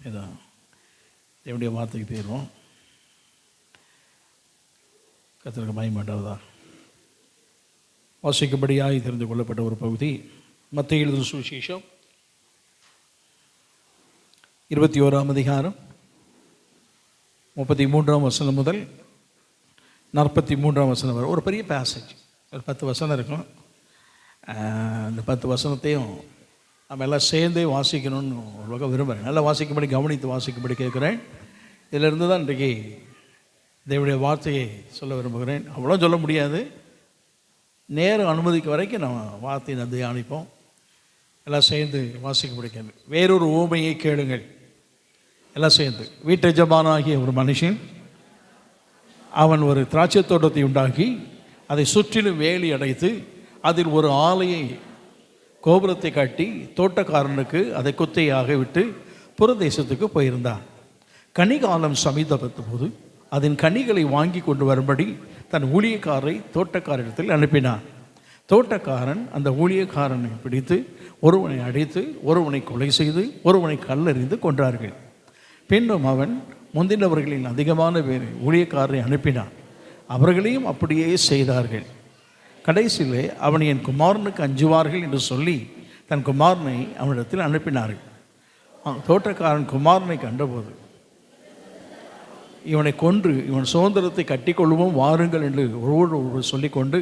இதான் என்னுடைய வார்த்தைக்கு தீர்வோம். கர்த்தருக்கு மகிமை. வாசிக்கும்படியாய் தெரிந்து கொள்ளப்பட்ட ஒரு பகுதி மத்தேயு எழுதின சுவிசேஷம் 21ஆம் அதிகாரம் 33ஆம் வசனம் முதல் 43ஆம் வசனம் வரை ஒரு பெரிய பேசேஜ். ஒரு 10 வசனம் இருக்கும். அந்த 10 வசனத்தையும் நம்ம எல்லாம் சேர்ந்தே வாசிக்கணும்னு ஒரு பக்கம் விரும்புகிறேன். நல்லா வாசிக்கும்படி கவனித்து வாசிக்கும்படி கேட்குறேன். இதிலிருந்து தான் இன்றைக்கு தேவனுடைய வார்த்தையை சொல்ல விரும்புகிறேன். அவ்வளோ சொல்ல முடியாது, நேரம் அனுமதிக்கு வரைக்கும் நம்ம வார்த்தையை தியானிப்போம். எல்லாம் சேர்ந்து வாசிக்கும்படி கேட்குறேன். வேறொரு உவமையை கேளுங்கள். எல்லாம் சேர்ந்து. வீட்டு எஜமானாகிய ஒரு மனுஷன் அவன் ஒரு திராட்சை தோட்டத்தை உண்டாக்கி அதை சுற்றிலும் வேலி அடைத்து அதில் ஒரு ஆலையை கோபுரத்தை கட்டி தோட்டக்காரனுக்கு அதை குத்தையாக விட்டு புறதேசத்துக்கு போயிருந்தான். கனிகாலம் சமீபத்த போது அதன் கனிகளை வாங்கி கொண்டு வரும்படி தன் ஊழியக்காரரை தோட்டக்காரரிடத்தில் அனுப்பினான். தோட்டக்காரன் அந்த ஊழியக்காரனை பிடித்து ஒருவனை அடித்து ஒருவனை கொலை செய்து ஒருவனை கல்லெறிந்து கொன்றார்கள். பின்னும் அவன் முந்தினவர்களில் அதிகமான பேர் ஊழியக்காரரை அனுப்பினான். அவர்களையும் அப்படியே செய்தார்கள். கடைசியிலே அவன் என் குமாரனுக்கு அஞ்சுவார்கள் என்று சொல்லி தன் குமாரனை அவனிடத்தில் அனுப்பினார்கள். தோட்டக்காரன் குமாரனை கண்டபோது இவனை கொன்று இவன் சுதந்திரத்தை கட்டிக்கொள்வோம் வாருங்கள் என்று ஒருவர் சொல்லிக்கொண்டு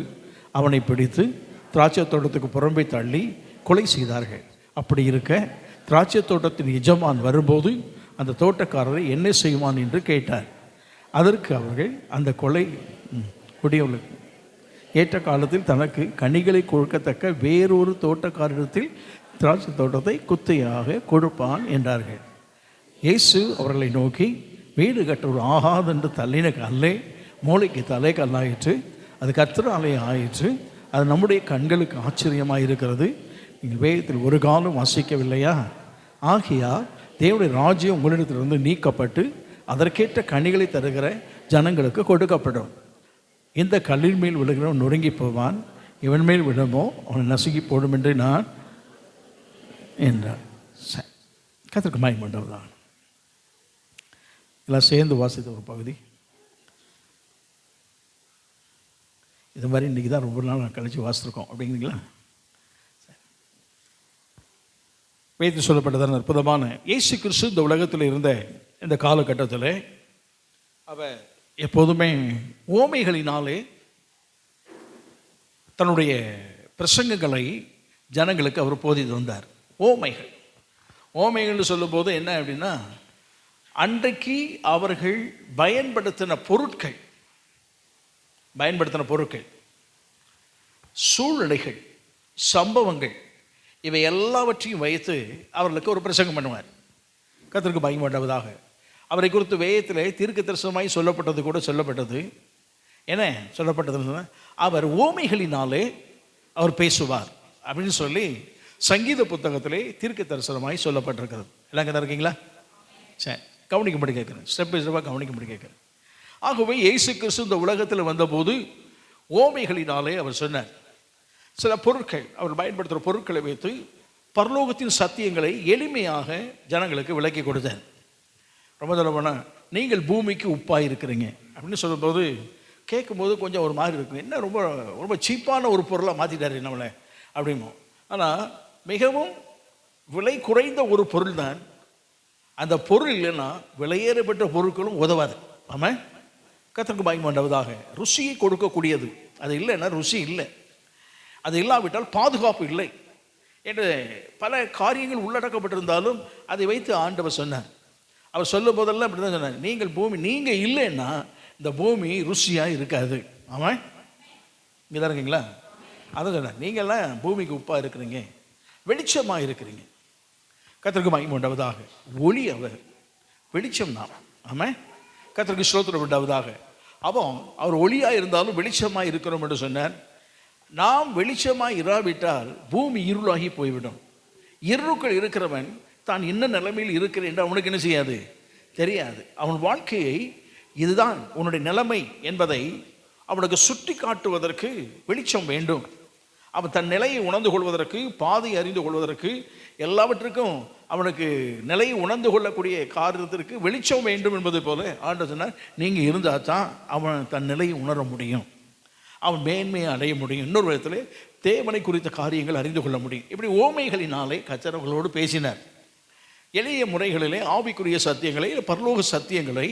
அவனை பிடித்து திராட்சை தோட்டத்துக்கு புறம்பே தள்ளி கொலை செய்தார்கள். அப்படி இருக்க திராட்சை தோட்டத்தின் எஜமான் வரும்போது அந்த தோட்டக்காரரை என்ன செய்வான் என்று கேட்டார். அதற்கு அவர்கள் அந்த கொலை குடியவர்களுக்கு ஏற்ற காலத்தில் தனக்கு கனிகளை கொடுக்கத்தக்க வேறொரு தோட்டக்காரரிடத்தில் திராட்சை தோட்டத்தை குத்தையாக கொடுப்பான் என்றார்கள். இயேசு அவர்களை நோக்கி, வீடு கட்டுவது ஆகாதென்று தள்ளின கல்லே மூளைக்கு தலை கல்லாயிற்று, அது கர்த்தர் ஆலயம் ஆயிற்று, அது நம்முடைய கண்களுக்கு ஆச்சரியமாக இருக்கிறது. நீங்கள் வேதத்தில் ஒரு காலம் வாசிக்கவில்லையா? ஆகையால் தேவனுடைய ராஜ்யம் உங்களிடத்திலிருந்து நீக்கப்பட்டு அதற்கேற்ற கனிகளை தருகிற ஜனங்களுக்கு கொடுக்கப்படும். இந்த கல்லின் மேல் விழுகிறவன் நொறுங்கி போவான், இவன் மேல் விழுமோ அவனை நசுங்கி போடும் என்று நான் என்றார். கர்த்தருக்கு மகிமை தான். எல்லாம் சேர்ந்து வாசித்த ஒரு பகுதி. இது மாதிரி இன்றைக்கி தான் ரொம்ப நாள் கழிச்சு வாசித்திருக்கோம் அப்படிங்கிறீங்களா? வேதத்தில் சொல்லப்பட்டதான அற்புதமான இயேசு கிறிஸ்து இந்த உலகத்தில் இருந்த இந்த காலகட்டத்தில் அவர் எப்போதுமே ஓமைகளினாலே தன்னுடைய பிரசங்கங்களை ஜனங்களுக்கு அவர் போதித்து வந்தார். ஓமைகள்னு சொல்லும்போது என்ன அப்படின்னா, அன்றைக்கு அவர்கள் பயன்படுத்தின பொருட்கள், சூழ்நிலைகள், சம்பவங்கள், இவை எல்லாவற்றையும் வைத்து அவர்களுக்கு ஒரு பிரசங்கம் பண்ணுவார். கர்த்தருக்கு மகிமை உண்டாவதாக. அவரை குறித்து வேதத்தில் தீர்க்க தரிசனமாய் சொல்லப்பட்டது கூட சொல்லப்பட்டது. என்ன சொல்லப்பட்டதுன்னு அவர் ஓமைகளினாலே அவர் பேசுவார் அப்படின்னு சொல்லி சங்கீத புத்தகத்திலே தீர்க்க தரிசனமாய் சொல்லப்பட்டிருக்கிறது. எல்லாம் கதை இருக்கீங்களா? சரி, கவனிக்கும்படி கேட்குறேன். ஸ்டெப் பை ஸ்டெப்பாக கவனிக்கும்படி கேட்குறேன். ஆகவே இயேசு கிறிஸ்து இந்த உலகத்தில் வந்தபோது ஓமைகளினாலே அவர் சொன்னார். சில பொருட்கள், அவர் பயன்படுத்துகிற பொருட்களை வைத்து பரலோகத்தின் சத்தியங்களை எளிமையாக ஜனங்களுக்கு விளக்கி கொடுத்தார். ரொம்ப சொல்லப்போனா, நீங்கள் பூமிக்கு உப்பாக இருக்கிறீங்க அப்படின்னு சொல்லும்போது கேட்கும்போது கொஞ்சம் ஒரு மாதிரி இருக்கும். என்ன ரொம்ப ரொம்ப சீப்பான ஒரு பொருளாக மாற்றிட்டாரு நம்மளை அப்படிமோ. ஆனால் மிகவும் விலை குறைந்த ஒரு பொருள் தான். அந்த பொருள் இல்லைன்னா விலையேறப்பட்ட பொருட்களும் உதவாது. ஆமாம், கர்த்தருக்கு மகிமை உண்டாவதாக. ருசியை கொடுக்கக்கூடியது அது இல்லைன்னா ருசி இல்லை, அது இல்லாவிட்டால் பாதுகாப்பு இல்லை என்று பல காரியங்கள் உள்ளடக்கப்பட்டிருந்தாலும் அதை வைத்து ஆண்டவர் சொன்னார். அவர் சொல்லும் போதெல்லாம் அப்படி தான் சொன்னார், நீங்கள் இல்லைன்னா இந்த பூமி ருசியாக இருக்காது. ஆமாம், இங்கே தான் இருக்கீங்களா? அதான் சொன்னார், நீங்கள்லாம் பூமிக்கு உப்பாக இருக்கிறீங்க, வெளிச்சமாக இருக்கிறீங்க. கர்த்தருக்கு மகிமை உண்டாவதாக. ஒளி அவர், வெளிச்சம் தான். ஆமாம், கர்த்தருக்கு ஸ்தோத்திரம் உண்டாவதாக. அவர் ஒளியாக இருந்தாலும் வெளிச்சமாக இருக்கிறோம் என்று சொன்னார். நாம் வெளிச்சமாக இராவிட்டால் பூமி இருளாகி போய்விடும். இருளுக்குள் இருக்கிறவன் தான் என்ன நிலைமையில் இருக்கிறேன் என்று அவனுக்கு என்ன செய்யாது, தெரியாது. அவன் வாழ்க்கையை இதுதான் உன்னுடைய நிலைமை என்பதை அவனுக்கு சுட்டி காட்டுவதற்கு வெளிச்சம் வேண்டும். அவன் தன் நிலையை உணர்ந்து கொள்வதற்கு, பாதை அறிந்து கொள்வதற்கு, எல்லாவற்றுக்கும் அவனுக்கு நிலையை உணர்ந்து கொள்ளக்கூடிய காரியத்திற்கு வெளிச்சம் வேண்டும் என்பது போல ஆண்டவர் சொன்னார், நீங்கள் இருந்தால் தான் அவன் தன் நிலையை உணர முடியும், அவன் மேன்மையை அடைய முடியும், இன்னொரு விதத்தில் தேவனை குறித்த காரியங்கள் அறிந்து கொள்ள முடியும். இப்படி ஓமைகளினாலே கர்த்தர் அவர்களோடு பேசினார். எளிய முறைகளிலே ஆவிக்குரிய சத்தியங்களை, பரலோக சத்தியங்களை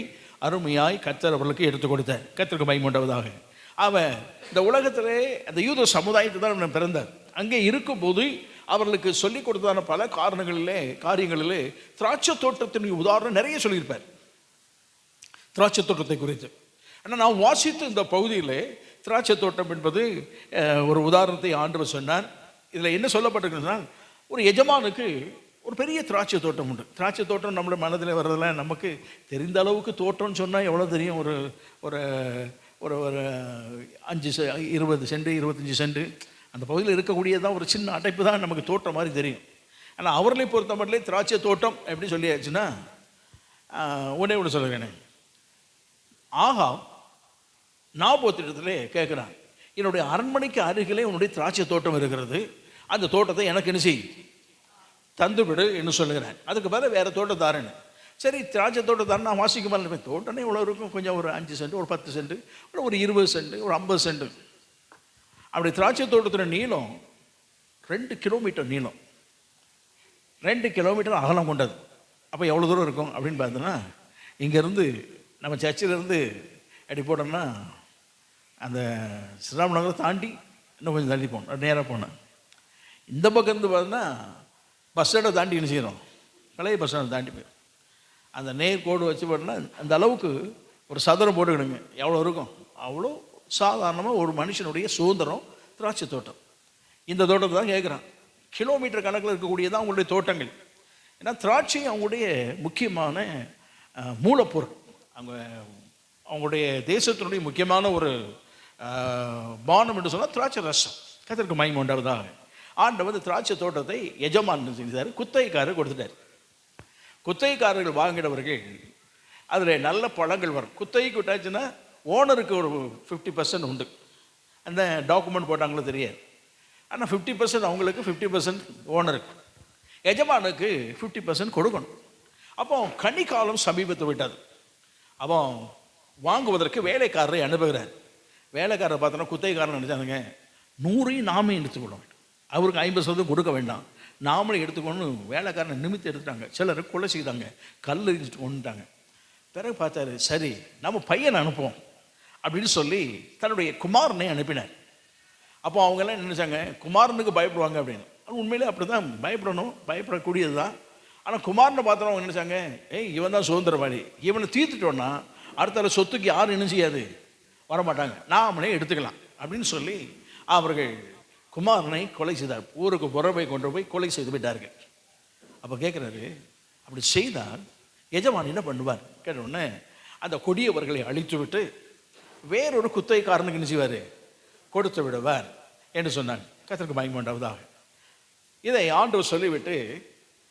அருமையாய் கர்த்தர் அவர்களுக்கு எடுத்துக் கொடுத்தார். கர்த்தருக்கு மகிமை உண்டாவதாக. அவன் இந்த உலகத்திலே அந்த யூத சமுதாயத்தை தான் அவன் பிறந்தார். அங்கே இருக்கும்போது அவர்களுக்கு சொல்லிக் கொடுத்ததான பல காரியங்களிலே திராட்சை தோட்டத்தின் உதாரணம் நிறைய சொல்லியிருப்பார். திராட்சை தோட்டத்தை குறித்து ஆனால் நான் வாசித்த இந்த பகுதியில் திராட்சை தோட்டம் என்பது ஒரு உதாரணத்தை ஆண்டவர் சொன்னார். இதில் என்ன சொல்லப்பட்டிருக்குன்னா, ஒரு எஜமானுக்கு ஒரு பெரிய திராட்சை தோட்டம் உண்டு. திராட்சை தோட்டம் நம்மளோட மனதில் வர்றதெல்லாம் நமக்கு தெரிந்த அளவுக்கு தோட்டம்னு சொன்னால் எவ்வளோ தெரியும்? ஒரு ஒரு ஒரு ஒரு 20 சென்ட் 25 சென்ட் அந்த பகுதியில் இருக்கக்கூடியதான் ஒரு சின்ன அடைப்பு தான் நமக்கு தோட்டம் மாதிரி தெரியும். ஆனால் அவர்களை பொறுத்த மட்டும் திராட்சை தோட்டம் எப்படி சொல்லியாச்சுன்னா, உடனே ஒன்று சொல்லுறேன். ஆகாம் நாபோத்திடத்திலே கேட்குறான், என்னுடைய அரண்மனைக்கு அருகிலே உன்னுடைய திராட்சை தோட்டம் இருக்கிறது, அந்த தோட்டத்தை எனக்கு என்ன செய், தந்துவிடு என்று சொல்லுகிறேன். அதுக்கு பதில் வேறு தோட்டம் தாரேன்னு. சரி, திராட்சை தோட்டம் தானே நான் வாசிக்க மாதிரி தோட்டமே இவ்வளோ இருக்கும், கொஞ்சம் ஒரு 5 சென்ட், ஒரு 10 சென்ட், ஒரு 20 சென்ட், ஒரு 50 சென்ட். அப்படி திராட்சை தோட்டத்தில் நீளம் 2 கிலோமீட்டர் நீளம், 2 கிலோமீட்டர் அகலம் கொண்டது. அப்போ எவ்வளோ தூரம் இருக்கும் அப்படின்னு பார்த்தோன்னா, இங்கேருந்து நம்ம சர்ச்சிலேருந்து அப்படி போட்டோம்னா அந்த ஸ்ரீராம் நகரை தாண்டி இன்னும் கொஞ்சம் தள்ளி போகணும், நேராக போனேன். இந்த பக்கம் இருந்து பார்த்தோன்னா பஸ் ஸ்டாண்டை தாண்டி என்ன செய்யணும், பழைய பஸ் ஸ்டாண்டை தாண்டி போய் அந்த நேர் கோடு வச்சு போட்டோன்னா அந்த அளவுக்கு ஒரு சதுரம் போட்டுக்கிடுங்க, எவ்வளோ இருக்கும்? அவ்வளோ சாதாரணமாக ஒரு மனுஷனுடைய சுதந்திரம் திராட்சை தோட்டம். இந்த தோட்டத்தை தான் கேட்குறான். கிலோமீட்டர் கணக்கில் இருக்கக்கூடியதான் அவங்களுடைய தோட்டங்கள். ஏன்னா திராட்சை அவங்களுடைய முக்கியமான மூலப்பொருள். அவங்களுடைய தேசத்தினுடைய முக்கியமான ஒரு பானம் என்று சொன்னால் திராட்சை ரசம். கர்த்தருக்கு மகிமை உண்டாவதாக. ஆண்டவர் திராட்சை தோட்டத்தை எஜமான் செஞ்சார், குத்தகைக்காரர் கொடுத்துட்டார். குத்தகைக்காரர்கள் வாங்கினவர்கள் அதில் நல்ல பழங்கள் வரும். குத்தகைக்கு விட்டாச்சுன்னா ஓனருக்கு ஒரு 50% உண்டு. அந்த டாக்குமெண்ட் போட்டாங்களோ தெரியாது. ஆனால் 50% அவங்களுக்கு, 50% ஓனருக்கு. எஜமானுக்கு 50% கொடுக்கணும். அப்போ கனிக்காலம் சமீபத்தை விட்டது. அப்போ வாங்குவதற்கு வேலைக்காரரை அனுப்புகிறார். வேலைக்காரரை பார்த்தோன்னா குத்தகைக்காரன் நினச்சானுங்க, 100 நாமே எடுத்துக்கொள்ளும், அவருக்கு 50% கொடுக்க வேண்டாம், நாமளே எடுத்துக்கொண்டு வேலைக்காரனை நிமித்தி எடுத்துட்டாங்க. சிலர் கொலை செய்தாங்க, கல் எரிஞ்சிட்டு கொண்டுட்டாங்க. பிறகு பார்த்தாரு, சரி நம்ம பையனை அனுப்புவோம் அப்படின்னு சொல்லி தன்னுடைய குமாரனை அனுப்பினார். அப்போ அவங்கெல்லாம் நினைச்சாங்க குமாரனுக்கு பயப்படுவாங்க அப்படின்னு. உண்மையிலே அப்படி தான் பயப்படணும், பயப்படக்கூடியது தான். ஆனால் குமாரனை பார்த்தோம் அவங்க நினைச்சாங்க, இவன் தான் சுதந்திரவாதி, இவனை தீர்த்துட்டோன்னா அடுத்த சொத்துக்கு யாரும் என்ன செய்யாது, வரமாட்டாங்க, நாமளே எடுத்துக்கலாம் அப்படின்னு சொல்லி அவர்கள் குமாரனை கொலை செய்தார். ஊருக்கு புறவை கொண்டு போய் கொலை செய்து விட்டார்கள். அப்போ கேட்குறாரு, அப்படி செய்தால் எஜமான் என்ன பண்ணுவார் கேட்டவுடனே, அந்த கொடியவர்களை அழித்து விட்டு வேறொரு குத்தகைக்காரனுக்கு என்ன செய்வார், கொடுத்து விடுவார் என்று சொன்னாங்க. கர்த்தருக்கு மகிமை உண்டாவதாக. இதை ஆண்டவர் சொல்லிவிட்டு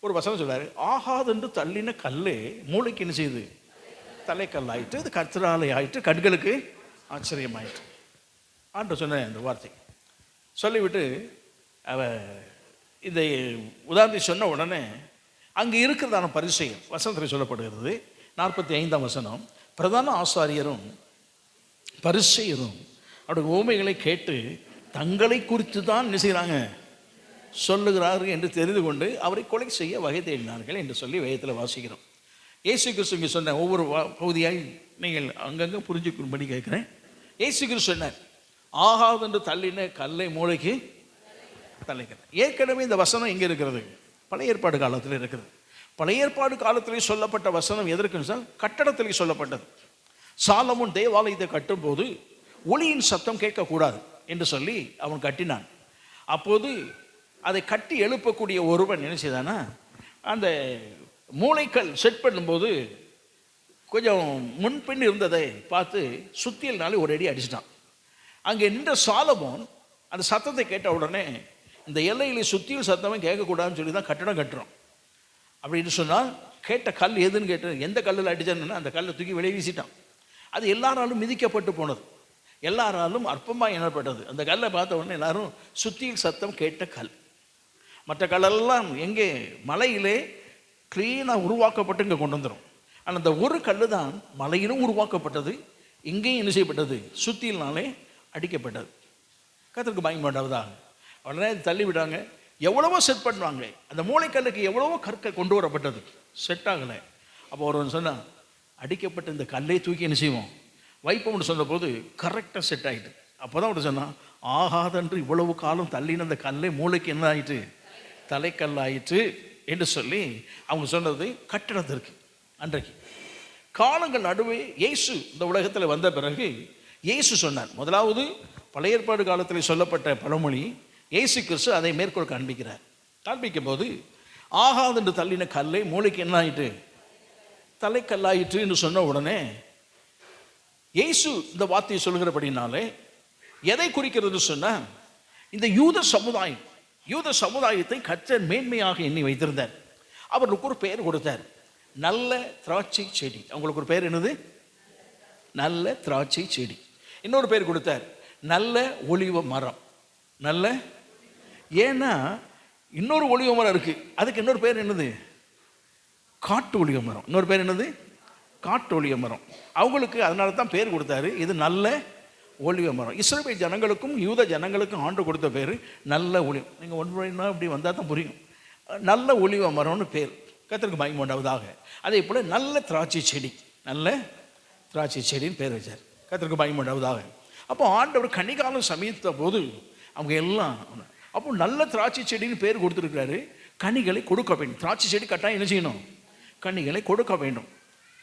ஒரு வசனம் சொல்றாரு, ஆகாதென்று தள்ளின கல்லே மூளைக்கு என்ன செய்யுது, தலைக்கல் ஆயிட்டு, இது கர்த்தராலை ஆயிட்டு, கண்களுக்கு ஆச்சரியமாயிட்டு. ஆண்டவர் சொன்ன இந்த வார்த்தை சொல்லிவிட்டு இதை உதாரணத்தை சொன்ன உடனே அங்கே இருக்கிறதான பரிசேயர் வசனத்தில் சொல்லப்படுகிறது. 45ஆம் வசனம், பிரதான ஆசாரியரும் பரிசேயரும் அவருடைய உவமைகளை கேட்டு தங்களை குறித்து தான் என்ன செய்கிறாங்க, சொல்லுகிறார்கள் என்று தெரிந்து கொண்டு அவரை கொலை செய்ய வகை தேடினார்கள் என்று சொல்லி வேதத்தில் வாசிக்கிறோம். இயேசு கிறிஸ்து இங்கே சொன்ன ஒவ்வொரு பகுதியாய் நீங்கள் அங்கங்கே புரிஞ்சுக்கும்படி கேட்குறேன். இயேசு கிறிஸ்து சொன்னார், ஆகாதென்று தள்ளின கல்லை மூளைக்கு தலைக்கிறேன். ஏற்கனவே இந்த வசனம் இங்கே இருக்கிறது, பழைய ஏற்பாடு காலத்தில் இருக்கிறது. பழைய ஏற்பாடு காலத்திலே சொல்லப்பட்ட வசனம் எதற்குன்னு சொன்னால் கட்டடத்திலே சொல்லப்பட்டது. சாலமோன் தேவாலயத்தை கட்டும்போது ஒளியின் சத்தம் கேட்கக்கூடாது என்று சொல்லி அவன் கட்டினான். அப்போது அதை கட்டி எழுப்பக்கூடிய ஒருவன் என்ன செய்தானா, அந்த மூளைக்கல் செட் பண்ணும்போது கொஞ்சம் முன்பின் இருந்ததை பார்த்து சுத்தியல்னாலே ஒரு அடி அடிச்சிட்டான். அங்கே நின்ற சாலமோன் அந்த சத்தத்தை கேட்ட உடனே, இந்த எல்லையிலே சுத்தியல் சத்தமே கேட்கக்கூடாதுன்னு சொல்லி தான் கட்டடம் கட்டுறோம் அப்படின்னு சொன்னால், கேட்ட கல் எதுன்னு கேட்டு எந்த கல்லில் அடிச்சான்னு அந்த கல்லை தூக்கி வெளியே வீசிட்டான். அது எல்லாராலும் மிதிக்கப்பட்டு போனது. எல்லாராலும் அற்பமாக எண்ணப்பட்டது. அந்த கல்லை பார்த்த உடனே எல்லாரும் சுத்தியில் சத்தம் கேட்ட கல். மற்ற கல்லெல்லாம் எங்கே மலையிலே க்ளீனாக உருவாக்கப்பட்டு இங்கே கொண்டு வந்துடும். ஆனால் அந்த ஒரு கல் தான் மலையிலும் உருவாக்கப்பட்டது, இங்கேயும் என்ன செய்யப்பட்டது, சுத்தியில்னாலே அடிக்கப்பட்டது. கர்த்தருக்கு பயன்படாததாக உடனே தள்ளி விடாங்க. எவ்வளவோ செட் பண்ணுவாங்க. அந்த மூளைக்கல்லுக்கு எவ்வளவோ கற்கள் கொண்டு வரப்பட்டது, செட் ஆகலை. அப்போ ஒருவன் சொன்னான், அடிக்கப்பட்ட இந்த கல்லை தூக்கி என்ன செய்வோம், வைப்போம்னு சொன்னபோது கரெக்டாக செட் ஆகிட்டு. அப்போ தான் ஒரு சொன்னான், ஆகாதென்று இவ்வளவு காலம் தள்ளின அந்த கல்லை மூளைக்கு என்ன ஆயிட்டு, தலைக்கல் ஆயிற்று என்று சொல்லி அவங்க சொன்னது கட்டிடத்திற்கு. அன்றைக்கு காலங்கள் நடுவே இயேசு இந்த உலகத்தில் வந்த பிறகு இயேசு சொன்னார். முதலாவது பழைய ஏற்பாடு காலத்தில் சொல்லப்பட்ட பழமொழி, இயேசு கிறிஸ்து அதை மேற்கோள் காண்பிக்கிறார். காண்பிக்கும் போது ஆகாதென்று தள்ளின கல்லை மூளைக்கு என்ன ஆயிட்டு, தலைக்கல்லாயிற்று என்று சொன்ன உடனே இயேசு இந்த வார்த்தையை சொல்கிறபடினாலே எதை குறிக்கிறது சொன்னால், இந்த யூத சமுதாயத்தை கர்த்தர் மேன்மையாக எண்ணி வைத்திருந்தார். அவர்களுக்கு ஒரு பெயர் கொடுத்தார், நல்ல திராட்சை செடி. அவங்களுக்கு ஒரு பெயர் என்னது, நல்ல திராட்சை செடி. இன்னொரு பேர் கொடுத்தார், நல்ல ஒலிவ மரம். நல்ல, ஏன்னா இன்னொரு ஒலிவ மரம் இருக்கு, அதுக்கு இன்னொரு பேர் என்னது, காட்டு ஒலிவ மரம். இன்னொரு பேர் என்னது, காட்டு ஒலிவ மரம். அவங்களுக்கு அதனால தான் பேர் கொடுத்தாரு, இது நல்ல ஒலிவ மரம். இஸ்ரவேல் ஜனங்களுக்கும் யூத ஜனங்களுக்கும் ஆண்டு கொடுத்த பேர் நல்ல ஒலிவ. நீங்கள் ஒன்றுனா இப்படி வந்தால் தான் புரியும். நல்ல ஒலிவ மரம்னு பேர். கர்த்தருக்கு மகிமை உண்டாவதாக. அதே போல் நல்ல திராட்சை செடி, நல்ல திராட்சை செடின்னு பேர் வச்சார். கர்த்தருக்கு மகிமை உண்டாவதாக. அப்போ ஆண்டவர் கனிகாலம் சமீபத்த போது அவங்க எல்லாம், அப்போ நல்ல திராட்சை செடின்னு பேர் கொடுத்துருக்கிறாரு. கனிகளை கொடுக்க வேண்டும். திராட்சை செடி கட்டாயம் என்ன செய்யணும், கனிகளை கொடுக்க வேண்டும்.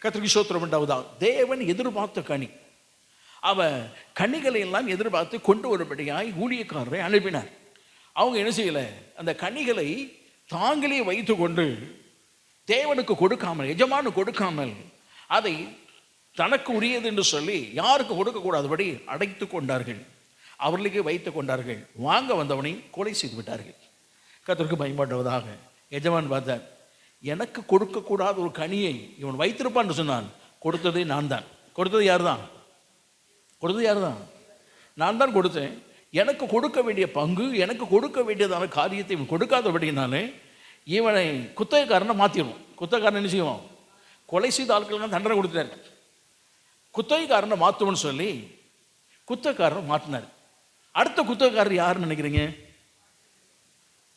கர்த்தருக்கு ஸ்தோத்திரம் உண்டாவதாக. தேவன் எதிர்பார்த்த கனி, அவன் கனிகளை எல்லாம் எதிர்பார்த்து கொண்டு வரும்படியாய் ஊழியக்காரரை அனுப்பினார். அவங்க என்ன செய்யலை, அந்த கனிகளை தாங்களே வைத்து கொண்டு தேவனுக்கு கொடுக்காமல், எஜமானு கொடுக்காமல், அதை தனக்கு உரியது என்று சொல்லி யாருக்கு கொடுக்கக்கூடாதபடி அடைத்து கொண்டார்கள், அவர்களுக்கு வைத்து கொண்டார்கள். வாங்க வந்தவனை கொலை செய்து விட்டார்கள். கர்த்தருக்கு பயன்படுவதாக. எஜமான் பார்த்தார், எனக்கு கொடுக்கக்கூடாத ஒரு கனியை இவன் வைத்திருப்பான்னு சொன்னான். கொடுத்ததே நான் தான். கொடுத்தது யார் தான், கொடுத்தது யார் தான், நான் தான் கொடுத்தேன். எனக்கு கொடுக்க வேண்டிய பங்கு, எனக்கு கொடுக்க வேண்டியதான காரியத்தை இவன் கொடுக்காதபடினாலே இவனை குத்தகைக்காரனை மாற்றிடுவோம். குத்தகைக்காரன் என்ன செய்வோம், கொலை செய்த ஆட்களுக்கு தண்டனை கொடுத்தாரு. குத்தகைக்காரனை மாற்றுவோன்னு சொல்லி குத்தகைக்காரனை மாற்றினார். அடுத்த குத்தகைக்காரர் யாருன்னு நினைக்கிறீங்க,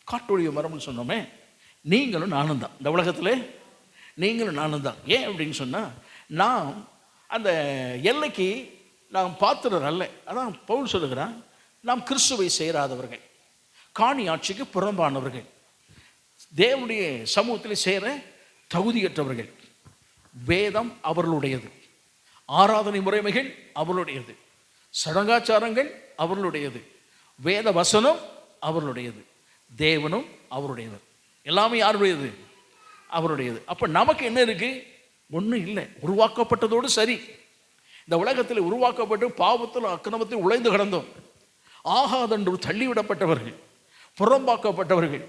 காட்டொழிய மரம்னு சொன்னோமே, நீங்களும் நானும் தான். இந்த உலகத்தில் நீங்களும் நானும் தான். ஏன் அப்படின்னு சொன்னால், நாம் அந்த எல்லைக்கு நாம் பாத்திரர் அல்ல. அதான் பவுல் சொல்லுகிறான், நாம் கிறிஸ்துவை சேராதவர்கள், காணி ஆட்சிக்கு புறம்பானவர்கள், தேவனுடைய சமூகத்தில் சேர தகுதியற்றவர்கள். வேதம் அவர்களுடையது, ஆராதனை முறைமைகள் அவர்களுடையது, சடங்காச்சாரங்கள் அவர்களுடையது, வேத வசனம் அவர்களுடையது, தேவனும் அவருடையது. எல்லாமே யாருடையது, அவருடையது. அப்போ நமக்கு என்ன இருக்கு, ஒன்றும் இல்லை. உருவாக்கப்பட்டதோடு சரி. இந்த உலகத்தில் உருவாக்கப்பட்டு பாவத்தில் அக்கிரமத்தில் உழைந்து கிடந்தோம். ஆகாதென்று தள்ளிவிடப்பட்டவர்கள், புறம்பாக்கப்பட்டவர்கள்,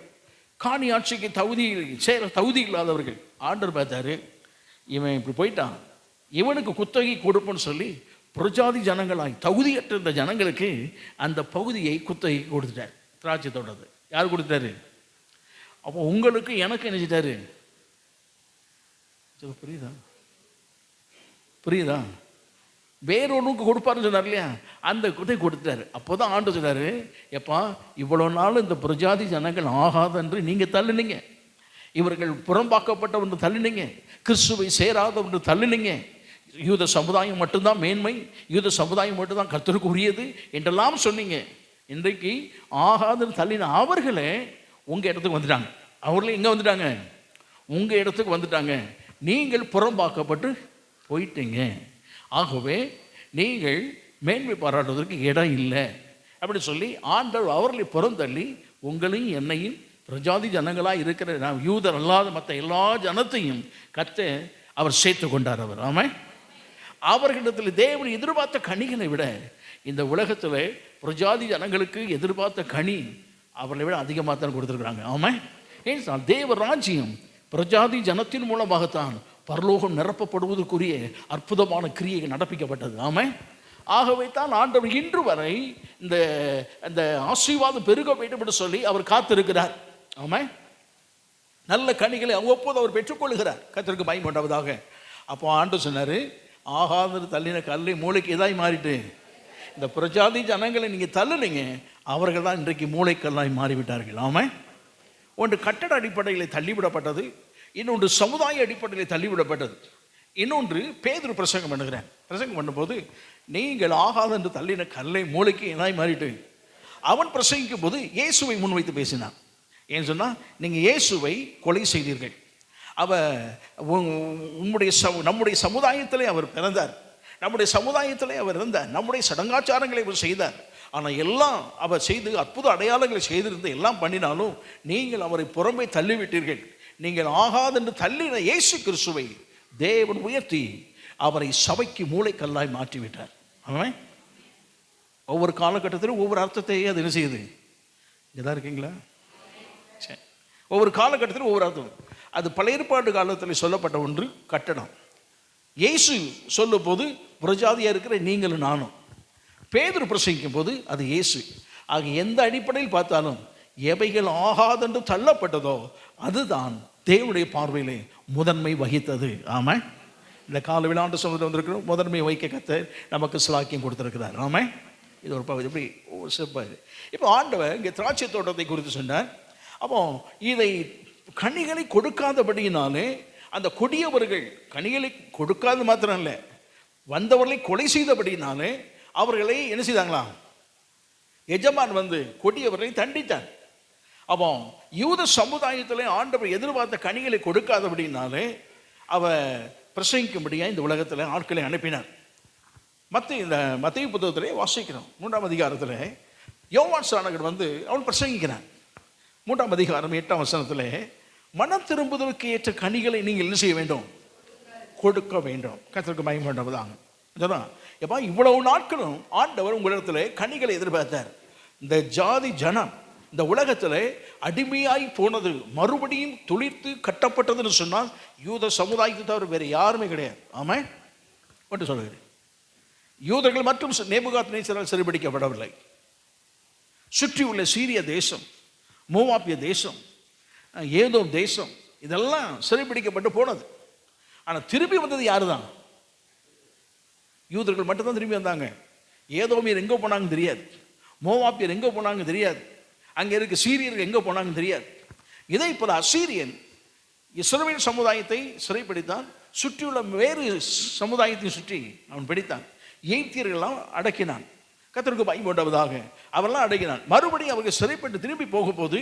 காணி ஆட்சிக்கு தகுதி இல்லாதவர்கள். ஆண்டவர் பார்த்தாரு, இவன் இப்படி போயிட்டான், இவனுக்கு குத்தகை கொடுப்போன்னு சொல்லி புரஜாதி ஜனங்களாய் தகுதியற்ற இந்த ஜனங்களுக்கு அந்த பகுதியை குத்தகை கொடுத்துட்டார். திராட்சை தோட்டத்தை யார் கொடுத்தாரு, அப்போ உங்களுக்கு எனக்கு நினைச்சிட்டாரு. புரியுதா, புரியுதா, வேறொன்றுக்கு கொடுப்பாருன்னு சொன்னார் இல்லையா, அந்த குத்தை கொடுத்தாரு. அப்போ தான் ஆண்டு சொன்னார், எப்பா இவ்வளோ நாள் இந்த பிரஜாதி ஜனங்கள் ஆகாதென்று நீங்கள் தள்ளுனீங்க, இவர்கள் புறம்பாக்கப்பட்டவன்று தள்ளினீங்க, கிறிஸ்துவை சேராதவன்று தள்ளினீங்க, யூத சமுதாயம் மட்டும்தான் மேன்மை, யூத சமுதாயம் மட்டும்தான் கர்த்தருக்கு உரியது என்றெல்லாம் சொன்னீங்க. இன்றைக்கு ஆகாதன்னு தள்ளின அவர்களே உங்கள் இடத்துக்கு வந்துட்டாங்க. அவர்களே எங்கே வந்துட்டாங்க, உங்கள் இடத்துக்கு வந்துட்டாங்க. நீங்கள் புறம்பாக்கப்பட்டு போயிட்டீங்க. ஆகவே நீங்கள் மேன்மை பாராட்டுவதற்கு இடம் இல்லை அப்படி சொல்லி ஆண்டவர் அவர்களை புறந்தள்ளி உங்களையும் என்னையும் பிரஜாதி ஜனங்களாக இருக்கிற நாம் யூதர் அல்லாத மற்ற எல்லா ஜனத்தையும் கர்த்த அவர் சேர்த்து கொண்டார். அவர் ஆமாம், அவர்களிடத்தில் தேவன் எதிர்பார்த்த கனிகளை விட இந்த உலகத்தில் பிரஜாதி ஜனங்களுக்கு எதிர்பார்த்த கனி அவர்களை விட அதிகமாக தான் கொடுத்துருக்குறாங்க. ஆமாம், ஏன் தேவ ராஜ்யம் பிரஜாதி ஜனத்தின் மூலமாகத்தான் பரலோகம் நிரப்பப்படுவதற்குரிய அற்புதமான கிரியைகள் நடப்பிக்கப்பட்டது. ஆமாம், ஆகவே தான் ஆண்டவர் இன்று வரை இந்த அந்த ஆசீர்வாதம் பெருக வேண்டும் என்று சொல்லி அவர் காத்திருக்கிறார். ஆமாம், நல்ல கனிகளை அவ்வப்போது அவர் பெற்றுக்கொள்கிறார். கர்த்தருக்கு மகிமை உண்டாவதாக. அப்போ ஆண்டவர் சொன்னார், ஆகாத தள்ளின கல்லை மூளைக்கு எதாய் மாறிட்டு இந்த பிரஜாதி ஜனங்களை நீங்கள் தள்ளுனீங்க, அவர்கள் தான் இன்றைக்கு மூளைக்கல்லாய் மாறிவிட்டார்கள். ஆமாம், ஒன்று கட்டட அடிப்படையில் தள்ளிவிடப்பட்டது, இன்னொன்று சமுதாய அடிப்படையில் தள்ளிவிடப்பட்டது, இன்னொன்று பேதுரு பிரசங்கம் பண்ணுகிறேன். பிரசங்கம் பண்ணும்போது நீங்கள் ஆகாத என்று தள்ளின கல்லை மூளைக்கு எதாய் மாறிட்டு அவன் பிரசங்கிக்கும் போது இயேசுவை முன்வைத்து பேசினான். ஏன்னு சொன்னால், நீங்கள் இயேசுவை கொலை செய்தீர்கள். நம்முடைய சமுதாயத்திலே அவர் பிறந்தார், நம்முடைய சமுதாயத்திலே அவர் இருந்தார், நம்முடைய சடங்காச்சாரங்களை அவர் செய்தார். ஆனால் எல்லாம் அவர் செய்து அற்புத அடையாளங்களை செய்திருந்து எல்லாம் பண்ணினாலும் நீங்கள் அவரை புறம்பே தள்ளிவிட்டீர்கள். நீங்கள் ஆகாதென்று தள்ளின இயேசு கிறிஸ்துவை தேவன் உயர்த்தி அவரை சபைக்கு மூளைக்கல்லாய் மாற்றிவிட்டார். ஆமாம், ஒவ்வொரு காலகட்டத்திலும் ஒவ்வொரு அர்த்தத்தையே அது என்ன செய்யுது. இங்கதான் இருக்கீங்களா? சரி, ஒவ்வொரு காலகட்டத்திலும் ஒவ்வொரு அர்த்தம். அது பழைய ஏற்பாடு காலத்தில் சொல்லப்பட்ட ஒன்று கட்டடம். இயேசு சொல்லும் போது புறஜாதியாக இருக்கிற நீங்களும் நானும். பேதுரு பிரசங்கிக்கும் போது அது இயேசு. ஆக எந்த அடிப்படையில் பார்த்தாலும் எவைகள் ஆகாதென்று தள்ளப்பட்டதோ அதுதான் தேவனுடைய பார்வையிலே முதன்மை வகித்தது. ஆமாம், இந்த கால விழாண்டு சமுதிரம் வந்திருக்கிறோம், முதன்மை வைக்க கத்த நமக்கு சிலாக்கியம் கொடுத்துருக்கிறார். ஆமாம், இது ஒரு பகுதி. எப்படி சிறப்பாக இப்போ ஆண்டவர் இங்கே திராட்சை தோட்டத்தை குறித்து சொன்னார். அப்போ இதை கனிகளை கொடுக்காதபடியினாலே அந்த கொடியவர்கள் கனிகளை கொடுக்காத மாத்திரம் இல்லை, வந்தவர்களை கொலை செய்தபடினாலே அவர்களை என்ன செய்தாங்களாம், எஜமான் வந்து கொடியவர்களை தண்டித்தார். அப்போ யூத சமுதாயத்தில் ஆண்டவர் எதிர்பார்த்த கனிகளை கொடுக்காதபடினாலே அவர் பிரசங்கிக்கும்படியாக இந்த உலகத்தில் ஆட்களை அனுப்பினார். இந்த மத்தேயு புத்தகத்திலே வாசிக்கிறோம் 3ஆம் அதிகாரத்தில் யோவான் ஸ்நானகர் வந்து அவன் பிரசங்கிக்கிறான். 3ஆம் அதிகாரம் 8ஆம் வசனத்தில் மனம் திரும்புவதற்கு ஏற்ற கனிகளை நீங்கள் என்ன செய்ய வேண்டும், கொடுக்க வேண்டும். கர்த்தருக்கு மகிமை உண்டாவதாக. அதான் எப்பா இவ்வளவு நாட்களும் ஆண்டவர் உங்களிடத்தில் கனிகளை எதிர்பார்த்தார். இந்த ஜாதி ஜனம் இந்த உலகத்தில் அடிமையாய் போனது மறுபடியும் துளிர்த்து கட்டப்பட்டதுன்னு சொன்னால் யூத சமுதாயத்தை தவிர வேறு யாருமே கிடையாது. ஆமாம், மட்டும் சொல்லுகிறேன், யூதர்கள் மற்றும் நேபுகாத்நேச்சரால் சிறைபிடிக்கப்படவில்லை. சுற்றி உள்ள சீரிய தேசம், மோவாபிய தேசம், ஏதோம் தேசம், இதெல்லாம் சிறைபிடிக்கப்பட்டு போனது. ஆனால் திரும்பி வந்தது யாரு தான்? யூதர்கள் மட்டும்தான் திரும்பி வந்தாங்க. ஏதோமியர் எங்கே போனாங்கன்னு தெரியாது, மோவாபியர் எங்கே போனாங்க தெரியாது, அங்கே இருக்க சீரியர்கள் எங்கே போனாங்கன்னு தெரியாது. இதை போல அசீரியன் இஸ்ரவேல் சமுதாயத்தை சிறைப்பிடித்தான், சுற்றியுள்ள வேறு சமுதாயத்தை சுற்றி அவன் பிடித்தான், எய்த்தியர்களெல்லாம் அடக்கினான். கர்த்தருக்கு மகிமை உண்டாவதாக. அவரெல்லாம் அடக்கினான். மறுபடியும் அவர்கள் சிறைப்பட்டு திரும்பி போகும்போது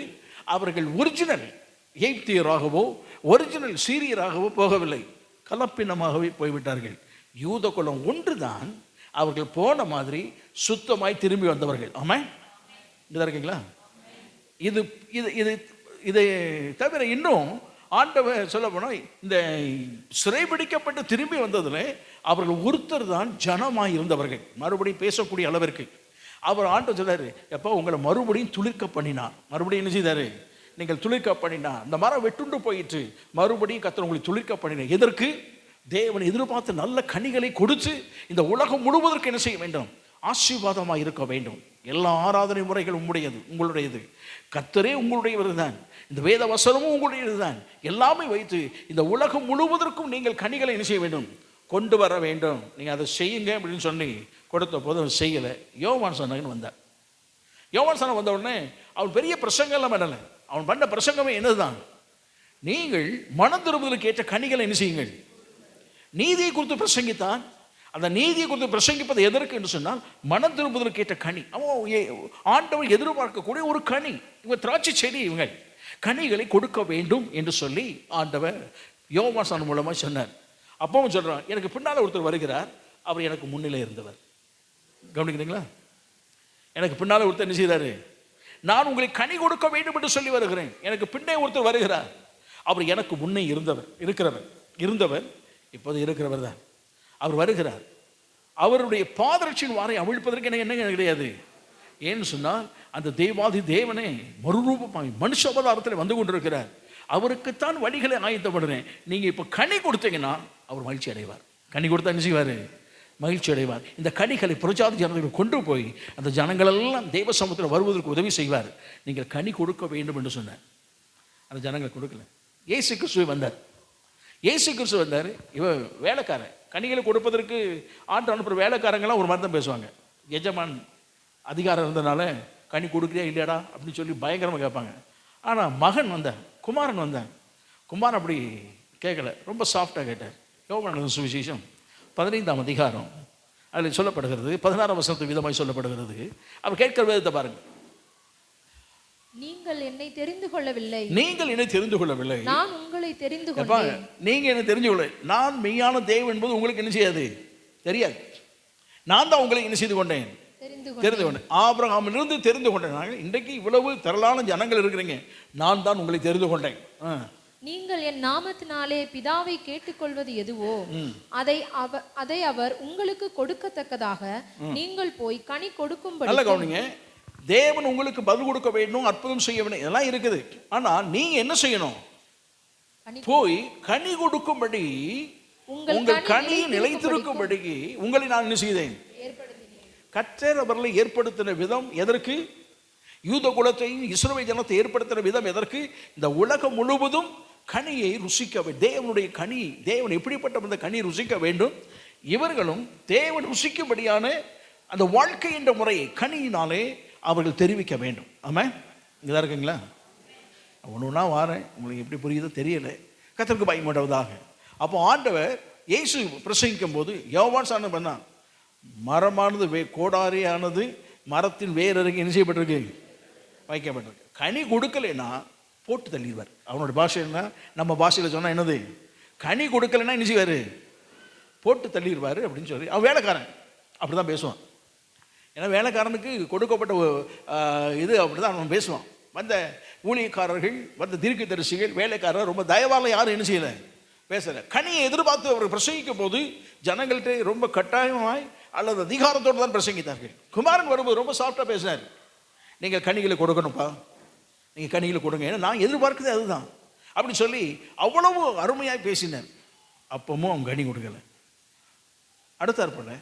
அவர்கள் ஒரிஜினல் எய்த்தியராகவோ ஒரிஜினல் சீரியராகவோ போகவில்லை, கலப்பினமாகவே போய்விட்டார்கள். யூத குலம் ஒன்று தான் அவர்கள் போன மாதிரி சுத்தமாய் திரும்பி வந்தவர்கள். ஆமாம், இங்கே இருக்கீங்களா? இது இது இது இதை தவிர இன்னும் ஆண்டவர் சொல்ல போனால் இந்த சிறைபிடிக்கப்பட்டு திரும்பி வந்ததில் அவர்கள் ஒருத்தர் தான் ஜனமாய் இருந்தவர்கள். மறுபடியும் பேசக்கூடிய அளவிற்கு அவர் ஆண்டவர் சொல்றாரு, எப்போ உங்களை மறுபடியும் துளிர்க்க பண்ணினார். மறுபடியும் என்ன செய்தார்? நீங்கள் துளிர்க்க பண்ணினார். இந்த மரம் வெட்டுண்டு போயிட்டு மறுபடியும் கர்த்தர் உங்களை துளிர்க்க பண்ணினார். எதற்கு? தேவன் எதிர்பார்த்து நல்ல கனிகளை கொடுத்து இந்த உலகம் முழுவதற்கு என்ன செய்ய வேண்டும்? ஆசீர்வாதமாக இருக்க வேண்டும். எல்லா ஆராதனை முறைகள் உங்களுடையது, கர்த்தரே உங்களுடையவர் தான், இந்த வேத வசனமும் உங்களுடையது தான். எல்லாமே வைத்து இந்த உலகம் முழுவதற்கும் நீங்கள் கனிகளை என்ன செய்ய வேண்டும்? கொண்டு வர வேண்டும். நீங்கள் அதை செய்யுங்க அப்படின்னு சொல்லி கொடுத்த போது அவன் செய்யலை. யோவான் ஸ்நானகன் வந்தார். யோவான் ஸ்நானகன் வந்த உடனே அவன் பெரிய பிரசங்கம்லாம் பண்ணலை. அவன் பண்ண பிரசங்கமே என்னதுதான்? நீங்கள் மனம் திரும்புதலுக்கு ஏற்ற கனிகளை என்ன செய்யுங்கள்? நீதியை குறித்து பிரசங்கித்தான். அந்த நீதியை குறித்து பிரசங்கிப்பது எதற்கு என்று சொன்னால் மனம் திரும்புதலுக்கு ஏற்ற கனி. அவன் ஆண்டவர் எதிர்பார்க்கக்கூடிய ஒரு கனி. இவங்க திராட்சை செடி, இவங்க கனிகளை கொடுக்க வேண்டும் என்று சொல்லி ஆண்டவர் யோவான் ஸ்நானகன் மூலமாக சொன்னார். அப்பவும் சொல்கிறான், எனக்கு பின்னால் ஒருத்தர் வருகிறார், அவர் எனக்கு முன்னிலே இருந்தவர். கவனிக்கிறீங்களா? எனக்கு பின்னால் ஒருத்தர் என்ன செய்கிறாரு? நான் உங்களை கனி கொடுக்க வேண்டும் என்று சொல்லி வருகிறேன். எனக்கு பின்னே ஒருத்தர் வருகிறார், அவர் எனக்கு முன்னே இருந்தவர் இப்போது இருக்கிறவர் தான். அவர் வருகிறார். அவருடைய பாதரட்சியின் வாரை அவிழ்ப்பதற்கு எனக்கு என்ன கிடையாது. ஏன்னு சொன்னால் அந்த தேவாதி தேவனே மறுரூபமாய் மனுஷ அவதாரத்தில் வந்து கொண்டிருக்கிறார். அவருக்குத்தான் வழிகளை ஆயத்தப்படுறேன். நீங்கள் இப்போ கனி கொடுத்தீங்கன்னா அவர் மகிழ்ச்சி அடைவார். கனி கொடுத்தா என்ன செய்வார்? மகிழ்ச்சி அடைவார். இந்த கனிகளை புறஜாதி ஜனங்களுக்கு கொண்டு போய் அந்த ஜனங்களெல்லாம் தெய்வ சமூகத்தில் வருவதற்கு உதவி செய்வார். நீங்கள் கனி கொடுக்க வேண்டும் என்று சொன்னார். அந்த ஜனங்களை கொடுக்கல. இயேசு கிறிஸ்து வந்தார். இயேசு கிறிஸ்து வந்தார். இவன் வேலைக்காரன். கனிகளை கொடுப்பதற்கு ஆண்டு அனுப்புகிற வேலைக்காரங்களாம் ஒரு மாதிரி தான் பேசுவாங்க. எஜமான் அதிகாரம் இருந்ததுனால கனி கொடுக்குறியா இல்லையாடா அப்படின்னு சொல்லி பயங்கரமாக கேட்பாங்க. ஆனால் மகன் வந்தான், குமாரன் வந்தான். குமாரன் அப்படி கேட்கல, ரொம்ப சாஃப்டாக கேட்டார். யோவான் சுவிசேஷம் 15ஆம் அதிகாரம் அதில் சொல்லப்படுகிறது, 16ஆம் வசனத்து விதமாய் சொல்லப்படுகிறது. அவர் கேட்கிற விதத்தை பாருங்க. நீங்கள் என்னை தெரிந்து கொள்ளவில்லை, நீங்கள் என்னை தெரிந்து கொள்ளவில்லை, நான் உங்களை தெரிந்து கொண்டேன். நீங்க என்ன தெரிஞ்சு கொள்ள, நான் மெய்யான தேவன் என்பது உங்களுக்கு என்ன செய்யாது, தெரியாது. நான் தான் உங்களை என்ன செய்து கொண்டேன், தெரிந்து கொண்டேன். ஆபிரகாமிலிருந்து தெரிந்து கொண்டேன். இன்றைக்கு இவ்வளவு திரளான ஜனங்கள் இருக்கிறீங்க, நான் தான் உங்களை தெரிந்து கொண்டேன். நீங்கள் என் நாமத்தினாலே பிதாவை கேட்டுக்கொள்வது எதுவோ அதை அவர் உங்களுக்கு கொடுக்கத்தக்கதாக நீங்கள் போய் கனி கொடுக்கும்படி. நல்ல கவனிங்க. தேவன் உங்களுக்கு பதில் கொடுக்க வேண்டும், அற்புதம் செய்ய வேண்டும், இதெல்லாம் இருக்குது. ஆனா நீங்க என்ன செய்யணும், போய் கனி கொடுக்கும்படி, உங்கள் கனி நிலைத்திருக்கும்படி உங்களை நான் என்ன செய்தேன், கர்த்தர் அவர்களை ஏற்படுத்தின விதம் எதற்கு, யூத குலத்தையும் இஸ்ரவேல் ஜனத்தை ஏற்படுத்தின விதம் எதற்கு, இந்த உலகம் முழுவதும் கனியை ருசிக்க வேண்டும். தேவனுடைய கனி, தேவன் எப்படிப்பட்ட அந்த கனி ருசிக்க வேண்டும், இவர்களும் தேவன் ருசிக்கும்படியான அந்த வாழ்க்கை என்ற முறையை கனியினாலே அவர்கள் தெரிவிக்க வேண்டும். ஆமா, இங்கே தான் இருக்குங்களா? ஒன்று ஒன்றா வாரேன், உங்களுக்கு எப்படி புரியுதோ தெரியலை. கர்த்தருக்கு பயப்படுவதாக. அப்போ ஆண்டவர் இயேசு பிரசங்கிக்கும் போது யோவான் சாணம் பண்ணான், மரமானது கோடாரியானது மரத்தின் வேறருகே என்ன செய்யப்பட்டிருக்கு, வைக்கப்பட்டிருக்கு. கனி கொடுக்கலைன்னா போட்டு தள்ளிடுவார். அவனோட பாஷை என்ன, நம்ம பாஷையில் சொன்னால் என்னது, கனி கொடுக்கலைன்னா என்ன செய்வார், போட்டு தள்ளிடுவார் அப்படின்னு சொல்லி. அவன் வேலைக்காரன் அப்படி தான் பேசுவான். ஏன்னா வேலைக்காரனுக்கு கொடுக்கப்பட்ட இது அப்படி தான் அவன் பேசுவான். வந்த ஊழியக்காரர்கள், வந்த தீர்க்கதரிசிகள், வேலைக்காரர் ரொம்ப தயவால் யாரும் என்ன செய்யலை, பேசலை. கனியை எதிர்பார்த்து அவர் பிரசங்கிக்கும் போது ஜனங்கள்கிட்ட ரொம்ப கட்டாயமாய் அல்லது அதிகாரத்தோடு தான் பிரசங்கித்தார்கள். குமாரன் வரும்போது ரொம்ப சாஃப்டாக பேசினார். நீங்கள் கனிகளை கொடுக்கணும்ப்பா, நீங்கள் கனிகளை கொடுங்க, ஏன்னா நான் எதிர்பார்க்குறது அதுதான் அப்படி சொல்லி அவ்வளவு அருமையாக பேசினார். அப்பவும் அவன் கனி கொடுக்கல. அடுத்தாற்போல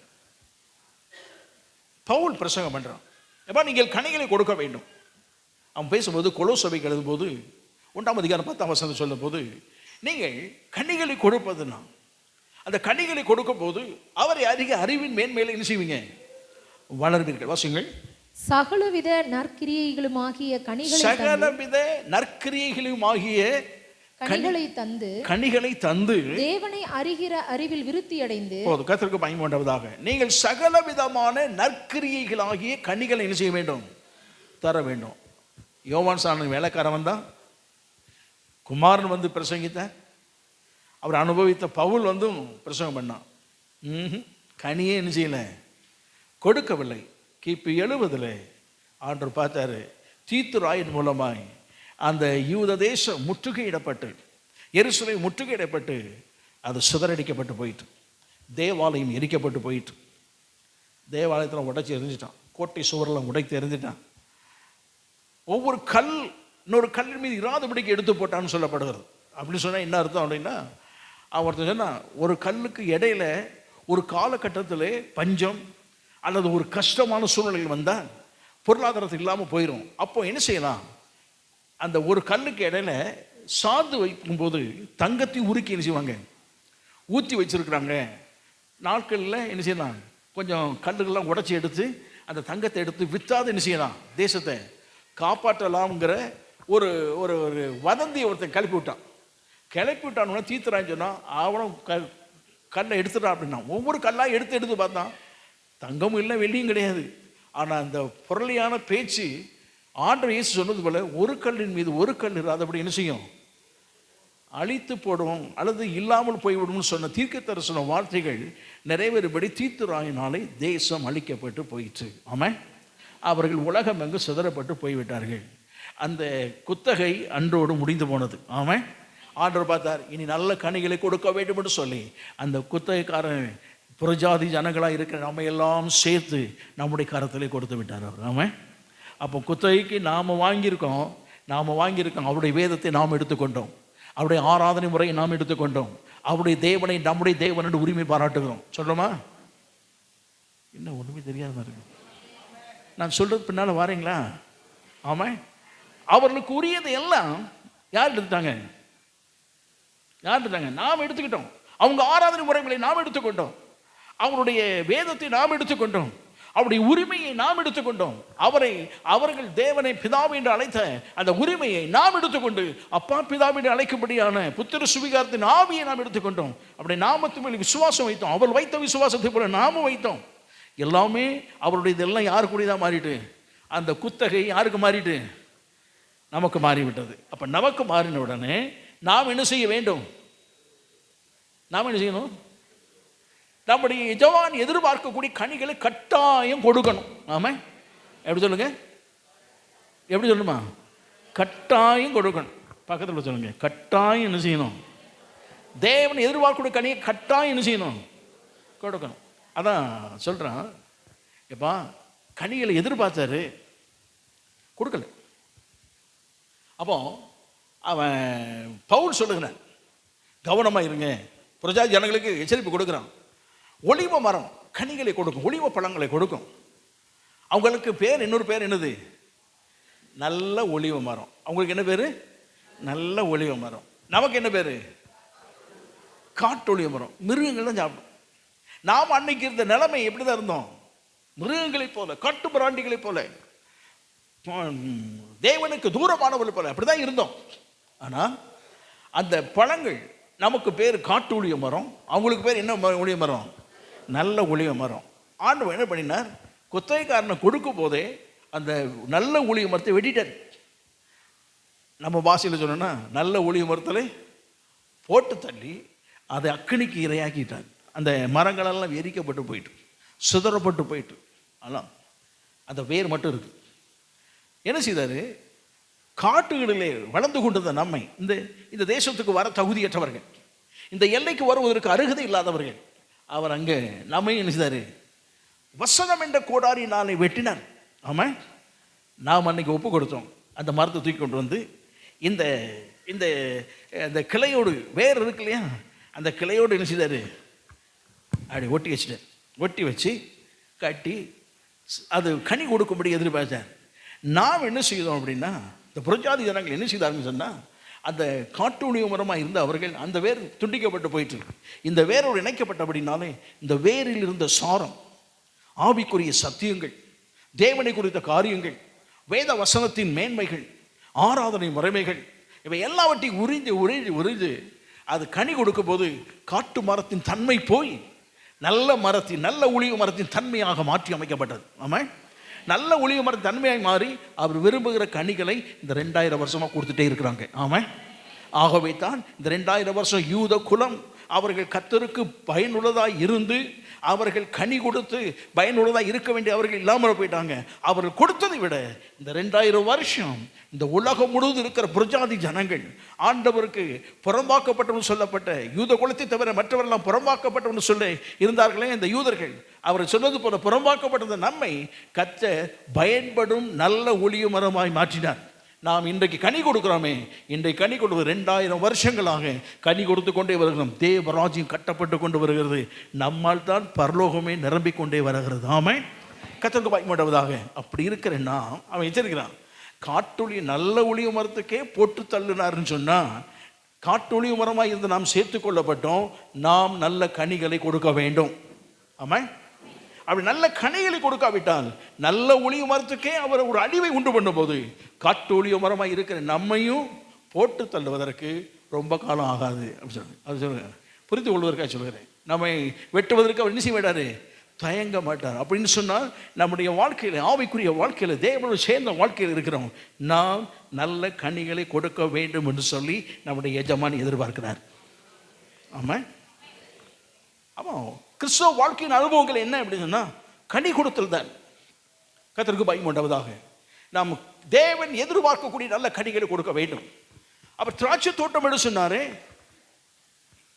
பவுல் பிரசங்கம் பண்ணுறான், எப்பா நீங்கள் கனிகளை கொடுக்க வேண்டும். அவன் பேசும்போது கொலோசைக்கு எழுதும்போது 1ஆம் அதிகாரம் 10ஆம் வசனம் சொல்லும் போது, நீங்கள் கனிகளை கொடுப்பதுன்னா அந்த கனிகளை கொடுக்கும் போது அவரை அதிக அறிவின் மேன்மேலே என்ன செய்வீங்க, வளர்வீர்கள். வாசிங்கள். சகலவித நற்கிரியைகளுமாகிய கனிகளை, சகலவித நற்கிரியைகளுமாகிய கனிகளை தந்து தேவனை அறிகிற அறிவில் விருத்தி அடைந்து. கர்த்தருக்கு பயன் வேண்டுவதாக. நீங்கள் சகல விதமான நற்கிரியைகளாகிய கனிகளை என்ன செய்ய வேண்டும், தர வேண்டும். யோவான் சாணன் வேலைக்காரன் தான், குமாரன் வந்து பிரசங்கித்தார், அவர் அனுபவித்த பவுல் வந்து பிரசங்கம் பண்ணான். கனியே என்ன செய்யலை, கொடுக்கவில்லை. கிபி 70 ஆண்டவர் பார்த்தாரு, தீத்து ராயின் மூலமாய் அந்த யூத தேசம் முற்றுகையிடப்பட்டு, எருசலேம் முற்றுகையிடப்பட்டு அது சிதறடிக்கப்பட்டு போயிட்டு, தேவாலயம் எரிக்கப்பட்டு போயிட்டு, தேவாலயத்தில் உடைச்சி எரிஞ்சிட்டான், கோட்டை சுவரெல்லாம் உடைத்து எரிஞ்சிட்டான், ஒவ்வொரு கல் இன்னொரு கல்லின் மீது இராதபடிக்கு எடுத்து போட்டான்னு சொல்லப்படுகிறது. அப்படி சொன்னால் என்ன அர்த்தம் அப்படின்னா, ஒருத்தர் சொன்னால் ஒரு கல்லுக்கு இடையில ஒரு காலகட்டத்தில் பஞ்சம் அல்லது ஒரு கஷ்டமான சூழ்நிலைகள் வந்தால் பொருளாதாரத்துக்கு இல்லாமல் போயிடும். அப்போ என்ன செய்யலாம், அந்த ஒரு கல்லுக்கு இடையில சாந்து வைக்கும்போது தங்கத்தையும் உருக்கி என்ன செய்வாங்க, ஊற்றி வச்சிருக்கிறாங்க. நாட்களில் என்ன செய்யலாம், கொஞ்சம் கல்லுகள்லாம் உடைச்சி எடுத்து அந்த தங்கத்தை எடுத்து விற்றாது என்ன செய்யலாம், தேசத்தை காப்பாற்றலாம்ங்கிற ஒரு ஒரு வதந்தியை ஒருத்தன் கிளப்பி விட்டான். தீத்துறான்னு சொன்னால் அவனும் கல்லை எடுத்துட்டான் அப்படின்னா, ஒவ்வொரு கல்லாக எடுத்து பார்த்தான், தங்கமும் இல்லை வெள்ளியும் கிடையாது. ஆனால் அந்த பொருளியான பேச்சு ஆண்டவர் இயேசு சொன்னது போல, ஒரு கல்லின் மீது ஒரு கல் இராதபடி என்ன செய்யும், அழித்து போடுவோம் அல்லது இல்லாமல் போய்விடும் சொன்ன தீர்க்க தரிசன வார்த்தைகள் நிறைவேறுபடி தீத்துராயினாலே தேசம் அழிக்கப்பட்டு போயிற்று. ஆமாம், அவர்கள் உலகம் எங்கு சிதறப்பட்டு போய்விட்டார்கள். அந்த குத்தகை அன்றோடு முடிந்து போனது. ஆமாம், ஆண்டவர் பார்த்தார், இனி நல்ல கனிகளை கொடுக்க வேண்டும் என்று சொல்லி அந்த குத்தகைக்காரன் புறஜாதி ஜனங்களாக இருக்கிற நம்ம எல்லாம் சேர்த்து நம்முடைய கரத்திலே கொடுத்து விட்டார் அவர். ஆமாம், அப்போ குத்தகைக்கு நாம் வாங்கியிருக்கோம், அவருடைய வேதத்தை நாம் எடுத்துக்கொண்டோம், அவருடைய ஆராதனை முறையை நாம் எடுத்துக்கொண்டோம், அவருடைய தேவனை நம்முடைய தேவன் என்று உரிமை பாராட்டுகிறோம். சொல்கிறோமா? என்ன ஒன்றுமே தெரியாத மாதிரி இருக்கு. நான் சொல்கிறது பின்னால் வாரீங்களா? ஆமாம். அவர்களுக்கு உரியதை எல்லாம் யார் எடுத்துட்டாங்க? யார் எடுத்தாங்க? நாம் எடுத்துக்கிட்டோம். அவங்க ஆராதனை முறைகளை நாம் எடுத்துக்கொண்டோம். அவருடைய வேதத்தை நாம் எடுத்துக்கொண்டோம். அவருடைய உரிமையை நாம் எடுத்துக்கொண்டோம். அவர்கள் தேவனை பிதாவை என்று அழைத்த அந்த உரிமையை நாம் எடுத்துக்கொண்டு அப்பா பிதாவை என்று அழைக்கும்படியான புத்திர சுவிகாரத்தின் ஆவியை நாம் எடுத்துக்கொண்டோம். அப்படி நாமத்து மேல் விசுவாசம் வைத்தோம். அவர் வைத்த விசுவாசத்தை போல நாமும் வைத்தோம். எல்லாமே அவருடைய இதெல்லாம் யாருக்குரியதாக மாறிட்டு, அந்த குத்தகை யாருக்கு மாறிட்டு? நமக்கு மாறிவிட்டது. அப்போ நமக்கு மாறின உடனே நாம் என்ன செய்ய வேண்டும்? நாம் என்ன செய்யணும்? நம்முடைய எஜமான் எதிர்பார்க்கக்கூடிய கனிகளை கட்டாயம் கொடுக்கணும். ஆமாம். எப்படி சொல்லுங்க? எப்படி சொல்லணுமா? கட்டாயம் கொடுக்கணும். பக்கத்தில் சொல்லுங்க, கட்டாயம் என்ன செய்யணும்? தேவன் எதிர்பார்க்கக்கூடிய கனியை கட்டாயம் என்ன செய்யணும்? கொடுக்கணும். அதான் சொல்கிறான், எப்பா கனிகளை எதிர்பார்த்தாரு, கொடுக்கல. அப்போ அவன் பவுல் சொல்லுகிறான், கவனமாக இருங்க. பிரஜா ஜனங்களுக்கு எச்சரிப்பு கொடுக்குறான். ஒலிவ மரம் கனிகளை கொடுக்கும், ஒலிவ பழங்களை கொடுக்கும். அவங்களுக்கு பேர், இன்னொரு பேர் என்னது? நல்ல ஒலிவ மரம். அவங்களுக்கு என்ன பேர்? நல்ல ஒலிவ மரம். நமக்கு என்ன பேர்? காட்டு ஒலிவ மரம். மிருகங்கள் தான் சாப்பிடும். நாம் அன்னைக்கு இருந்த நிலைமை எப்படி தான் இருந்தோம்? மிருகங்களைப் போல, காட்டு பிராண்டிகளைப் போல, தேவனுக்கு தூரமானவர்கள் போல அப்படிதான் இருந்தோம். ஆனால் அந்த பழங்கள், நமக்கு பேர் காட்டு ஒலிவ மரம், அவங்களுக்கு பேர் என்ன ஒலிவ மரம்? நல்ல ஒலிவ மரம். ஆண்டவர் என்ன பண்ணினார்? குத்தகைக்காரனை கொடுக்கும் போதே அந்த நல்ல ஒலிவ மரத்தை வெட்டிட்டார். நம்ம பாஷையில் சொன்னோன்னா நல்ல ஒலிவ மரத்தில் போட்டு தள்ளி அதை அக்கினிக்கு இரையாக்கிட்டார். அந்த மரங்களெல்லாம் எரிக்கப்பட்டு போயிட்டு, சிதறப்பட்டு போயிட்டு, ஆனால் அந்த வேர் மட்டும் இருக்கு. என்ன செய்தார்? காட்டுகளிலே வளர்ந்து கொண்டிருந்த நம்மை, இந்த தேசத்துக்கு வர தகுதியற்றவர்கள், இந்த எல்லைக்கு வருவதற்கு அருகதை இல்லாதவர்கள், அவர் அங்கே நம்மை என்ன செய்தார்? வசனம் என்ற கோடாரி நாளை வெட்டினார். ஆமாம். நாம் அன்னைக்கு ஒப்பு கொடுத்தோம். அந்த மரத்தை தூக்கி கொண்டு வந்து இந்த இந்த இந்த கிளையோடு, வேர் இருக்கு இல்லையா, அந்த கிளையோடு என்ன செய்தார்? அப்படி ஒட்டி வச்சுட்டார். ஒட்டி வச்சு கட்டி அது கனி கொடுக்கும்படி எதிர்பார்த்தார். நாம் என்ன செய்தோம் அப்படின்னா, இந்த புறஜாதி ஜனங்கள் என்ன செய்தாருன்னு சொன்னால், அந்த காட்டு ஒலிவ மரமாக இருந்த அவர்கள் அந்த வேர் துண்டிக்கப்பட்டு போயிட்டு, இந்த வேரோடு இணைக்கப்பட்டபடினாலே இந்த வேரில் இருந்த சாரம், ஆவிக்குரிய சத்தியங்கள், தேவனை குறித்த காரியங்கள், வேத வசனத்தின் மேன்மைகள், ஆராதனை முறைமைகள், இவை எல்லாவற்றையும் உறிஞ்சு உறிஞ்சு உறிஞ்சு அது கனி கொடுக்கும் போது காட்டு மரத்தின் தன்மை போய் நல்ல மரத்தின், நல்ல ஒலிவ மரத்தின் தன்மையாக மாற்றி அமைக்கப்பட்டது. ஆமாம். நல்ல ஒலிவ மரத்தின் தன்மையாக மாறி அவர் விரும்புகிற கனிகளை இந்த 2000 வருஷமாக கொடுத்துட்டே இருக்கிறாங்க. ஆமாம். ஆகவே தான் இந்த 2000 வருஷம் யூத குலம் அவர்கள் கர்த்தருக்கு பயனுள்ளதாக இருந்து அவர்கள் கனி கொடுத்து பயனுள்ளதாக இருக்க வேண்டிய அவர்கள் இல்லாமல் போயிட்டாங்க. அவர்கள் கொடுத்ததை விட இந்த 2000 வருஷம் இந்த உலகம் முழுவதும் இருக்கிற புறஜாதி ஜனங்கள், ஆண்டவருக்கு புறம்பாக்கப்பட்டவன் சொல்லப்பட்ட யூத குலத்தை தவிர மற்றவரெல்லாம் புறம்பாக்கப்பட்டவன் சொல்லி இருந்தார்களே இந்த யூதர்கள், அவர் சொன்னது போல புறம்பாக்கப்பட்ட நம்மை கர்த்தர் பயன்படும் நல்ல ஒலிவ மரமாய் மாற்றினார். நாம் இன்றைக்கு கனி கொடுக்கிறோமே, இன்றைக்கு கனி கொடுவது 2000 வருஷங்களாக கனி கொடுத்து கொண்டே வருகிறோம். தேவராஜ்யம் கட்டப்பட்டு கொண்டு வருகிறது. நம்மால் தான் பரலோகமே நிரம்பிக் கொண்டே வருகிறது. ஆமாம். கர்த்தருக்கு பயன்படுவதாக. அப்படி இருக்கிறேன்னா அவன் எச்சரிக்கிறான், காட்டொலி நல்ல ஒலிவ மரத்துக்கே போட்டு தள்ளினார்னு சொன்னால், காட்டொலிவ மரமாக இருந்து நாம் சேர்த்து கொள்ளப்பட்டோம். நாம் நல்ல கனிகளை கொடுக்க வேண்டும். ஆமாம். அப்படி நல்ல கனிகளை கொடுக்காவிட்டால் நல்ல ஒலிவ மரத்துக்கே அவர் ஒரு அழிவை உண்டு பண்ணும்போது, காட்டு ஒலிவ மரமாக இருக்கிற நம்மையும் போட்டு தள்ளுவதற்கு ரொம்ப காலம் ஆகாது அப்படின்னு சொல்லுங்க. அது சொல்லுங்க, புரிந்து கொள்வதற்காக சொல்கிறேன். நம்மை வெட்டுவதற்கு அவர் என்ன செய்ய மாட்டார்? தயங்க மாட்டார். அப்படின்னு சொன்னால் நம்முடைய வாழ்க்கையில், ஆவிக்குரிய வாழ்க்கையில், தேவனோடு சேர்ந்த வாழ்க்கையில் இருக்கிறோம். நாம் நல்ல கனிகளை கொடுக்க வேண்டும் என்று சொல்லி நம்முடைய எஜமான் எதிர்பார்க்கிறார். ஆமாம். ஆமாம். கிறிஸ்தவ வாழ்க்கையின் அனுபவங்கள் என்ன அப்படின்னு சொன்னால் கனி கொடுத்தல் தான். கர்த்தருக்கு பயம் உண்டாவதாக. நாம் தேவன் எதிர்பார்க்கக்கூடிய நல்ல கனிகளை கொடுக்க வேண்டும். அப்போ திராட்சை தோட்டம் என்று சொன்னாரே,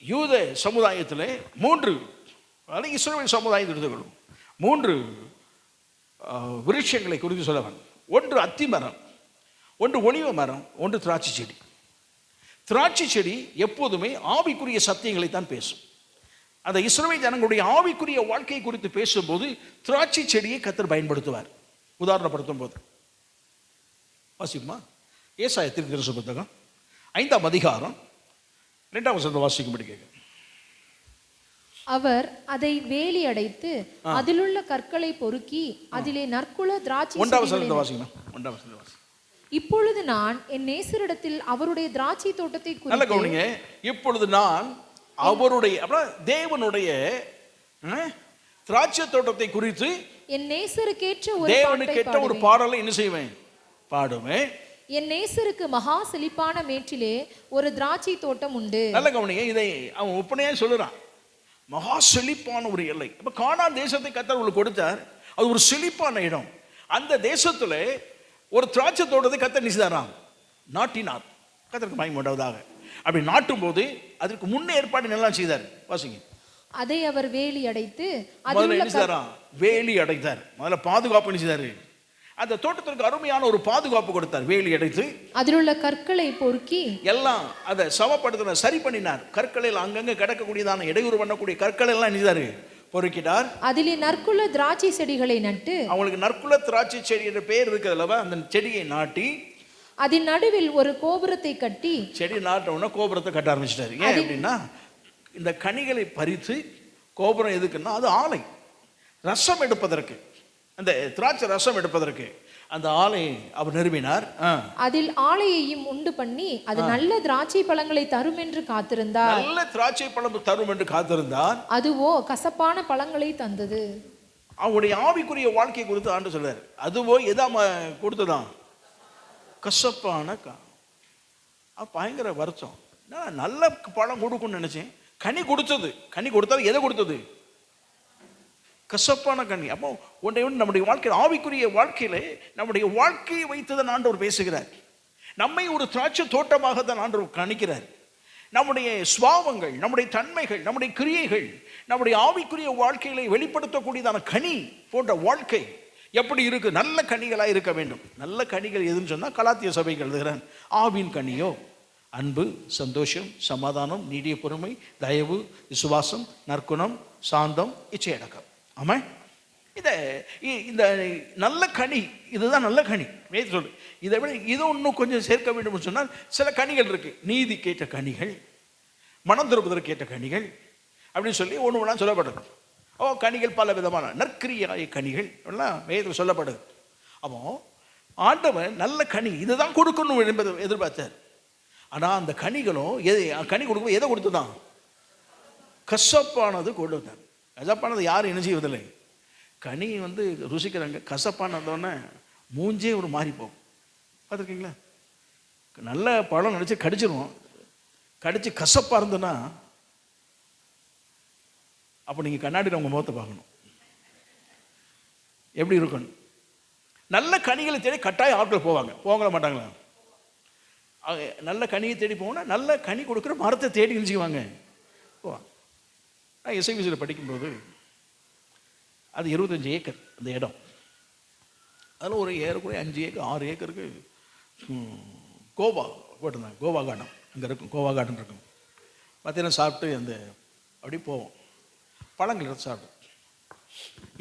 யூத சமுதாயத்தில் 3, இஸ்ரவேல் சமுதாயம் எடுத்துக்கொள்ளும் 3 விருட்சங்களை குறித்து சொல்லவன். ஒன்று அத்தி மரம், ஒன்று ஒலிவ மரம், ஒன்று திராட்சை செடி. திராட்சை செடி எப்போதுமே ஆவிக்குரிய சத்தியங்களை தான் பேசும். அந்த இஸ்ரவேல் ஜனங்களுடைய ஆவிக்குரிய வாழ்க்கை குறித்து பேசும்போது திராட்சை செடியை கர்த்தர் பயன்படுத்துவார். உதாரணப்படுத்தும் போது வாசிக்குமா? ஏசாயா தீர்க்கதரிசி புத்தகம் 5ஆம் அதிகாரம் 2ஆம் வசனத்தை வாசிக்கும்படி கேட்க. அவர் அதை வேலி அடைத்து அதிலுள்ள கற்களை பொறுக்கி அதிலே நற்குல திராட்சை 1ஆம் வசனத்தை வாசிக்கணும். 1ஆம் வசனத்தை வாசி. இப்பொழுது நான் என் நேசரிடத்தில் அவருடைய திராட்சை தோட்டத்தை நல்ல குறித்து கவனிங்க. இப்பொழுது நான் அவருடைய தேவனுடைய திராட்சை தோட்டத்தை குறித்து என் நேசருக்கேற்ற ஒரு தேவனுக்கு பாட்டை கேட்ட ஒரு பாடுவேன். பாடலை என்ன செய்வேன்? பாடுவேன். என் நேசருக்கு மகா செழிப்பான மேற்றிலே ஒரு திராட்சை தோட்டம் உண்டு. நல்ல கவனிங்க. இதை அவன் ஒப்பனையா சொல்லுறான். மகா செழிப்பான ஒரு எல்லை. இப்ப கானான் தேசத்தை கர்த்தர் உங்களுக்கு கொடுத்தார். அது ஒரு செழிப்பான இடம். அந்த தேசத்துல ஒரு திராட்சை தோட்டத்தை கர்த்தர் நினைச்சாராம், நாட்டினார். கர்த்தருக்கு மகிமை உண்டாவதாக. அப்படி நாட்டும் போது அதற்கு முன்னே ஏற்பாடு நல்லா செய்தார். வாசிங்க. அதை அவர் வேலி அடைத்து முதல்ல என்ன செய்தாராம்? வேலி அடைத்தார். முதல்ல பாதுகாப்பு செய்தாரு. அந்த தோட்டத்திற்கு அருமையான ஒரு பாதுகாப்பு கொடுத்தார். வேலி அடைத்து அதிலுள்ள கற்களை பொறுக்கி எல்லாம் அதை சமப்படுத்தின, சரி பண்ணினார். கற்களில் அங்கங்க கிடக்கக்கூடியதான இடையூறு பண்ணக்கூடிய கற்கள் எல்லாம் நினைச்சாரு, பொறுக்கிட்டார். அதிலே நற்குல திராட்சை செடிகளை நட்டு, அவங்களுக்கு நற்குல திராட்சை செடி என்ற பெயர் இருக்கிறதுல அந்த செடியை நாட்டி அதன் நடுவில் ஒரு கோபுரத்தை கட்டி, செடி நாட்டவுடனே கோபுரத்தை கட்ட ஆரம்பிச்சிட்டாரு. ஏன் அப்படின்னா இந்த கனிகளை பறித்து கோபுரம் எதுக்குன்னா அது ஆலை ரசம் எடுப்பதற்கு, அந்த திராட்சை ரசம் எடுப்பதற்கு அந்த ஆலை அவர் நிறுவினார். அதில் ஆலையையும் உண்டு பண்ணி அது நல்ல திராட்சை பழங்களை தரும் என்று காத்திருந்தார். நல்ல திராட்சை பழம் தரும் என்று காத்திருந்தார். அதுவோ கசப்பான பழங்களை தந்தது. அவருடைய ஆவிக்குரிய வாழ்க்கை குறித்து ஆண்டு சொல்றாரு. அதுவோ எதா கொடுத்ததான்? கசப்பான பயங்கர வருத்தம். நான் நல்ல பழம் கொடுக்கும்னு நினைச்சேன். கனி கொடுத்தது. கனி கொடுத்தாலும் எதை கொடுத்தது? கசப்பான கனி. அப்போ ஒன்றை நம்முடைய வாழ்க்கையில், ஆவிக்குரிய வாழ்க்கையில நம்முடைய வாழ்க்கையை வைத்துதான் ஆண்டவர் பேசுகிறார். நம்மை ஒரு திராட்சை தோட்டமாக தான் ஆண்டவர் கணிக்கிறார். நம்முடைய சுபாவங்கள், நம்முடைய தன்மைகள், நம்முடைய கிரியைகள், நம்முடைய ஆவிக்குரிய வாழ்க்கையில வெளிப்படுத்தக்கூடியதான கனி போன்ற வாழ்க்கை எப்படி இருக்கு? நல்ல கனிகளாக இருக்க வேண்டும். நல்ல கனிகள் எதுன்னு சொன்னா கலாத்திய சபைகள் எழுதுகிறான். ஆவின் கனியோ அன்பு, சந்தோஷம், சமாதானம், நீடிய பொறுமை, தயவு, விசுவாசம், நற்குணம், சாந்தம், இச்சையடக்கம். ஆமா, இந்த நல்ல கனி இதுதான் நல்ல கனி. சொல்லு இதை விட இது இன்னும் கொஞ்சம் சேர்க்க வேண்டும் சொன்னால் சில கனிகள் இருக்கு. நீதி கேட்ட கனிகள், மனம் திருப்புதற்கு கேட்ட கனிகள் அப்படின்னு சொல்லி ஒன்று ஒன்றா சொல்லப்படுது. கனிகள் பல விதமான நற்கிரியாய கனிகள் எல்லாம் வேதத்தில் சொல்லப்படுது. அப்போ ஆண்டவன் நல்ல கனி இதுதான் கொடுக்கணும் என்பதை எதிர்பார்த்தார். ஆனால் அந்த கனிகளும் கனி கொடுக்கும் எதை கொடுத்துதான்? கசப்பானது கொடுத்தார். கசப்பானது யாரும் என்ன செய்வதில்லை. கனி ருசிக்கிறாங்க. கசப்பானதோடனே மூஞ்சே ஒரு மாறி போகும். பார்த்துருக்கீங்களா? நல்ல பழம் நினச்சி கடிச்சிருவோம். கடிச்சு கசப்பாக இருந்ததுன்னா அப்போ நீங்கள் கண்ணாடியில் உங்கள் முகத்தை பார்க்கணும், எப்படி இருக்கணும். நல்ல கனிகளை தேடி கட்டாயம் ஆட்கள் போக மாட்டாங்களா? நல்ல கனியை தேடி போனால் நல்ல கனி கொடுக்குற மரத்தை தேடி நினைச்சுக்குவாங்க. நான் எஸ்ஐபிசியில் படிக்கும்போது அது 25 ஏக்கர் அந்த இடம். அதில் ஒரு ஏறக்குறைய 5 ஏக்கர் 6 ஏக்கருக்கு கோவா போட்டிருந்தாங்க. கோவா கார்டன் அங்கே இருக்கும். கோவா கார்டன் இருக்கும். பார்த்தீங்கன்னா சாப்பிட்டு அந்த அப்படி போவோம். பழங்கள் எடுத்து சாப்பிடும்.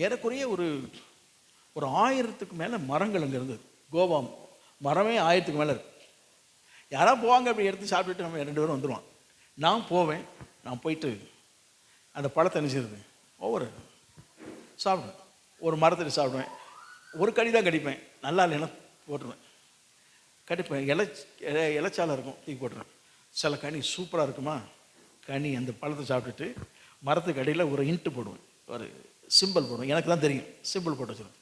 ஏறக்குறைய ஒரு 1000க்கு மேலே மரங்கள் அங்கே இருந்தது. கோவா மரமே 1000க்கு மேலே இருக்கு. யாராவது போவாங்க, அப்படி எடுத்து சாப்பிட்டுட்டு நம்ம 2 பேரும் வந்துடுவான். நான் போவேன். நான் போயிட்டு அந்த பழத்தை நினைச்சிருது ஒவ்வொரு சாப்பிடுவேன். ஒரு மரத்தில் சாப்பிடுவேன். ஒரு கனி தான் கடிப்பேன். நல்லா இல்லைன்னா போட்டுருவேன். கடிப்பேன். இலைச்சாலை இருக்கும், தூக்கி போட்டுருவேன். சில கனி சூப்பராக இருக்குமா, கனி அந்த பழத்தை சாப்பிட்டுட்டு மரத்துக்கு அடியில் ஒரு இன்ட்டு போடுவேன், ஒரு சிம்பிள் போடுவேன். எனக்கு தான் தெரியும், சிம்பிள் போட்டு வச்சுருவேன்.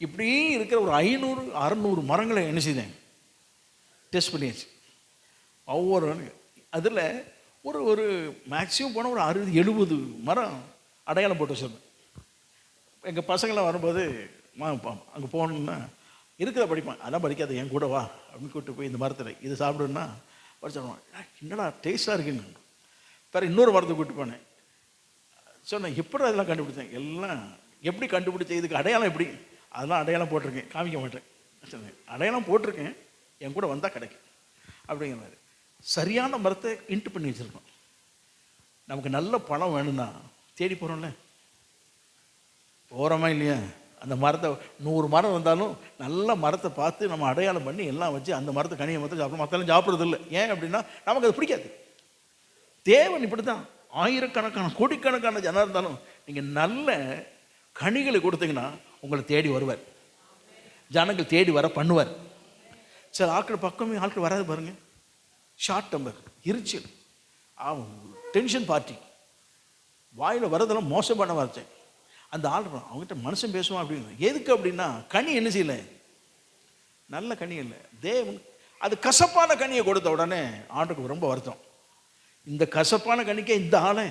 இப்படி இருக்கிற ஒரு 500-600 மரங்களை என்ன செய்தேன், டெஸ்ட் பண்ணியாச்சு. ஒவ்வொரு அதில் ஒரு மேக்ஸிமம் போனால் ஒரு 60-70 மரம் அடையாளம் போட்டு வச்சுருந்தேன். எங்கள் பசங்களாம் வரும்போது அங்கே போகணுன்னா இருக்கிறத படிப்பான். அதெல்லாம் படிக்காத, என் கூட வா அப்படின்னு கூப்பிட்டு போய் இந்த மரத்தில் இது சாப்பிடுன்னா படிச்சிடுவான். என்னடா டேஸ்ட்டாக இருக்குன்னு. பிறகு இன்னொரு மரத்தை கூப்பிட்டு போனேன். சொன்னேன், எப்படி அதெல்லாம் கண்டுபிடிச்சேன்? எல்லாம் எப்படி கண்டுபிடிச்சேன், இதுக்கு அடையாளம் எப்படி? அதெல்லாம் அடையாளம் போட்டிருக்கேன், காமிக்க மாட்டேன் சொன்னேன். அடையாளம் போட்டிருக்கேன், என் கூட வந்தால் கிடைக்கும் அப்படிங்கிற மாதிரி. சரியான மரத்தை இன்ட்டு பண்ணி வச்சுருக்கோம். நமக்கு நல்ல பழம் வேணும்னா தேடி போகிறோம்ல, போகிறோமா இல்லையா? அந்த மரத்தை 100 மரம் வந்தாலும் நல்ல மரத்தை பார்த்து நம்ம அடையாளம் பண்ணி எல்லாம் வச்சு அந்த மரத்தை கனியை மட்டும் சாப்பிடும், மற்றெல்லாம் சாப்பிட்றது இல்லை. ஏன் அப்படின்னா நமக்கு அது பிடிக்காது. தேவன் இப்படி தான். ஆயிரக்கணக்கான கோடிக்கணக்கான ஜனம் இருந்தாலும் நீங்கள் நல்ல கனிகளை கொடுத்தீங்கன்னா உங்களை தேடி வருவார், ஜனங்கள் தேடி வர பண்ணுவார். சில ஆட்கள் பக்கமே ஆட்கள் வராது பாருங்க. ஷார்ட் டெம்பர், எரிச்சல், டென்ஷன் பார்ட்டி, வாயில் வரதெல்லாம் மோசமான வார்த்தை. அந்த ஆள் அவங்ககிட்ட மனுஷன் பேசுவான் அப்படின்னு. எதுக்கு அப்படின்னா கனி என்ன செய்யலை, நல்ல கனி இல்லை. தேவன் அது கசப்பான கனியை கொடுத்த உடனே ஆண்டுக்கு ரொம்ப வருத்தம். இந்த கசப்பான கனிக்கே இந்த ஆளை,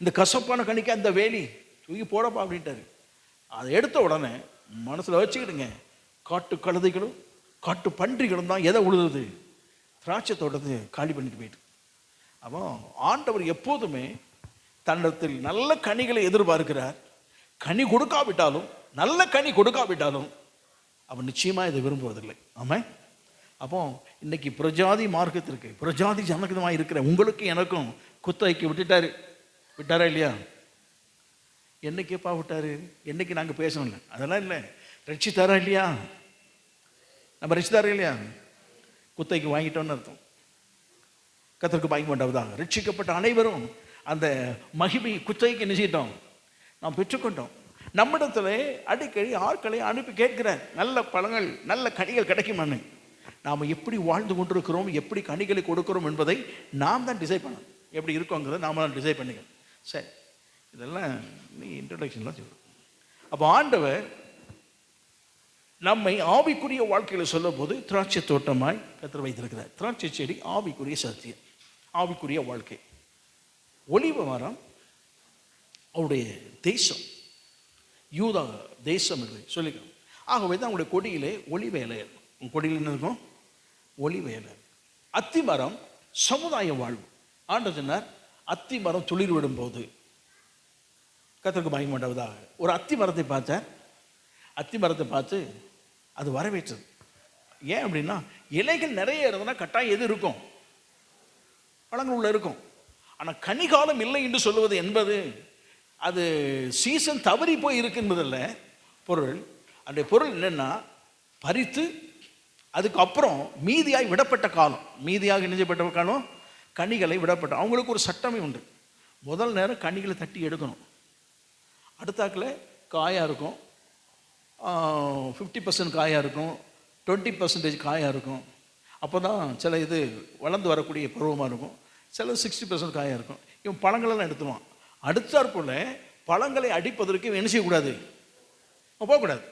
இந்த கசப்பான கனிக்கே அந்த வேலி தூக்கி போடப்பா அப்படின்ட்டாரு. அதை எடுத்த உடனே மனசில் வச்சுக்கிடுங்க, காட்டு கழுதைகளும் காட்டு பன்றிகளும் தான் எதை உழுதுது, திராட்சை தோட்டத்தை காலி பண்ணிட்டு போயிட்டு. அப்போ ஆண்டவர் எப்போதுமே தன்னிடத்தில் நல்ல கனிகளை எதிர்பார்க்கிறார். கனி கொடுக்காவிட்டாலும், நல்ல கனி கொடுக்காவிட்டாலும் அவன் நிச்சயமாக இதை விரும்புவதில்லை. ஆமாம். அப்போ இன்னைக்கு பிரஜாதி மார்க்கத்திற்கு, பிரஜாதி ஜனகமாக இருக்கிற உங்களுக்கு எனக்கும் குத்தகைக்கு விட்டாரா இல்லையா? என்னைக்குப்பா விட்டாரு? என்னைக்கு நாங்கள் பேசணும்ல, அதெல்லாம் இல்லை. ரட்சித்தாரா இல்லையா? நம்ம ரட்சித்தாரா இல்லையா? குத்தகைக்கு வாங்கிட்டோன்னு அர்த்தம். கர்த்தருக்கு மகிமை உண்டாவதாக. ரட்சிக்கப்பட்ட அனைவரும் அந்த மகிமை குத்தகைக்கு நிச்சயிட்டோம், நாம் பெற்றுக்கொண்டோம். நம்மிடத்துல அடிக்கடி ஆட்களை அனுப்பி கேட்கிறார், நல்ல பழங்கள் நல்ல கனிகள் கிடைக்குமான்னு. நாம் எப்படி வாழ்ந்து கொண்டிருக்கிறோம், எப்படி கனிகளை கொடுக்கிறோம் என்பதை நாம் தான் டிசைட் பண்ணணும். எப்படி இருக்கோங்கிறத நாம் தான் டிசைட் பண்ணிக்கணும். சரி, இதெல்லாம் நீ இன்ட்ரடக்ஷன்லாம் சொல்லு. அப்போ ஆண்டவர் நம்மை ஆவிக்குரிய வாழ்க்கையில் சொல்லும் போது திராட்சை தோட்டமாய் கர்த்தர் வைத்திருக்கிறார். திராட்சை செடி ஆவிக்குரிய சத்தியம், ஆவிக்குரிய வாழ்க்கை. ஒலிவ மரம் அவருடைய தேசம், யூதா தேசம் என்று சொல்லிக்கணும். ஆகவே தான் அவங்களுடைய கொடியிலே ஒலிவ இலை இருக்கும். உங்கள் கொடியில் என்ன இருக்கும்? ஒலிவ இலை. அத்தி மரம் சமுதாய வாழ்வு. ஆண்டவர் சொன்னார், அத்தி மரம் துளிர் விடும்போது கர்த்தருக்கு மகிமை உண்டாவதாக. ஒரு அத்தி மரத்தை பார்த்தார். அத்தி மரத்தை பார்த்து அது வரவேற்றது. ஏன் அப்படின்னா இலைகள் நிறைய இருந்ததுன்னா கட்டாயம் எது இருக்கும்? பழங்கள் உள்ள இருக்கும். ஆனால் கனிகாலம் இல்லை என்று சொல்லுவது என்பது அது சீசன் தவறி போய் இருக்கு என்பதில்ல பொருள். அந்த பொருள் என்னென்னா பறித்து அதுக்கப்புறம் மீதியாய் விடப்பட்ட காலம், மீதியாக இணைஞ்சப்பட்ட காலம் கனிகளை விடப்பட்ட. அவங்களுக்கு ஒரு சட்டமே உண்டு. முதல் நேரம் கனிகளை தட்டி எடுக்கணும். அடுத்தாக்கில் காயாக இருக்கும், 50% காயாக இருக்கும், 20% காயாக இருக்கும். அப்போ தான் சில இது வளர்ந்து வரக்கூடிய பருவமாக இருக்கும். சில 60% காயாக இருக்கும். இவன் பழங்களெல்லாம் எடுத்துருவான். அடுத்தாற்போல் பழங்களை அடிப்பதற்கு என்ன செய்யக்கூடாது, போகக்கூடாது.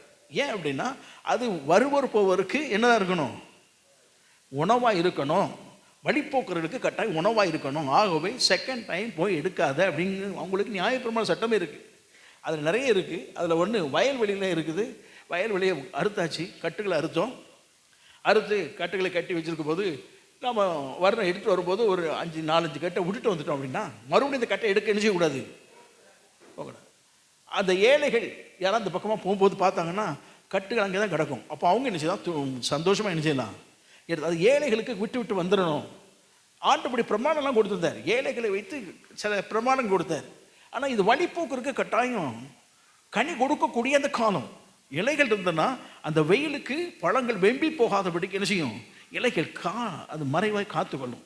ஏன் அப்படின்னா அது வருவர் போவருக்கு என்னதான் இருக்கணும், உணவாக இருக்கணும். வழிப்போக்கர்களுக்கு கட்டாயம் உணவாக இருக்கணும். ஆகவே செகண்ட் டைம் போய் எடுக்காத அப்படிங்கிற அவங்களுக்கு நியாயப்பிரமாண சட்டமே இருக்குது. அதில் நிறைய இருக்குது. அதில் ஒன்று வயல்வெளியில் இருக்குது. வயல்வெளியை அறுத்தாச்சு, கட்டுகளை அறுத்தோம். அறுத்து கட்டுகளை கட்டி வச்சுருக்கும் போது நம்ம எடுத்துகிட்டு வரும்போது ஒரு 4-5 கட்டை விட்டுட்டு வந்துட்டோம் அப்படின்னா மறுபடியும் இந்த கட்டை எடுக்க என்ன செய்யக்கூடாது, போகக்கூடாது. அந்த ஏழைகள் யாராவது அந்த பக்கமாக போகும்போது பார்த்தாங்கன்னா கட்டுகள் அங்கே தான் கிடக்கும். அப்போ அவங்க என்ன செய்யலாம், சந்தோஷமாக என்ன செய்யலாம், அது ஏழைகளுக்கு விட்டு விட்டு வந்துடணும். ஆண்டபடி பிரமாணம்லாம் கொடுத்துருந்தார். ஏழைகளை வைத்து சில பிரமாணம் கொடுத்தார். ஆனால் இது வழிப்போக்கு கட்டாயம் கனி கொடுக்கக்கூடிய அந்த காலம். இலைகள் இருந்ததுன்னா அந்த வெயிலுக்கு பழங்கள் வெம்பி போகாதபடிக்கு என்ன செய்யும், இலைகள் அது மறைவாய் காத்துக்கொள்ளும்.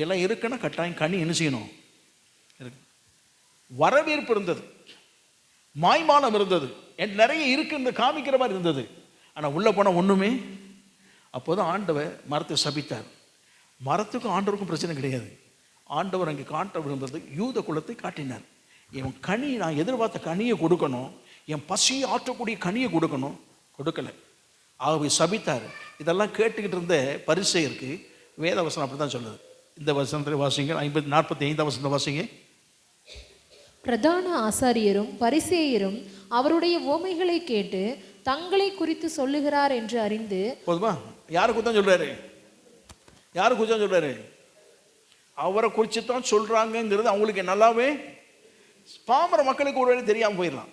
இலை இருக்குன்னா கட்டாயம் கனி என்ன செய்யணும். வரவேற்பு இருந்தது, மாய்மானம் இருந்தது, நிறைய இருக்குன்னு காமிக்கிற மாதிரி இருந்தது. ஆனால் உள்ளே போனால் ஒன்றுமே. அப்போதான் ஆண்டவர் மரத்தை சபித்தார். மரத்துக்கும் ஆண்டவருக்கும் பிரச்சனை கிடையாது. ஆண்டவர் அங்கே காட்ட விரும்புறது யூத குலத்தை காட்டினார். என் கனி, நான் எதிர்பார்த்த கனியை கொடுக்கணும், என் பசியை ஆற்றக்கூடிய கனியை கொடுக்கணும், கொடுக்கலை. ஆகவே சபித்தார். இதெல்லாம் கேட்டுக்கிட்டு இருந்த பரிசேயருக்கு வேத வசனம் அப்படி தான் சொல்லுது. இந்த வசனத்தில் வாசிங்க, 45 வசனத்தை வாசிங்க. பிரதான ஆசாரியரும் பரிசேயரும் அவருடைய உவமைகளை கேட்டு தங்களை குறித்து சொல்லுகிறார் என்று அறிந்து. போதுமா? யாரை குத்தம் சொல்றாரு, யாரை குத்தம் சொல்றாரு? அவரை குறித்து தான் சொல்றாங்கிறது அவங்களுக்கு நல்லாவே பாமர மக்களுக்கு ஒருவேளை தெரியாமல் போயிடலாம்.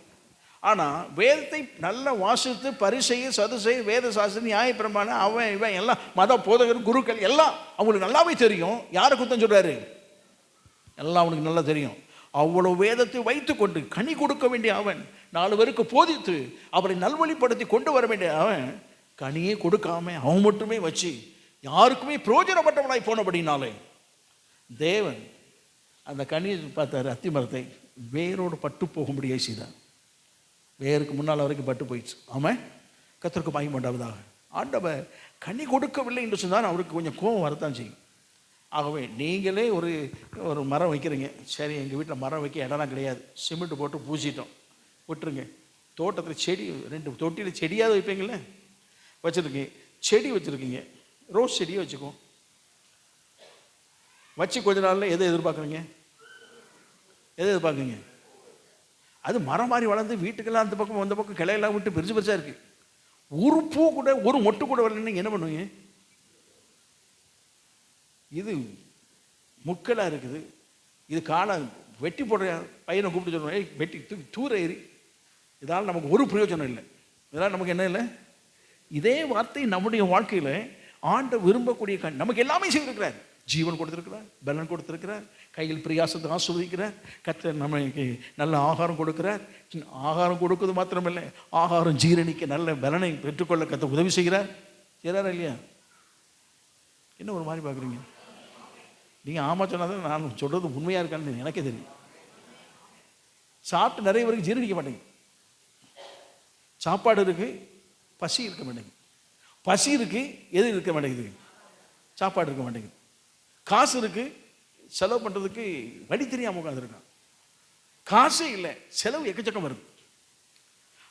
ஆனால் வேதத்தை நல்லா வாசித்து பரிசெய்ய சதுசை வேத சாஸ்திரம் நியாயப்பிரமாண அவன் இவன் எல்லாம் மத போதகர் குருக்கள் எல்லாம் அவங்களுக்கு நல்லாவே தெரியும். யாரை குத்தம் சொல்றாரு, எல்லாம் அவனுக்கு நல்லா தெரியும். அவ்வளோ வேதத்தை வைத்துக்கொண்டு கனி கொடுக்க வேண்டிய அவன், 4 பேருக்கு போதித்து அவரை நல்வழிப்படுத்தி கொண்டு வர வேண்டிய அவன் கனியே கொடுக்காம அவன் மட்டுமே வச்சு யாருக்குமே பிரயோஜனப்பட்டவனாய் போனபடினாலே தேவன் அந்த கனியை பார்த்தாரு, அத்தி மரத்தை வேரோடு பட்டு போகும்படியே செய்தார். வேருக்கு முன்னால் வரைக்கும் பட்டு போயிடுச்சு. ஆமாம், கர்த்தருக்கு மகிமை உண்டாவதாக. ஆண்டவர் கனி கொடுக்கவில்லை என்று சொன்னால் அவருக்கு கொஞ்சம் கோபம் வரத்தான் செய்யும். ஆகவே நீங்களே ஒரு மரம் வைக்கிறீங்க, சரி எங்கள் வீட்டில் மரம் வைக்க இடம்லாம் கிடையாது, சிமெண்ட் போட்டு பூசிட்டோம், விட்டுருங்க. தோட்டத்தில் செடி 2 தொட்டியில் செடியாவது வைப்பீங்களே, வச்சுருக்கீங்க. செடி வச்சுருக்கீங்க, ரோஸ் செடியை வச்சுக்கோ. வச்சு கொஞ்ச நாளில் எதை எதிர்பார்க்குறீங்க? அது மரம் மாதிரி வளர்ந்து வீட்டுக்கெல்லாம் அந்த பக்கம் அந்த பக்கம் கிளையெல்லாம் விட்டு பெருசு பெருசாக இருக்குது. ஒரு பூ கூட ஒரு மொட்டு கூட வரலன்னு என்ன பண்ணுவீங்க? இது முட்களாக இருக்குது, இது காலம் வெட்டி போடுற பையனை கூப்பிட்டு சொல்லுவேன், வெட்டி தூக்கி தூர ஏறி, இதனால் நமக்கு ஒரு பிரயோஜனம் இல்லை. இதனால் நமக்கு என்ன இல்லை? இதே வார்த்தை நம்முடைய வாழ்க்கையில் ஆண்ட விரும்பக்கூடிய நமக்கு எல்லாமே செய்திருக்கிறார். ஜீவன் கொடுத்துருக்கிறார், பலன் கொடுத்துருக்கிறார், கையில் பிரியாசத்தை ஆஸ்வதிக்கிறார், கர்த்தர் நமக்கு நல்ல ஆகாரம் கொடுக்கிறார். ஆகாரம் கொடுக்குறது மாத்திரமில்லை, ஆகாரம் ஜீரணிக்க நல்ல பலனை பெற்றுக்கொள்ள கர்த்தர் உதவி செய்கிறார். செய்கிறாரா இல்லையா? என்ன ஒரு மாதிரி பார்க்குறீங்க? நீங்கள் ஆமாம் சொன்னால் தான் நான் சொல்கிறது உண்மையாக இருக்கான்னு எனக்கே தெரியும். சாப்பிட்டு நிறைய பேருக்கு ஜீரணிக்க மாட்டேங்குது. சாப்பாடு இருக்குது, பசி இருக்க மாட்டேங்குது. பசி இருக்குது, எது இருக்க மாட்டேங்குது? சாப்பாடு இருக்க மாட்டேங்குது. காசு இருக்குது, செலவு பண்ணுறதுக்கு வழி தெரியாமல் உட்காந்துருக்கான். காசே இல்லை, செலவு எக்கச்சக்கம் வருது.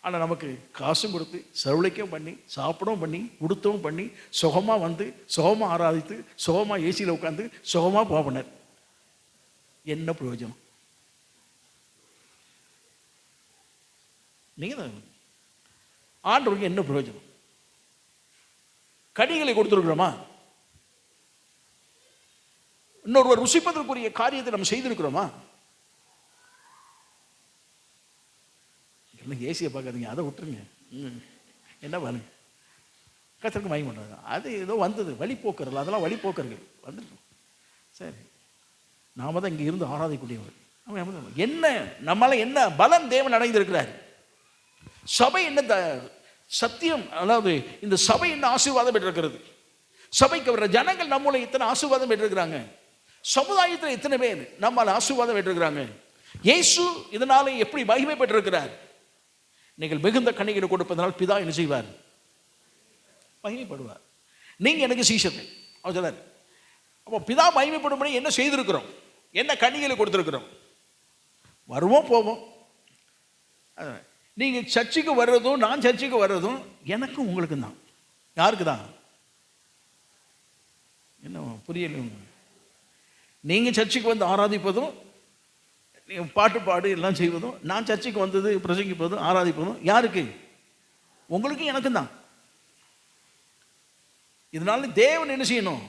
ஆனால் நமக்கு காசும் கொடுத்து செலவழிக்கவும் பண்ணி சாப்பிடவும் பண்ணி உடுத்தவும் பண்ணி சுகமாக வந்து சுகமாக ஆராதித்து சுகமாக ஏசியில் உட்காந்து சுகமாக போகணர். என்ன பிரயோஜனம்? நீங்கள் தான் ஆண்டவருக்கு என்ன பிரயோஜனம்? கனிகளை கொடுத்துருக்குறோமா? இன்னொருவர் ருசிப்பதற்குரிய காரியத்தை நம்ம செய்திருக்கிறோமா? இல்லை, ஏசியை பார்க்காதீங்க, அதை விட்டுருங்க. என்ன பாருங்க, கர்த்தருக்கு மகிமை பண்ணுறது. அது ஏதோ வந்தது வழிபோக்கர்கள், அதெல்லாம் வழிபோக்கர்கள் வந்துட்டோம். சரி, நாம தான் இங்கே இருந்து ஆராதிக்கூடியவர். என்ன நம்மளால என்ன பலன் தேவன் அடைந்திருக்கிறார்? சபை என்ன சத்தியம், அதாவது இந்த சபை என்ன ஆசீர்வாதம் பெற்றிருக்கிறது? சபைக்கு வர்ற ஜனங்கள் நம்மளை இத்தனை ஆசீர்வாதம் பெற்றிருக்கிறாங்க. சமுதாயத்தில் எத்தனை பேர் நம்மால் ஆசீர்வாதம் பெற்றிருக்கிறாங்க. இயேசு இதனால எப்படி மகிமை பெற்றிருக்கிறார்? நீங்கள் மிகுந்த கனிகளை கொடுப்பதனால் பிதா என்ன செய்வார்? மகிமைப்படுவார். நீங்க எனக்கு சீஷர்கள் அவர் சொன்னார். அப்போ பிதா மகிமைப்படும்படி என்ன செய்திருக்கிறோம்? என்ன கனிகளை கொடுத்திருக்கிறோம்? வருவோம் போவோம். நீங்க சர்ச்சுக்கு வர்றதும் நான் சர்ச்சுக்கு வர்றதும் எனக்கும் உங்களுக்கும் தான். யாருக்கு தான்? என்ன புரியல? நீங்க சர்ச்சுக்கு வந்து ஆராதிப்பதும் பாட்டு பாடு எல்லாம் செய்வதும், நான் சர்ச்சுக்கு வந்தது பிரசங்கிப்பதும் ஆராதிப்பதும் யாருக்கு? உங்களுக்கு எனக்கும் தான். இதனால தேவன் என்ன செய்யணும்?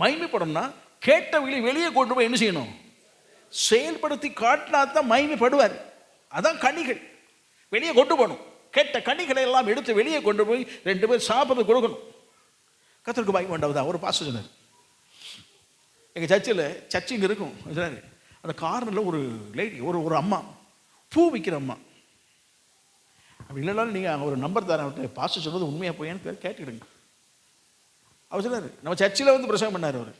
மகிமைப்படணும்னா கேட்டவங்களை வெளியே கொண்டு போய் என்ன செய்யணும்? செயல்படுத்தி காட்டினா தான் மகிமைப்படுவார். அதான் கனிகள் வெளியே கொண்டு போகணும். கேட்ட கனிகளை எல்லாம் எடுத்து வெளியே கொண்டு போய் 2 பேர் சாப்பிட கொடுக்கணும். கர்த்தருக்கு மகிமை உண்டாவதா? ஒரு பாஸ்டர் சொன்னார், எங்கள் சர்ச்சு இங்கே இருக்கும். அந்த கார்னரில் ஒரு லேடி, ஒரு அம்மா, பூ விற்கிற அம்மா. அப்படி இல்லைனாலும் நீங்கள் ஒரு நம்பர் தரேன், பாஸ்டர் சொன்னது உண்மையாக போயான்னு கேட்டுக்கிடுங்க. அவர் சொன்னார், நம்ம சர்ச்சில் வந்து பிரசங்கம் பண்ணார் அவர்.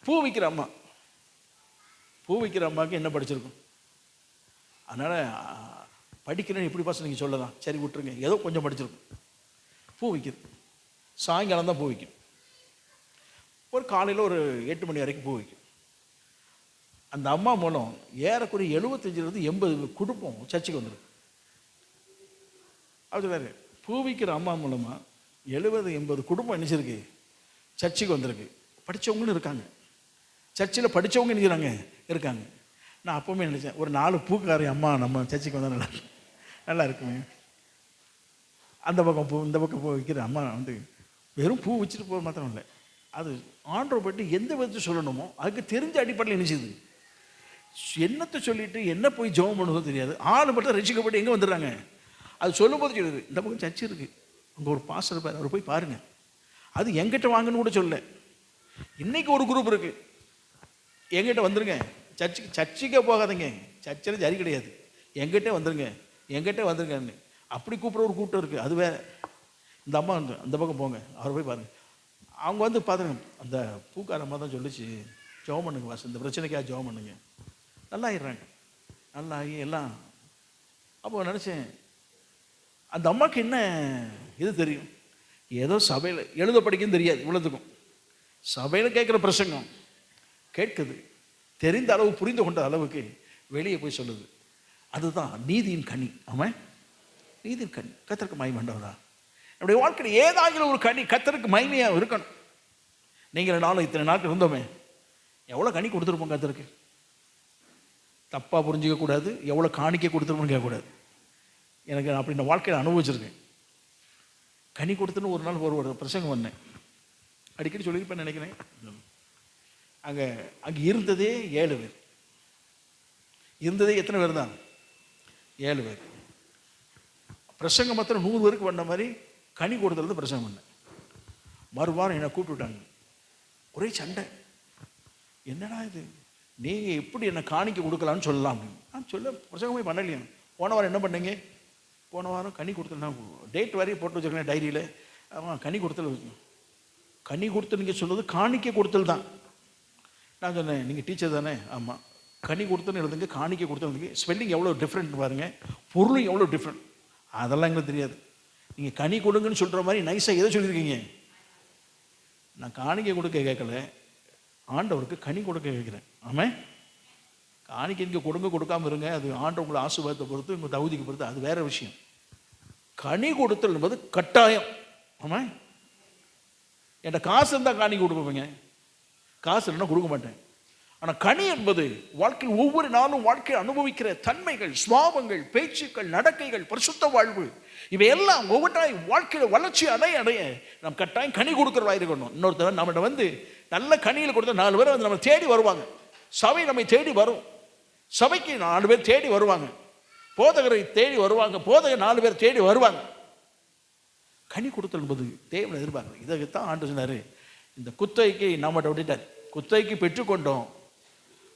பூ விற்கிற அம்மா. பூ விற்கிற அம்மாவுக்கு என்ன படிச்சிருக்கும்? அதனால் படிக்கிறேன்னு எப்படி பாஸ்டர் நீங்கள் சொல்லலாம்? சரி விட்டுருங்க, ஏதோ கொஞ்சம் படிச்சிருக்கும். பூ விற்கிது, சாயங்காலம் தான் பூ விற்கும். ஒரு காலையில் ஒரு 8 மணி வரைக்கும் பூ விற்கும். அந்த அம்மா மூலம் ஏறக்குறைய 75-80 குடும்பம் சர்ச்சுக்கு வந்துருக்கு. அவர் சொன்னார், பூ விற்கிற அம்மா மூலமாக 70-80 குடும்பம் நினைச்சிருக்கு சர்ச்சுக்கு வந்திருக்கு. படித்தவங்களும் இருக்காங்க, சர்ச்சில் படித்தவங்க நினைக்கிறாங்க இருக்காங்க. நான் அப்போவுமே நினச்சேன், ஒரு 4 பூக்காரி அம்மா நம்ம சர்ச்சுக்கு வந்தால் நல்லா இருக்குமே. அந்த பக்கம் பூ இந்த பக்கம் பூ விற்கிற அம்மா வந்து வெறும் பூ வச்சுட்டு போக மாத்திரம் இல்லை, அது ஆண்டரை பற்றி எந்த விதத்தை சொல்லணுமோ அதுக்கு தெரிஞ்ச அடிப்படையில் நினைச்சுது. என்னத்தை சொல்லிட்டு என்ன போய் ஜெபம் பண்ணுவதோ தெரியாது. ஆள் மட்டும் ரசிக்கப்பட்டு எங்கே வந்துடுறாங்க? அது சொல்லும் போது சொல்லுது, இந்த பக்கம் சர்ச்சு இருக்குது, அங்கே ஒரு பாஸ்டர் இருப்பார், அவர் போய் பாருங்கள். அது எங்கிட்ட வாங்கன்னு கூட சொல்ல. இன்னைக்கு ஒரு குரூப் இருக்குது, எங்கிட்ட வந்துருங்க, சர்ச்சுக்கே போகாதீங்க, சர்ச்சில் சரி கிடையாது, எங்கிட்டே வந்துருங்க, எங்கிட்டே வந்துருங்கன்னு அப்படி கூப்பிட்ற ஒரு கூட்டம் இருக்குது. அது வேறு. இந்த அம்மா வந்து அந்த பக்கம் போங்க, அவரை போய் பாருங்கள். அவங்க வந்து பார்த்துங்க, அந்த பூக்கார அம்மா தான் சொல்லிச்சு, ஜெபம் பண்ணுங்க வாசு, இந்த பிரச்சனைக்காக ஜெபம் பண்ணுங்க. நல்லா ஆயிடுறாங்க, நல்லா ஆகி எல்லாம். அப்போ நினச்சேன், அந்த அம்மாவுக்கு என்ன இது தெரியும்? ஏதோ சபையில் எழுத படிக்கும் தெரியாது, இவ்வளோத்துக்கும் சபையில் கேட்குற பிரசங்கம் கேட்குது, தெரிந்த அளவு புரிந்து கொண்ட அளவுக்கு வெளியே போய் சொல்லுது. அதுதான் நீதியின் கனி. ஆமாம், நீதியின் கனி. கர்த்தருக்கு மகிமை உண்டாவதா? நம்முடைய வாழ்க்கையில் ஏதாகிலும் ஒரு கனி கர்த்தருக்கு மகிமையாக இருக்கணும். நீங்கள் நாளும் இத்தனை நாட்கள் இருந்தோமே, எவ்வளோ கனி கொடுத்துருப்போம் கர்த்தருக்கு? தப்பாக புரிஞ்சிக்க கூடாது, எவ்வளோ காணிக்க கொடுத்துருப்போம்னு கேட்கக்கூடாது. எனக்கு அப்படி நான் வாழ்க்கையில் அனுபவிச்சிருக்கேன். கனி கொடுத்துன்னு ஒரு நாள் ஒரு பிரசங்கம் வந்தேன், அடிக்கடி சொல்லியிருப்பேன் நினைக்கிறேன். அங்கே இருந்ததே 7 பேர். இருந்ததே எத்தனை பேர் தான்? 7 பேர். பிரசங்கம் மாத்திரம் 100 பேருக்கு பண்ண மாதிரி கனி கொடுத்துறது பிரசங்கம் பண்ணேன். மறுவாரம் என்னை கூப்பிட்டுட்டாங்க, ஒரே சண்டை. என்னடா இது, நீங்கள் எப்படி என்னை காணிக்க கொடுக்கலான்னு சொல்லலாம் அப்படின்னு. நான் சொல்ல பிரசங்கமே பண்ணலையே. போன வாரம் என்ன பண்ணீங்க? போன வாரம் கனி கொடுத்தல், நான் டேட் வரையும் போட்டு வச்சுருக்கேன் டைரியில். ஆமாம், கனி கொடுத்தல். கனி கொடுத்து நீங்கள் சொன்னது காணிக்க கொடுத்தல் தான். நான் சொன்னேன், நீங்கள் டீச்சர் தானே? ஆமாம். கனி கொடுத்துன்னு எழுதுங்க, காணிக்க கொடுத்துருங்க. ஸ்பெல்லிங் எவ்வளோ டிஃப்ரெண்ட் பாருங்கள், பொருளும் எவ்வளோ டிஃப்ரெண்ட். அதெல்லாம் எங்களுக்கு தெரியாது. நீங்கள் கனி கொடுங்கன்னு சொல்கிற மாதிரி நைஸாக எதை சொல்லியிருக்கீங்க? நான் காணிக்கை கொடுக்க கேட்கல, ஆண்டவருக்கு கனி கொடுக்க கேட்குறேன். ஆமாம், காணிக்கை இங்கே கொடுங்க கொடுக்காமல் இருங்க, அது ஆண்டவங்களை ஆசீர்வாதத்தை பொறுத்து, உங்கள் தகுதிக்கு பொறுத்து, அது வேறு விஷயம். கனி கொடுத்தல் என்பது கட்டாயம். ஆமாம், என்கிட்ட காசு இருந்தால் காணிக்கை கொடுப்பேங்க, காசு இல்லைன்னா கொடுக்க மாட்டேன். ஆனால் கனி என்பது வாழ்க்கையில் ஒவ்வொரு நாளும் வாழ்க்கையை அனுபவிக்கிற தன்மைகள், சுவாபங்கள், பேச்சுக்கள், நடக்கைகள், பரிசுத்த வாழ்வு, இவையெல்லாம் ஒவ்வொன்றாய் வாழ்க்கையில் வளர்ச்சி அடைய நாம் கட்டாயம் கனி கொடுக்குறவா இருக்கணும். இன்னொருத்தர் நம்மகிட்ட வந்து நல்ல கனியில் கொடுத்தா 4 பேர் வந்து நம்ம தேடி வருவாங்க. சபை நம்மை தேடி வரும், சபைக்கு 4 பேர் தேடி வருவாங்க, போதகரை தேடி வருவாங்க, போதகர் 4 பேர் தேடி வருவாங்க. கனி கொடுத்தல் என்பது தேவனை எதிர்பார்க்குறேன். இதைத்தான் ஆண்டு சொன்னார், இந்த குத்தகைக்கு நம்மகிட்ட விட்டுட்டார். குத்தகைக்கு பெற்றுக்கொண்டோம்,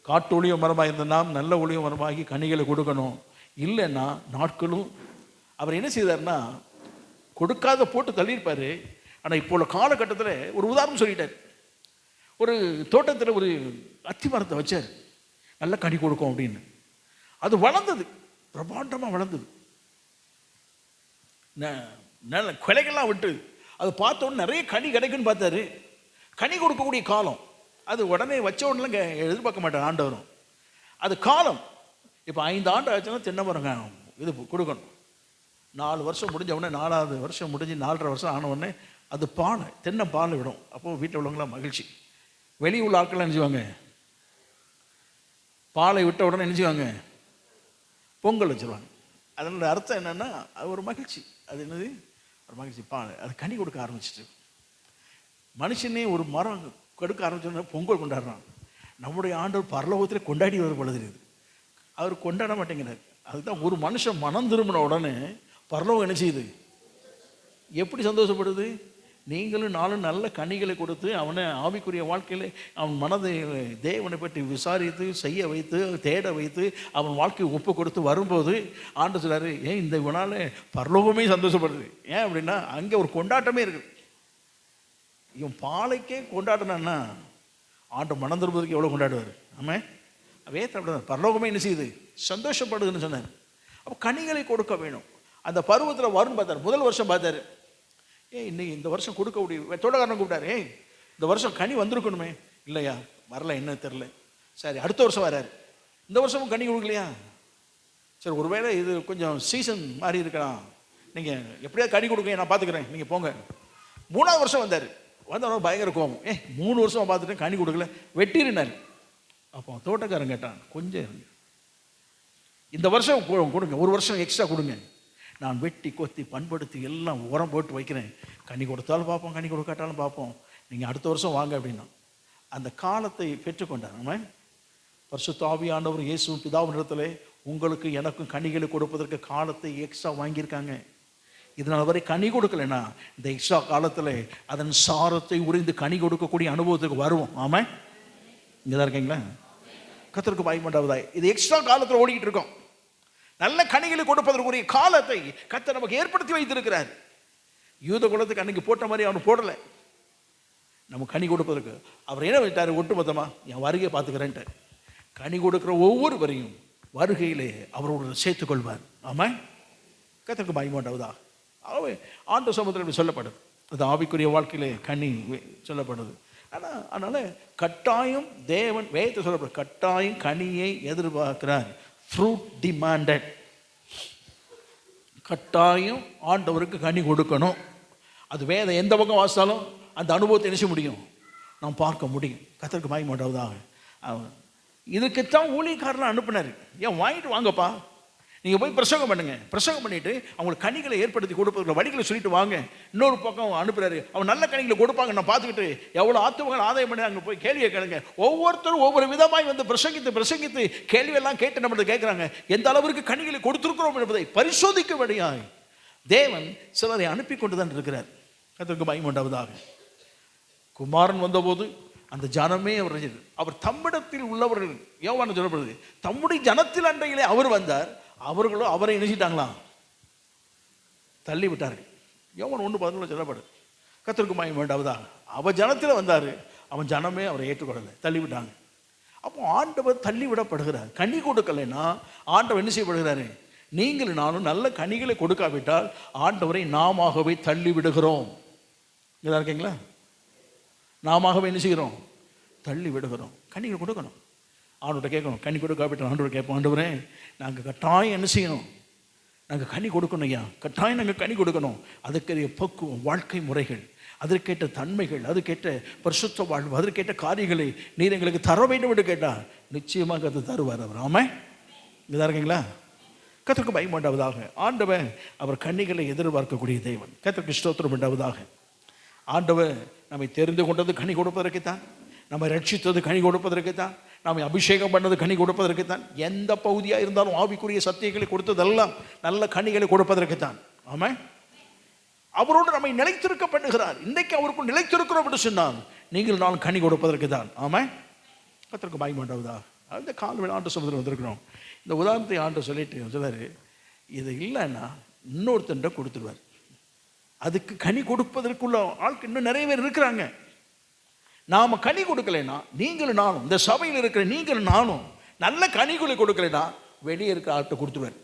காட்டு ஒளிய மரமாக இருந்த நாம் நல்ல ஒளிய மரமாகி கனிகளை கொடுக்கணும். இல்லைன்னா நாட்களும் அவர் என்ன செய்தார்னா கொடுக்காத போட்டு தள்ளியிருப்பார். ஆனால் இப்போ உள்ள காலகட்டத்தில் ஒரு உதாரணம் சொல்லிட்டார். ஒரு தோட்டத்தில் ஒரு அத்தி மரத்தை வச்சார், நல்ல கனி கொடுக்கும் அப்படின்னு. அது வளர்ந்தது, பிரம்மாண்டமாக வளர்ந்தது, நல்ல கொலைகள்லாம் விட்டு அது பார்த்தோன்னு நிறைய கனி கிடைக்குன்னு பார்த்தாரு. கனி கொடுக்கக்கூடிய காலம் அது. உடனே வச்ச உடனே எதிர்பார்க்க மாட்டார் ஆண்டவரும். அது காலம். இப்போ 5 ஆண்டு ஆச்சுன்னா தென்னை மரங்க இது கொடுக்கணும். 4 வருஷம் முடிஞ்ச உடனே, 4வது வருஷம் முடிஞ்சு 4.5 வருஷம் ஆன உடனே அது பானை, தென்னை பால் விடும். அப்போது வீட்டில் உள்ளவங்களாம் மகிழ்ச்சி. வெளியே உள்ள ஆட்கள்லாம் நினைச்சுவாங்க, பாலை விட்ட உடனே நினைச்சுவாங்க பொங்கல் வச்சுருவாங்க. அதனோட அர்த்தம் என்னென்னா அது ஒரு மகிழ்ச்சி. அது என்னது? ஒரு மகிழ்ச்சி. பால் அது கனி கொடுக்க ஆரம்பிச்சிட்டு, மனுஷனே ஒரு மரம் கொடுக்க ஆரம்பிச்சோன்னா பொங்கல் கொண்டாடுறான். நம்முடைய ஆண்டவர் பரலோகத்தில் கொண்டாடி வர போல தெரியுது, அவர் கொண்டாட மாட்டேங்கிறார். அதுதான் ஒரு மனுஷன் மனம் திரும்பின உடனே பரலோகம் என்ன செய்யுது? எப்படி சந்தோஷப்படுது? நீங்களும் நாளும் நல்ல கனிகளை கொடுத்து அவனை ஆவிக்குரிய வாழ்க்கையில் அவன் மனதை தேவனை பற்றி விசாரித்து செய்ய வைத்து தேட வைத்து அவன் வாழ்க்கையை ஒப்பு கொடுத்து வரும்போது ஆண்டு சொல்றாரு, ஏன் இந்த இவனால பரலோகமே சந்தோஷப்படுது. ஏன் அப்படின்னா அங்கே ஒரு கொண்டாட்டமே இருக்குது. இவன் பாலைக்கே கொண்டாடினான்னா ஆண்டு மனம் திரும்புவதுக்கு எவ்வளோ கொண்டாடுவார். ஆமாம், அப்படிதான் பரலோகமே என்ன செய்யுது? சந்தோஷப்படுதுன்னு சொன்னார். அப்போ கனிகளை கொடுக்க வேணும். அந்த பருவத்தில் வரும்னு பார்த்தார். முதல் வருஷம் பார்த்தாரு, இன்னைக்கு இந்த வருஷம் கொடுக்க முடியும். தோட்டக்காரனை கூப்பிட்டாரு, இந்த வருஷம் கனி வந்திருக்கணுமே. இல்லையா, வரல, என்ன தெரில. சரி, அடுத்த வருஷம் வராரு. இந்த வருஷமும் கனி கொடுக்கலையா? சரி, ஒருவேளை இது கொஞ்சம் சீசன் மாதிரி இருக்கலாம், நீங்கள் எப்படியாவது கனி கொடுங்க, நான் பார்த்துக்கிறேன், நீங்கள் போங்க. 3வது வருஷம் வந்தார். வந்தவங்க பயங்கர கோபம், 3 வருஷம் பார்த்துட்டு கனி கொடுக்கல, வெட்டிருந்தார். அப்போ தோட்டக்காரன் கேட்டான், கொஞ்சம் இருங்க, இந்த வருஷம் கொடுங்க, 1 வருஷம் எக்ஸ்ட்ரா கொடுங்க, நான் வெட்டி கொத்தி பண்படுத்தி எல்லாம் உரம் போட்டு வைக்கிறேன், கனி கொடுத்தாலும் பார்ப்போம், கனி கொடுக்காட்டாலும் பார்ப்போம், நீங்கள் அடுத்த வருஷம் வாங்க அப்படின்னா. அந்த காலத்தை பெற்றுக்கொண்டார். நம்ம பரிசுத்த ஆவியானவர் இயேசு பிதாவினிடத்தில் உங்களுக்கு எனக்கும் கனிகளை கொடுப்பதற்கு காலத்தை எக்ஸ்ட்ரா வாங்கியிருக்காங்க. இதனால் வரை கனி கொடுக்கலைன்னா இந்த எக்ஸ்ட்ரா காலத்தில் அதன் சாரத்தை உறிந்து கனி கொடுக்கக்கூடிய அனுபவத்துக்கு வருவோம். ஆமாம், இங்கே தான் இருக்கீங்களா? கர்த்தருக்கு பயப்படாததாய் இது எக்ஸ்ட்ரா காலத்தில் ஓடிக்கிட்டு இருக்கோம். நல்ல கனிகளை கொடுப்பதற்குரிய காலத்தை கர்த்தர் நமக்கு ஏற்படுத்தி வைத்திருக்கிறார். யூத குலத்துக்கு அன்னைக்கு போட்ட மாதிரி அவனு போடலை. நம்ம கனி கொடுப்பதற்கு அவர் என்ன வச்சார்? ஒட்டுமொத்தமா என் வருகையை பார்த்துக்கிறேன்ட்டு கனி கொடுக்குற ஒவ்வொரு வரையும் வருகையிலே அவரோட சேர்த்துக்கொள்வார். ஆமாம், கர்த்தருக்கு பயப்படாததா? ஆகவே ஆண்டு சமூகத்தில் சொல்லப்படுது, அது ஆவிக்குரிய வாழ்க்கையிலே கனி சொல்லப்படுது. ஆனால் அதனால் கட்டாயம் தேவன் வேதத்தை சொல்லப்படுது, கட்டாயம் கனியை எதிர்பார்க்கிறார். Fruit demanded. கட்டாயம் ஆண்டவருக்கு கனி கொடுக்கணும். அது வேதம் எந்த பக்கம் வாசித்தாலும் அந்த அனுபவத்தை நினைச்ச முடியும், நாம் பார்க்க முடியும். கர்த்தருக்கு பயப்படாததாக. இதுக்குத்தான் ஊழியக்காரலாம் அனுப்பினார். ஏன் வாங்கிட்டு வாங்கப்பா, நீங்கள் போய் பிரசங்கம் பண்ணுங்க, பிரசங்கம் பண்ணிட்டு அவங்களுக்கு கனிகளை ஏற்படுத்தி கொடுப்பதில் வழிகளை சொல்லிட்டு வாங்க. இன்னொரு பக்கம் அனுப்புறாரு, அவன் நல்ல கனிகளை கொடுப்பாங்க. நான் பார்த்துக்கிட்டு எவ்வளோ ஆத்துமகள் ஆதாயம் பண்ணி அங்கே போய் கேள்வியை கேளுங்க. ஒவ்வொருத்தரும் ஒவ்வொரு விதமாய் வந்து பிரசங்கித்து கேள்வியெல்லாம் கேட்டு நம்மளை கேட்குறாங்க. எந்த அளவிற்கு கனிகளை கொடுத்துருக்கிறோம் என்பதை பரிசோதிக்கபடியாய் தேவன் சிலரை அனுப்பி கொண்டு தான் இருக்கிறார். கர்த்தருக்கு பயப்படாததாக. குமாரன் வந்தபோது அந்த ஜனமே அவர் தம்மிடத்தில் உள்ளவர்கள், யோவான் சொல்லப்படுது, தம்முடைய ஜனத்தில் அன்றையிலே அவர் வந்தார், அவர்களோ அவரை நினைச்சிட்டாங்களாம், தள்ளி விட்டார்கள். யோவான் 1:11 சொல்லப்படுது. கர்த்தருக்கு பயப்படாததாக. அவன் ஜனத்தில் வந்தார், அவன் ஜனமே அவரை ஏற்றுக்கொள்ளலை, தள்ளி விட்டாங்க. அப்போ ஆண்டவர் தள்ளி விடப்படுகிறார். கனி கொடுக்கலைன்னா ஆண்டவர் என்ன செய்யப்படுகிறாரு? நீங்கள் நானும் நல்ல கனிகளை கொடுக்காவிட்டால் ஆண்டவரை நாமவே தள்ளி விடுகிறோம். இங்கே இருக்கீங்களா? நாமவே என்ன செய்கிறோம்? தள்ளி விடுகிறோம். கனிகள் கொடுக்கணும். ஆண்டவர்கிட்ட கேட்கணும். கனி கொடுக்காவிட்டால் ஆண்டவர் கேட்போம், ஆண்டவரே நாங்கள் கட்டாயம் என்ன செய்யணும்? நாங்கள் கனி கொடுக்கணும் ஐயா, கட்டாயம் நாங்கள் கனி கொடுக்கணும். அதுக்கேற்ற பக்குவம், வாழ்க்கை முறைகள், அதற்கேற்ற தன்மைகள், அதுக்கேற்ற பரிசுத்த வாழ்வு, அதற்கேற்ற காரியங்களை நீர் எங்களுக்கு தர வேண்டும் என்று கேட்டால் நிச்சயமாக அதை தருவார் அவர். ஆமாம், இங்கே இருக்கீங்களா? கர்த்தருக்கு பயப்படாததாக. ஆண்டவர் அவர் கன்னிகளை எதிர்பார்க்கக்கூடிய தேவன். கர்த்தருக்கு ஸ்தோத்திரம் உண்டாவதாக. ஆண்டவர் நம்மை தெரிந்து கொண்டது கனி கொடுப்பதற்குத்தான், நம்மை ரட்சித்தது கனி கொடுப்பதற்குத்தான், நம்மை அபிஷேகம் பண்ணது கனி கொடுப்பதற்குத்தான். எந்த பகுதியாக இருந்தாலும் ஆவிக்குரிய சத்தியங்களை கொடுத்ததெல்லாம் நல்ல கனிகளை கொடுப்பதற்குத்தான். ஆமாம், அவரோடு நம்மை நிலைத்திருக்க பண்ணுகிறார். இன்றைக்கு அவருக்குள் நிலைத்திருக்கிறோம் என்று சொன்னால் நீங்கள் நான் கனி கொடுப்பதற்கு தான். ஆமாம், கர்த்தருக்கு பயப்படாததா? அந்த கால்வெளி ஆண்டு சமுதிரம் வந்திருக்கிறோம். இந்த உதாரணத்தை ஆண்டு சொல்லிட்டு சொல்றாரு, இது இல்லைன்னா இன்னொருத்தண்ட கொடுத்துருவார். அதுக்கு கனி கொடுப்பதற்குள்ள ஆட்கள் இன்னும் நிறைய பேர் இருக்கிறாங்க. நாம கனி கொடுக்கலைன்னா, நீங்களும் நானும், இந்த சபையில் இருக்கிற நீங்களும் நானும் நல்ல கனிகளை கொடுக்கலைன்னா வெளியே இருக்கிற ஆட்டை கொடுத்துருவார்.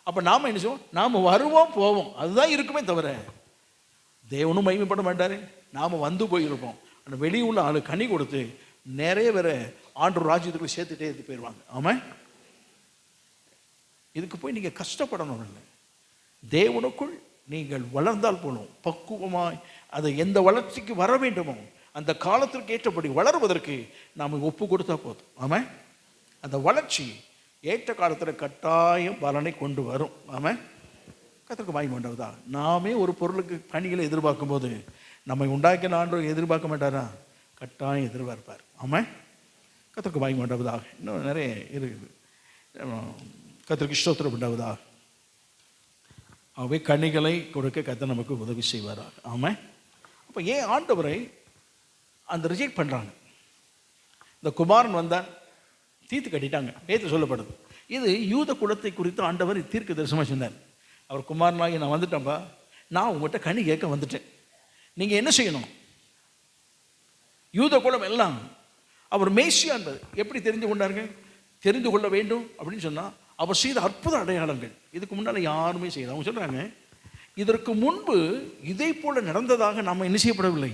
அப்போ நாம் என்ன செய்வோம்? நாம் வருவோம் போவோம், அதுதான் இருக்குமே தவிர தேவனும் மகிமைப்பட மாட்டார், நாம் வந்து போயிருப்போம். அந்த வெளியே உள்ள ஆளு கனி கொடுத்து நிறைய பேரை ஆண்டவர் ராஜ்யத்துக்குள்ள சேர்த்துட்டே எடுத்து போயிடுவாங்க. ஆமாம், இதுக்கு போய் நீங்கள் கஷ்டப்படணும் இல்லை. தேவனுக்குள் நீங்கள் வளர்ந்தால் போலும், பக்குவமாய் அது எந்த வளர்ச்சிக்கு வர வேண்டுமோ அந்த காலத்திற்கு ஏற்றபடி வளருவதற்கு நாம் ஒப்பு கொடுத்தா போதும். ஆமாம், அந்த வளர்ச்சி ஏற்ற காலத்தில் கட்டாயம் பலனை கொண்டு வரும். ஆமாம், கர்த்தருக்கு பயப்படாததா? நாமே ஒரு பொருளுக்கு கனிகளை எதிர்பார்க்கும் போது நம்மை உண்டாக்கின ஆண்டவர் எதிர்பார்க்க மாட்டாரா? கட்டாயம் எதிர்பார்ப்பார். ஆமாம், கர்த்தருக்கு பயப்படாததாக. இன்னும் நிறைய இருக்குது. கர்த்தருக்கு ஸ்தோத்திரம் உண்டாவதாக. அவை கனிகளை கொடுக்க கர்த்தர் நமக்கு உதவி செய்வாராக. ஆமாம், அப்போ ஏன் ஆண்டவரை அந்த ரிஜெக்ட் பண்ணுறாங்க? இந்த குமாரன் வந்தால் தீர்த்து கட்டிட்டாங்க, நேற்று சொல்லப்படுது. இது யூத குலத்தை குறித்து ஆண்டவர் தீர்க்க தரிசனமாக சொன்னார். அவர் குமாரனாகி நான் வந்துட்டேன்ப்பா, நான் உங்கள்கிட்ட கனி கேட்க வந்துட்டேன், நீங்கள் என்ன செய்யணும்? யூத குலம் எல்லாம் அவர் மேசியா என்பது எப்படி தெரிந்து கொண்டார்கள்? தெரிந்து கொள்ள வேண்டும் அப்படின்னு சொன்னால் அவர் செய்த அற்புத அடையாளங்கள் இதுக்கு முன்னால் யாருமே செய்யல. அவங்க சொல்கிறாங்க, இதற்கு முன்பு இதை போல நடந்ததாக நம்ம என்ன செய்யப்படவில்லை,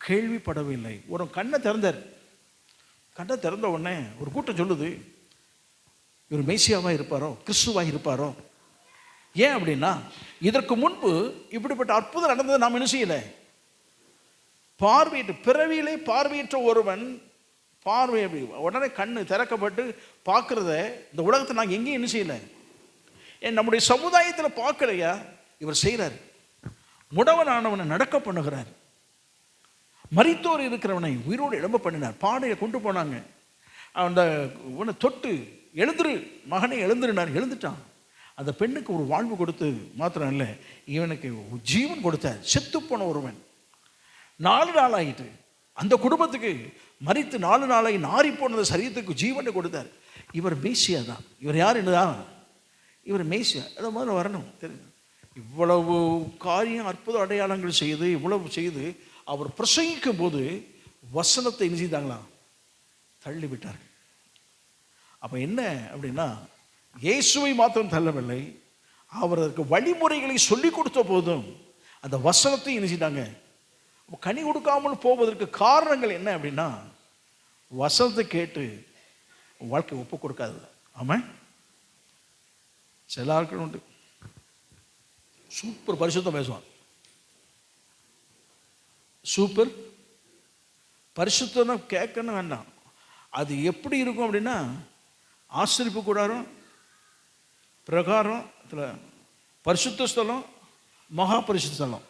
கேள்விப்படவில்லை. ஒரு கண்ணை திறந்தார். கண்ணை திறந்த உடனே ஒரு கூட்டம் சொல்லுது, இவர் மேசியாவாக இருப்பாரோ, கிறிஸ்துவாக இருப்பாரோ. ஏன் அப்படின்னா, இதற்கு முன்பு இப்படிப்பட்ட அற்புதம் நடந்தது நாம் என்ன செய்யலை, பார்வையிட்டு பிறவியிலே பார்வையற்ற ஒருவன் பார்வை உடனே கண்ணு திறக்கப்பட்டு பார்க்கறத இந்த உலகத்தை நாங்கள் எங்கேயும் என்ன செய்யலை, நம்முடைய சமுதாயத்தில் பார்க்கலையா? இவர் செய்கிறார். முடவனானவனை நடக்க பண்ணுகிறார், மரித்தோர் இருக்கிறவனை உயிரோடு எழும்ப பண்ணினார், பாடையை கொண்டு போனாங்க, அந்த உன்னை தொட்டு எழுந்துரு மகனை எழுந்துருனார், எழுந்துட்டான். அந்த பெண்ணுக்கு ஒரு வாழ்வு கொடுத்து மாத்திரம் இல்லை, இவனுக்கு ஜீவன் கொடுத்தார். செத்து போன ஒருவன் 4 நாள் ஆகிட்டு அந்த குடும்பத்துக்கு மரித்து 4 நாளை நாறி போனது சரீரத்துக்கு ஜீவனை கொடுத்தார். இவர் மேசியா தான். இவர் யார் என்னதான்? இவர் மேசியா. அதை முதல்ல வரணும் தெரியும். இவ்வளவு காரியம் அற்புத அடையாளங்கள் செய்து இவ்வளவு செய்து அவர் பிரசங்கிக்கும் போது வசனத்தை என்ன செய்தாங்களா? தள்ளிவிட்டார்கள். அப்போ என்ன அப்படின்னா, இயேசுவை மாத்திரம் தள்ளவில்லை, அவருக்கு வழிமுறைகளை சொல்லி கொடுத்த போதும் அந்த வசனத்தை என்ன செய்தாங்க? கனி கொடுக்காமல் போவதற்கு காரணங்கள் என்ன அப்படின்னா, வசனத்தை கேட்டு வாழ்க்கை ஒப்பு கொடுக்காது. ஆமாம், சில ஆட்கள் உண்டு, சூப்பர் பரிசுத்தம் பேசுவான். சூப்பர் பரிசுத்தம்னா கேட்கணும் வேண்டாம். அது எப்படி இருக்கும் அப்படின்னா, ஆசிரிப்பு கூடாரம், பிரகாரம், பரிசுத்த ஸ்தலம், மகா பரிசுத்த ஸ்தலம்,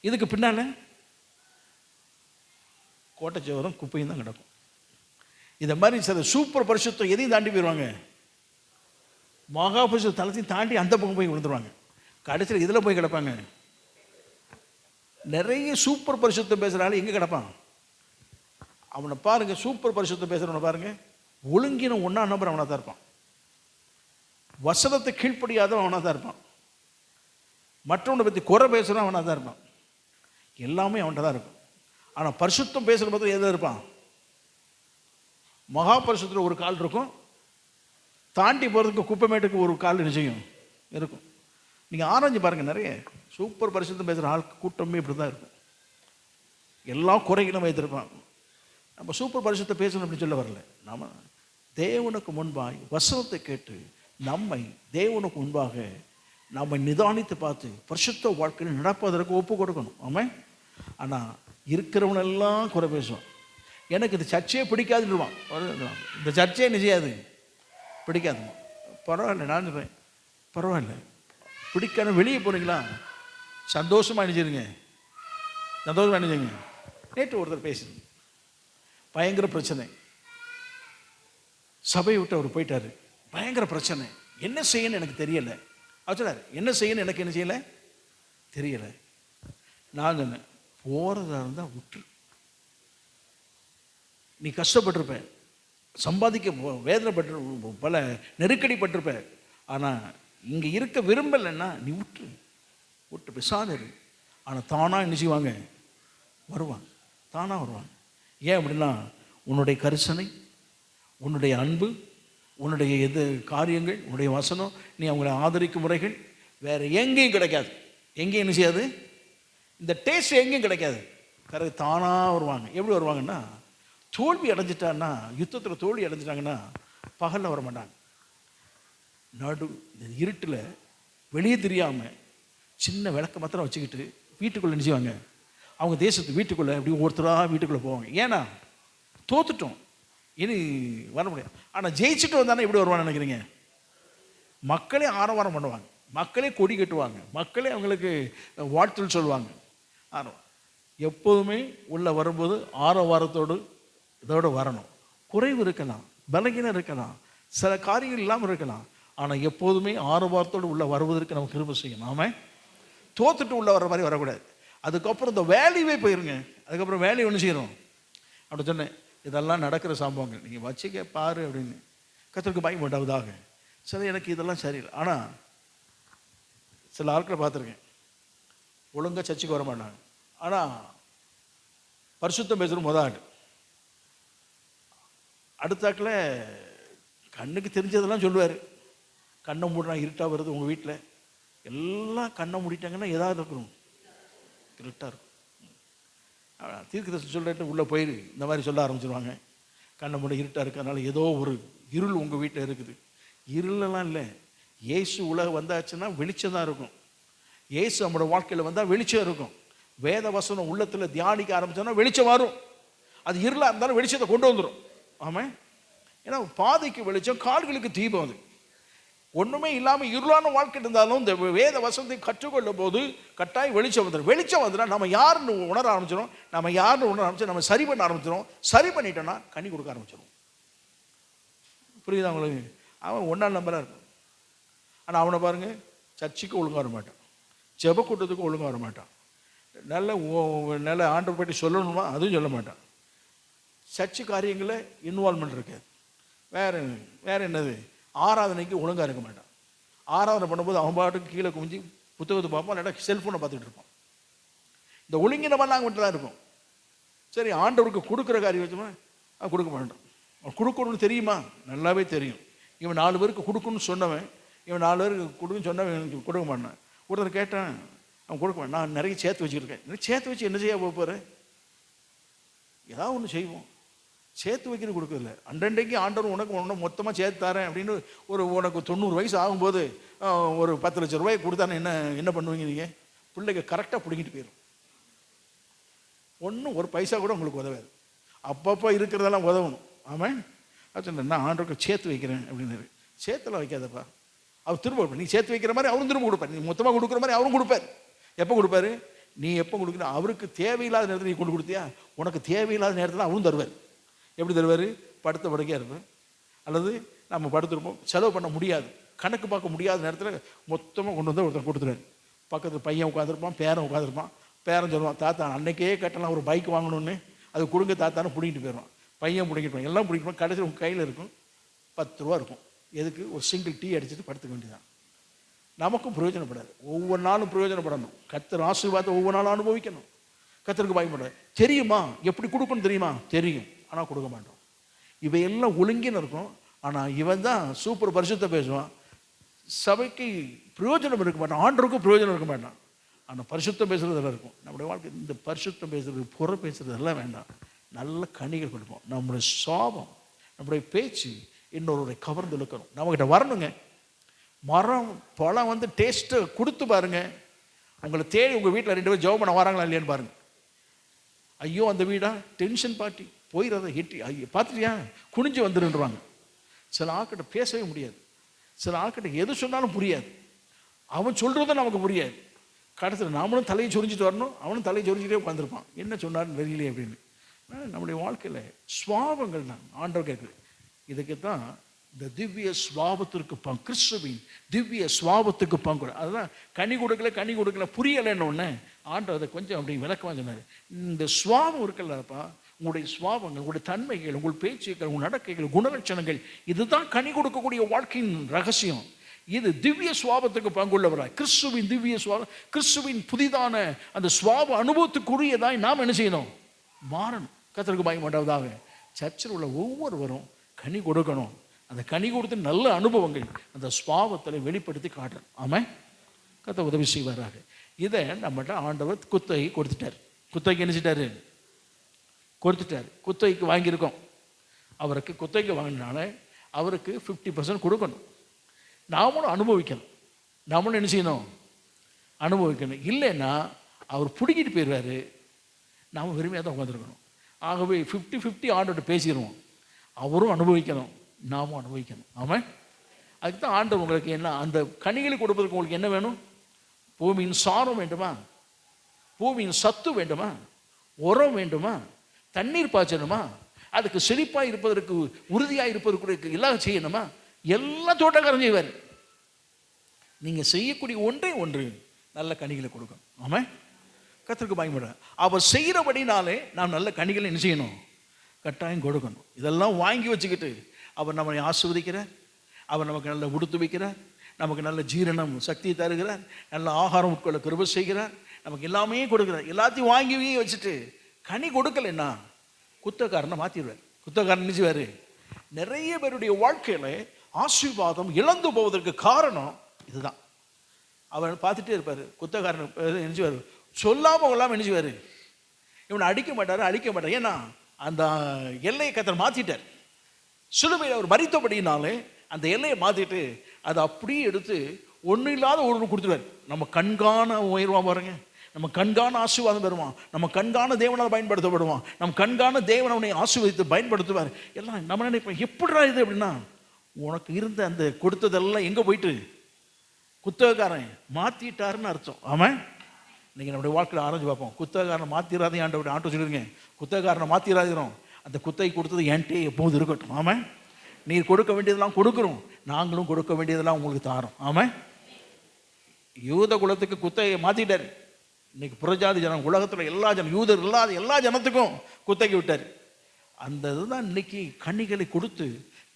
இதுக்கு பின்னால் கோட்டைச்சவரம் குப்பையும் தான் கிடக்கும். இந்த மாதிரி சில சூப்பர் பரிசுத்தம் எதையும் தாண்டி போயிடுவாங்க. மகா பரிசுத்த தளத்தையும் தாண்டி அந்த பக்கம் போய் விழுந்துருவாங்க. கடைசியில் இதில் போய் கிடப்பாங்க. நிறைய சூப்பர் பரிசுத்தம் பேசுகிறாள் எங்கே கிடப்பான்? அவனை பாருங்க, சூப்பர் பரிசுத்தம் பேசுகிறவனை பாருங்க, ஒழுங்கின ஒன்றா நம்பர் அவனாக தான் இருப்பான். வசனத்தை கீழ்ப்படியாதவன் அவனாக தான் இருப்பான். மற்றவனை பற்றி குறை பேசுகிறவன் அவனாக தான் இருப்பான். எல்லாமே அவன்கிட்ட தான் இருக்கும். ஆனால் பரிசுத்தம் பேசுகிற பார்த்து எதில் இருப்பான்? மகா பரிசுத்தில் ஒரு கால் இருக்கும், தாண்டி போகிறதுக்கு குப்பைமேட்டுக்கு ஒரு கால் நிச்சயம் இருக்கும். நீங்கள் ஆராய்ஞ்சு பாருங்கள், நிறைய சூப்பர் பரிசுத்தம் பேசுகிற ஆள் கூட்டமே இப்படி தான் இருக்கும். எல்லா குறைகளும் வைத்திருப்பான். நம்ம சூப்பர் பரிசுத்தை பேசணும் அப்படின்னு சொல்ல வரல. நாம் தேவனுக்கு முன்பாக வசனத்தை கேட்டு நம்மை தேவனுக்கு முன்பாக நம்ம நிதானித்து பார்த்து பரிசுத்த வாழ்க்கையில் நடப்பதற்கு ஒப்பு கொடுக்கணும். ஆமாம். ஆனால் இருக்கிறவனெல்லாம் குறை பேசுவான். எனக்கு இந்த சர்ச்சையே பிடிக்காதுன்னுவான். இந்த சர்ச்சையே நிச்சயாது பிடிக்காது. பரவாயில்ல, நான் சொல்கிறேன், பரவாயில்ல, பிடிக்காத வெளியே போகிறீங்களா, சந்தோஷமாக நினைச்சிருங்க, சந்தோஷமாக நினைச்சிருங்க. நேற்று ஒருத்தர் பேசுங்க, பயங்கர பிரச்சனை, சபையை விட்டு அவர் போயிட்டார், பயங்கர பிரச்சனை, என்ன செய்யணும்னு எனக்கு தெரியலை. அவர் சொன்னார், என்ன செய்யணும் எனக்கு என்ன செய்யலை தெரியலை. நான் சொன்னேன், போகிறதா இருந்தால் விட்டுரு. நீ கஷ்டப்பட்டிருப்ப, சம்பாதிக்க வேதனைப்பட்டு பல நெருக்கடிப்பட்டிருப்ப, ஆனால் இங்கே இருக்க விரும்பலைன்னா நீ விட்டு பெசாதரு. ஆனால் தானாக என்ன செய்வாங்க? வருவாங்க, தானாக வருவாங்க. ஏன் அப்படின்னா, உன்னுடைய கரிசனை, உன்னுடைய அன்பு, உன்னுடைய எது காரியங்கள், உன்னுடைய வசனம், நீ அவங்களை ஆதரிக்கும் முறைகள் வேறு எங்கேயும் கிடைக்காது. எங்கேயும் என்ன செய்யாது? இந்த டேஸ்ட் எங்கேயும் கிடைக்காது. கரெக்ட், தானாக வருவாங்க. எப்படி வருவாங்கன்னா, தோல்வி அடைஞ்சிட்டான்னா, யுத்தத்தில் தோல்வி அடைஞ்சிட்டாங்கன்னா பகலில் வர மாட்டாங்க. இந்த இருட்டில் வெளியே தெரியாமல் சின்ன விளக்க மாத்திரம் வச்சுக்கிட்டு வீட்டுக்குள்ளே என்ன செய்வாங்க? அவங்க தேசத்து வீட்டுக்குள்ளே அப்படி ஒருத்தராக வீட்டுக்குள்ளே போவாங்க. ஏன்னா தோத்துட்டோம், இனி வர முடியாது. ஆனால் ஜெயிச்சுட்டு வந்தானே எப்படி வருவான்னு நினைக்கிறீங்க? மக்களே ஆரவாரம் பண்ணுவாங்க, மக்களே கொடி கட்டுவாங்க, மக்களே அவங்களுக்கு வாழ்த்துன்னு சொல்லுவாங்க. ஆரவாரம் எப்போதுமே உள்ளே வரும்போது ஆரவாரத்தோடு இதோடு வரணும். குறைவு இருக்கலாம், பலகீனம் இருக்கலாம், சில காரியங்கள் இல்லாமல் இருக்கலாம், ஆனால் எப்போதுமே ஆரவாரத்தோடு உள்ளே வருவதற்கு நம்ம கிருபை செய்யணும். ஆமாம், தோத்துட்டு உள்ளே வர்ற மாதிரி வரக்கூடாது. அதுக்கப்புறம் இந்த வேல்யூவே போயிருங்க. அதுக்கப்புறம் வேல்யூ ஒன்று செய்யணும் அப்படி சொன்னேன். இதெல்லாம் நடக்கிற சம்பவங்கள் நீங்கள் வச்சுக்க பாரு அப்படின்னு. கர்த்தருக்கு பயன் உண்டாவதாக. சில எனக்கு இதெல்லாம் சரியில்லை. ஆனால் சில ஆட்களை பார்த்துருக்கேன், ஒழுங்காக சர்ச்சுக்கு வர மாட்டாங்க, ஆனால் பரிசுத்தம் பேசுகிற ஆள். அடுத்தாக்கில் கண்ணுக்கு தெரிஞ்சதெல்லாம் சொல்லுவார். கண்ணை மூடினா இருட்டாக வருது உங்கள் வீட்டில், எல்லாம் கண்ணை மூடிட்டாங்கன்னா எதாவது இருக்கணும், இருட்டாக இருக்கும். தீர்க்கதரிசனம் சொல்லிட்டு உள்ளே போயிரு இந்த மாதிரி சொல்ல ஆரம்பிச்சிருவாங்க. கண்ணை மூடி இருட்டாக இருக்கிறதுனால ஏதோ ஒரு இருள் உங்கள் வீட்டில் இருக்குது. இருளெல்லாம் இல்லை, இயேசு உலகம் வந்தாச்சுன்னா வெளிச்சம் தான் இருக்கும். இயேசு நம்மளோட வாழ்க்கையில் வந்தால் வெளிச்சம் இருக்கும். வேத வசனம் உள்ளத்தில் தியானிக்க ஆரம்பிச்சோன்னா வெளிச்சம் வரும். அது இருளாக இருந்தாலும் வெளிச்சத்தை கொண்டு வந்துடும். ஆமாம், ஏன்னா பாதைக்கு வெளிச்சம், கால்களுக்கு தீபம். அது ஒன்றுமே இல்லாமல் இருளான வாழ்க்கை இருந்தாலும் இந்த வேத வசனத்தை கற்றுக்கொள்ளும் போது கட்டாயம் வெளிச்சம் வந்துடும். வெளிச்சம் வந்துட்டா நம்ம யாருன்னு உணர ஆரம்பிச்சிடும். நம்ம யாருன்னு உணர ஆரம்பிச்சு நம்ம சரி பண்ண ஆரம்பிச்சிடும். சரி பண்ணிட்டோன்னா கனி கொடுக்க ஆரம்பிச்சிடும். புரியுதா உங்களுக்கு? அவன் ஒன்றாம் நம்பராக இருக்கும். ஆனால் அவனை பாருங்கள், சர்ச்சுக்கு ஒழுங்காக வர மாட்டான், ஜெப கூட்டத்துக்கு ஒழுங்காக வர மாட்டான், நல்ல ஆண்டவர் பற்றி சொல்லணுமா, அதுவும் சொல்ல மாட்டான். சர்ச்சு காரியங்களில் இன்வால்மெண்ட் இருக்காது. வேறு என்னது, ஆராதனைக்கு ஒழுங்காக இருக்க மாட்டான். ஆராதனை பண்ணும்போது அவன் பாட்டுக்கு கீழே குமிஞ்சு புத்தகத்தை பார்ப்பான், இல்லாட்டா செல்ஃபோனை பார்த்துட்டு இருப்பான். இந்த ஒழுங்கினமாக நாங்கள் மட்டும் தான் இருப்போம். சரி, ஆண்டவருக்கு கொடுக்குற காரியம் வச்சோமா, அவன் கொடுக்க மாட்டான். அவன் கொடுக்கணும்னு தெரியுமா, நல்லாவே தெரியும். இவன் 4 பேருக்கு கொடுக்கணும்னு சொன்னவன், இவன் 4 பேருக்கு கொடுக்குன்னு சொன்னவன் எனக்கு கொடுக்க மாட்டான். ஒருத்தர் கேட்டான், அவன் கொடுக்க மாட்டான். நான் நிறைய சேர்த்து வச்சுருக்கேன். சேர்த்து வச்சு என்ன செய்ய போகிறேன், ஏதாவது ஒன்று செய்வோம். சேர்த்து வைக்கிறது கொடுக்குறதில்ல. அண்டண்டைக்கு ஆண்டவர் உனக்கு ஒன்று மொத்தமாக சேர்த்து தரேன் அப்படின்னு உனக்கு 90 வயசு ஆகும்போது ஒரு 10 லட்சம் ரூபாய் கொடுத்தானே என்ன பண்ணுவீங்க நீங்கள்? பிள்ளைங்க கரெக்டாக பிடிங்கிட்டு போயிடும். ஒன்றும் ஒரு பைசா கூட உங்களுக்கு உதவாது. அப்பப்போ இருக்கிறதெல்லாம் உதவணும். ஆமாம், அது நான் ஆண்டவருக்கு சேர்த்து வைக்கிறேன் அப்படின்னு. சேர்த்தெல்லாம் வைக்காதப்பா. அவர் திரும்ப நீ சேர்த்து வைக்கிற மாதிரி அவரும் திரும்ப கொடுப்பார். நீ மொத்தமாக கொடுக்குற மாதிரி அவரும் கொடுப்பார். எப்போ கொடுப்பாரு, நீ எப்போ கொடுக்குற, அவருக்கு தேவையில்லாத நேரத்தில் நீ கொண்டு கொடுத்தியா, உனக்கு தேவையில்லாத நேரத்தில் அவரும் தருவார். எப்படி தருவார், படுத்த படுக்கையாக இருப்பேன், அல்லது நம்ம படுத்துருப்போம், செலவு பண்ண முடியாது, கணக்கு பார்க்க முடியாத நேரத்தில் மொத்தமாக கொண்டு வந்து ஒருத்தர் கொடுத்துருவார். பக்கத்தில் பையன் உட்காந்துருப்பான், பேரன் உட்காந்துருப்பான். பேரன் சொல்லுவான், தாத்தா அன்னைக்கே கட்டலாம் ஒரு பைக் வாங்கணும்னு, அது கொடுங்க தாத்தான்னு பிடிக்கிட்டு போயிடுவான். பையன் பிடிக்கிட்டு எல்லாம் பிடிக்கணும். கடைசியில் உங்கள் கையில் இருக்கும் 10 ரூபா இருக்கும். எதுக்கு, ஒரு சிங்கிள் டீ அடிச்சுட்டு படுத்துக்க வேண்டியதான். நமக்கும் பிரயோஜனப்படாது. ஒவ்வொரு நாளும் பிரயோஜனப்படணும். கர்த்தர் ஆசீர்வாதத்தை ஒவ்வொரு நாளும் அனுபவிக்கணும். கர்த்தருக்கு பயப்படாது. தெரியுமா எப்படி கொடுக்கணும் தெரியுமா, தெரியும், ஆனால் கொடுக்க மாட்டோம். இவையெல்லாம் ஒழுங்கின்னு இருக்கும். ஆனால் இவன் தான் சூப்பர் பரிசுத்த பேசுவான், சபைக்கு பிரயோஜனம் இருக்க மாட்டான், ஆண்டவருக்கும் பிரயோஜனம் இருக்க மாட்டான். ஆனால் பரிசுத்தம் பேசுறதெல்லாம் இருக்கும். நம்முடைய வாழ்க்கை இந்த பரிசுத்தம் பேசுறது, புற பேசுறது எல்லாம் வேண்டாம். நல்ல கனிகள் கொடுப்போம். நம்முடைய சாபம், நம்முடைய பேச்சு இன்னொருடைய கவர்ந்து இழுக்கணும். நம்மகிட்ட வரணுங்க. மரம் பழம் வந்து டேஸ்ட்டு கொடுத்து பாருங்க. உங்களை தேடி உங்கள் வீட்டில் 2 பேர் ஜெபம் பண்ண வராங்களா இல்லையான்னு பாருங்க. ஐயோ அந்த வீடா டென்ஷன் பார்ட்டி போயிடுறத ஹிட்டி ஐயோ பார்த்துட்டியா குனிஞ்சு வந்துருன்றாங்க. சில ஆட்கிட்ட பேசவே முடியாது. சில ஆட்கிட்ட எது சொன்னாலும் புரியாது. அவன் சொல்கிறதும் நமக்கு புரியாது. கடைசியில் நாமளும் தலையை சொரிஞ்சிட்டு வரணும், அவனும் தலையை சொரிஞ்சிட்டே உட்காந்துருப்பான். என்ன சொன்னார்னு தெரியலையே அப்படின்னு. நம்முடைய வாழ்க்கையில் சுவாபங்கள் தான் ஆண்டவர் கேட்குது. இதுக்கு தான் இந்த திவ்ய சுவாபத்திற்கு கிறிஸ்துவின் திவ்ய சுவாபத்துக்கு பங்கு. அதுதான் கனி கொடுக்கல புரியலைன்னு ஒன்று ஆண்டவர் அதை கொஞ்சம் அப்படி விளக்கமாக சொன்னார். இந்த சுவாபம் இருக்குல்லப்பா, உங்களுடைய சுவாபங்கள், உங்களுடைய தன்மைகள், உங்கள் பேச்சுக்கள், உங்கள் நடக்கைகள், குணலட்சணங்கள், இதுதான் கனி கொடுக்கக்கூடிய வாழ்க்கையின் ரகசியம். இது திவ்ய சுவாபத்துக்கு பங்குள்ளவராய் கிறிஸ்துவின் திவ்ய சுவாபம், கிறிஸ்துவின் புதிதான அந்த சுவாப அனுபவத்துக்குரியதாய் நாம் என்ன செய்யணும், மாறணும். கர்த்தருக்கு பயப்படாததாக சர்ச்சில் உள்ள ஒவ்வொருவரும் கனி கொடுக்கணும். அந்த கனி கொடுத்து நல்ல அனுபவங்கள் அந்த சுவாபத்தில் வெளிப்படுத்தி காட்டுறோம். ஆமாம், கர்த்தர் உதவி செய்வாராக. இதை நம்மகிட்ட ஆண்டவர் குத்தகை கொடுத்துட்டார். குத்தகைக்கு என்ன செஞ்சிட்டாரு, கொடுத்துட்டார். குத்தகைக்கு வாங்கியிருக்கோம். அவருக்கு குத்தகைக்கு வாங்கினால அவருக்கு 50% கொடுக்கணும். நாமளும் அனுபவிக்கணும். நாமளும் என்ன செய்யணும், அனுபவிக்கணும். இல்லைன்னா அவர் பிடிக்கிட்டு போயிடுவார். நாம் வெறுமையாக தான் உட்காந்துருக்கணும். ஆகவே 50-50 ஆண்டவர்கிட்ட பேசிடுவோம். அவரும் அனுபவிக்கணும், நாமும் அனுபவிக்கணும். ஆமாம், அதுக்கு தான் ஆண்டவர் உங்களுக்கு என்ன அந்த கனிகளை கொடுப்பதற்கு உங்களுக்கு என்ன வேணும், பூமியின் சாரம் வேண்டுமா, பூமியின் சத்து வேண்டுமா, உரம் வேண்டுமா, தண்ணீர் பாய்ச்சணுமா, அதுக்கு செழிப்பாக இருப்பதற்கு உறுதியாக இருப்பதற்கு எல்லாம் செய்யணுமா, எல்லாம் தோட்டக்காரன் செய்வார். நீங்கள் செய்யக்கூடிய ஒன்றே ஒன்று நல்ல கனிகளை கொடுக்கணும். ஆமாம், கர்த்தருக்கு பயப்பட அவர் செய்கிறபடினாலே நாம் நல்ல கனிகளை என்ன செய்யணும், கட்டாயம் கொடுக்கணும். இதெல்லாம் வாங்கி வச்சுக்கிட்டு அவர் நம்மை ஆசீர்வதிக்கிறார். அவர் நமக்கு நல்ல உடுத்து வைக்கிறார், நமக்கு நல்ல ஜீரணம் சக்தியை தருகிறார், நல்ல ஆகாரம் உட்கொள்ள கிருபை செய்கிறார், நமக்கு எல்லாமே கொடுக்குறார். எல்லாத்தையும் வாங்கி வச்சுட்டு கனி கொடுக்கலைன்னா குத்தக்காரனை மாற்றிடுவார். குத்தக்காரன் நினைச்சுவார். நிறைய பேருடைய வாழ்க்கையில் ஆசீர்வாதம் இழந்து போவதற்கு காரணம் இதுதான். அவர் பார்த்துட்டே இருப்பார். குத்தக்காரன் நினைச்சுவார், சொல்லாமல் கொள்ளாமல் நினைச்சுவார். இவனை அடிக்க மாட்டார். ஏன்னா அந்த எல்லையை கர்த்தர் மாற்றிட்டார். சிலுவையில் அவர் மரித்தபடினாலே அந்த எல்லையை மாற்றிட்டு அதை அப்படியே எடுத்து ஒன்றும் இல்லாத ஒன்று கொடுத்துருவார். நம்ம கண்காண உயர்வாக பாருங்க, நம்ம கண்காண ஆசீர்வாதம் பெறுவான், நம்ம கண்காண தேவனால் பயன்படுத்தப்படுவான், நம்ம கண்காண தேவன் அவனை ஆசீர்வதித்து பயன்படுத்துவார். எல்லாம் நம்ம நினைப்போம் எப்படிடா இது அப்படின்னா, உனக்கு இருந்த அந்த கொடுத்ததெல்லாம் எங்கே போயிட்டு குத்தகக்காரன் மாற்றிட்டாருன்னு அர்த்தம். ஆமாம், நீங்கள் நம்முடைய வாழ்க்கையில் ஆரஞ்சு பார்ப்போம். குத்தகக்காரனை மாற்றிடாதே ஆண்டவர் ஆட்டோ சொல்லிடுங்க, குத்தகக்காரனை மாற்றிடாதீரும். அந்த குத்தகை கொடுத்தது என்கிட்டே எப்போது இருக்கட்டும். ஆமாம், நீர் கொடுக்க வேண்டியதெல்லாம் கொடுக்குறோம், நாங்களும் கொடுக்க வேண்டியதெல்லாம் உங்களுக்கு தாரோம். ஆமாம், யூத குலத்துக்கு குத்தகையை மாற்றிட்டார். இன்னைக்கு புறஜாதி ஜனம், உலகத்தில் எல்லா ஜனம், யூதர் இல்லாத எல்லா ஜனத்துக்கும் குத்தகை விட்டார். அந்த இதுதான் இன்னைக்கு கனிகளை கொடுத்து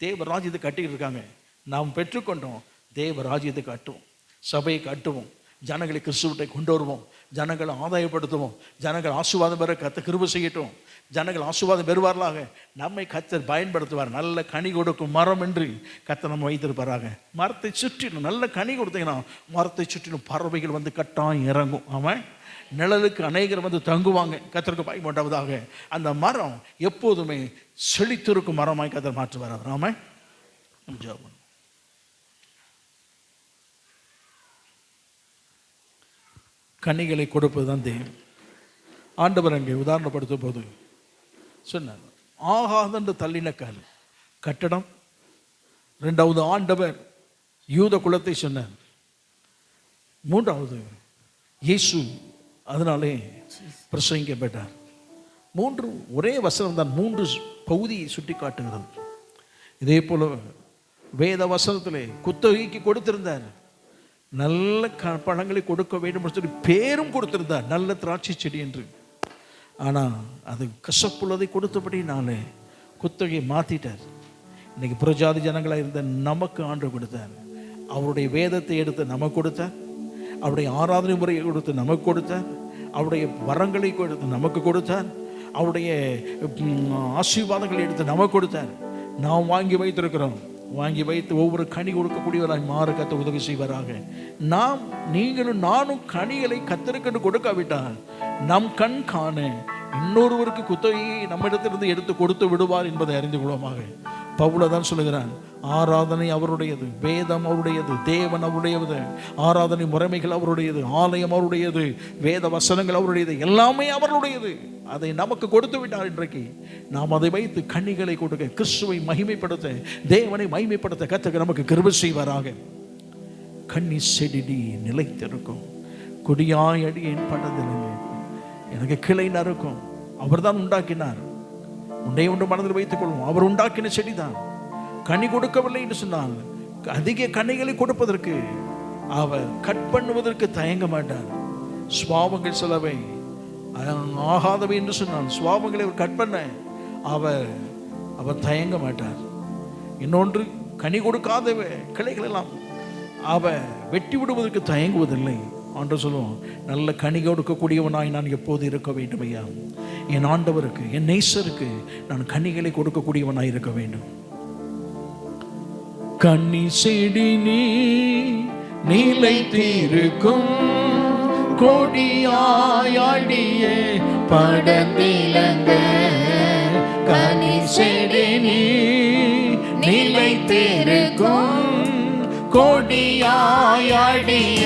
தேவ ராஜ்யத்தை கட்டிக்கிட்டு இருக்காங்க. நாம் பெற்றுக்கொண்டோம், தேவ ராஜ்யத்தை கட்டுவோம், சபையை கட்டுவோம், ஜனங்களை கிறிஸ்துவத்தை கொண்டு வருவோம், ஜனங்களை ஆதாயப்படுத்துவோம், ஜனங்கள் ஆசீர்வாதம் பெற கர்த்தர் கிருபை செய்யட்டும், ஜனங்கள் ஆசீர்வாதம் பெறுவார்களாக, நம்மை கர்த்தர் பயன்படுத்துவார். நல்ல கனி கொடுக்கும் மரம் என்று கர்த்தர் நம்ம வைத்திருப்பாராக. மரத்தை சுற்றிலும் நல்ல கனி கொடுத்தீங்கன்னா மரத்தை சுற்றிலும் பறவைகள் வந்து கட்டாயம் இறங்கும். ஆமாம், நிழலுக்கு அநேகர் வந்து தங்குவாங்க. கர்த்தருக்கு பயன்படுவதாக. அந்த மரம் எப்போதுமே செழித்திருக்கும் மரமாய் கர்த்தர் மாற்றுவார். ஆமாம், ஜெபம். கனிகளை கொடுப்பது தான் தேவன். ஆண்டவர் அங்கே உதாரணப்படுத்தும் போது சொன்னார், ஆகாதென்று தள்ளின கால் கட்டடம். ரெண்டாவது ஆண்டவர் யூத குலத்தை சொன்னார். மூன்றாவது இயேசு அதனாலே பிரசங்கிக்கப்பட்டார். மூன்று ஒரே வசனம் தான், மூன்று பகுதியை சுட்டி காட்டுகிறது. இதே போல வேத வசனத்திலே குத்தகைக்கு கொடுத்திருந்தார். நல்ல பழங்களை கொடுக்க வேண்டும் சொல்லி பேரும் கொடுத்திருந்தார், நல்ல திராட்சை செடி என்று. ஆனால் அது கசப்புள்ளதை கொடுத்தபடினாலே குத்தகையை மாற்றிட்டார். இன்னைக்கு புறஜாதி ஜனங்களாக இருந்த நமக்கு ஆண்டவர் கொடுத்தார். அவருடைய வேதத்தை எடுத்து நமக்கு கொடுத்தார், அவருடைய ஆராதனை முறையை கொடுத்து நமக்கு கொடுத்தார், அவருடைய வரங்களை கொடுத்து நமக்கு கொடுத்தார், அவருடைய ஆசீர்வாதங்களை எடுத்து நமக்கு கொடுத்தார். நாம் வாங்கி வைத்திருக்கிறோம். வாங்கி வைத்து ஒவ்வொரு கனி கொடுக்கக்கூடியவராக மாற கர்த்தர் உதவி செய்வாராக. நீங்களும் நானும் கனிகளை கர்த்தருக்கு கொடுக்காவிட்டால் நம் கண் காண இன்னொருவருக்கு குத்தகையை நம்மிடத்திலிருந்து எடுத்து கொடுத்து விடுவார் என்பதை அறிந்து கொள்வோமாக. பவுல தான் சொல்லுகிறான், ஆராதனை அவருடையது, வேதம் அவருடையது, தேவன் அவருடையது, ஆராதனை முறைமைகள் அவருடையது, ஆலயம் அவருடையது, வேத வசனங்கள் அவருடையது, எல்லாமே அவருடையது. அதை நமக்கு கொடுத்து விட்டார். இன்றைக்கு நாம் அதை வைத்து கனிகளை கொடுக்க, கிறிஸ்துவை மகிமைப்படுத்த, தேவனை மகிமைப்படுத்த கர்த்தர் நமக்கு கிருபை செய்வாராக. கன்னி செடி நிலைத்திருக்கும், கொடியாய் அடியேன் படத்தில் எனக்கு கிளை நறுக்கும். அவர் தான் உண்டாக்கினார். உண்டை ஒன்று மனதில் வைத்துக் கொள்வோம், அவர் உண்டாக்கின செடிதான். கனி கொடுக்கவில்லை என்று சொன்னால் அதிக கனிகளை கொடுப்பதற்கு அவர் கட் பண்ணுவதற்கு தயங்க மாட்டார். சுவாபங்கள் சிலவை ஆகாதவை என்று சொன்னால் சுவாபங்களை அவர் கட் பண்ண அவர் தயங்க மாட்டார். இன்னொன்று, கனி கொடுக்காத கிளைகள் எல்லாம் அவர் வெட்டி விடுவதற்கு தயங்குவதில்லை. ஆண்டு சொல்லுவோம், நல்ல கனி கொடுக்கக்கூடியவனாய் நான் எப்போது இருக்க வேண்டும் ஐயா. என் ஆண்டவருக்கு, என் நேசருக்கு நான் கனிகளை கொடுக்கக்கூடியவனாய் இருக்க வேண்டும். கன்னி செடி நிலைத்திருக்கும், கொடியாடிய படர்ந்திலங்க. கன்னி செடி நிலைத்திருக்கும், கொடியாடிய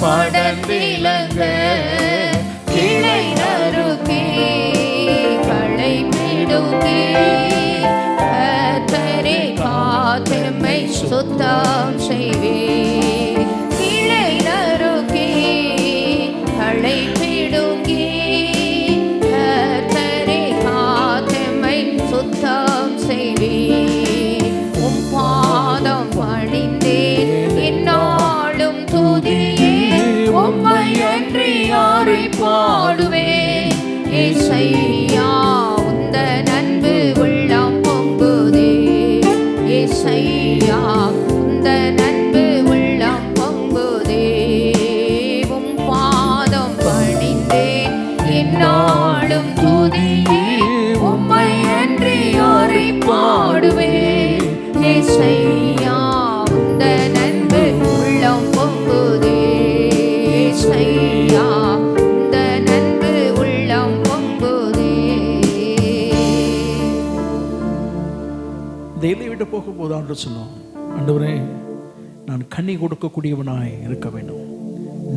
படர்ந்திலங்க. கிளை நறுக்கி களை பிடுங்கி கர்த்தரே காத்தெம்மை சுத்தம் செய்வே. கிளை நறுக்கி களை பிடுங்கி கர்த்தரே காத்தெம்மை சுத்தம் செய்வே. உம் பாதம் பணிந்தேன் என்னாலும் துதியே, உம்மை அன்றி யாரை பாடுவேன். ஏசையா உந்தன் அன்பு உள்ளம் பொங்குதே, ஏசையா உந்தன் அன்பு உள்ளம் பொங்குதே. உம் பாதம் பணிந்தேன் என்னாலும் துதியே, உம்மை அன்றி யாரை பாடுவேன். ஏசையா உந்தன் அன்பு உள்ளம் பொங்குதே, ஏசையா உந்தன் அன்பு உள்ளம் பொங்குதே. தேலை விட்டு போகும்போது ஆண்டு சொல்லும், ஆண்டவரே நான் கனி கொடுக்கக்கூடியவனாய் இருக்க வேண்டும்,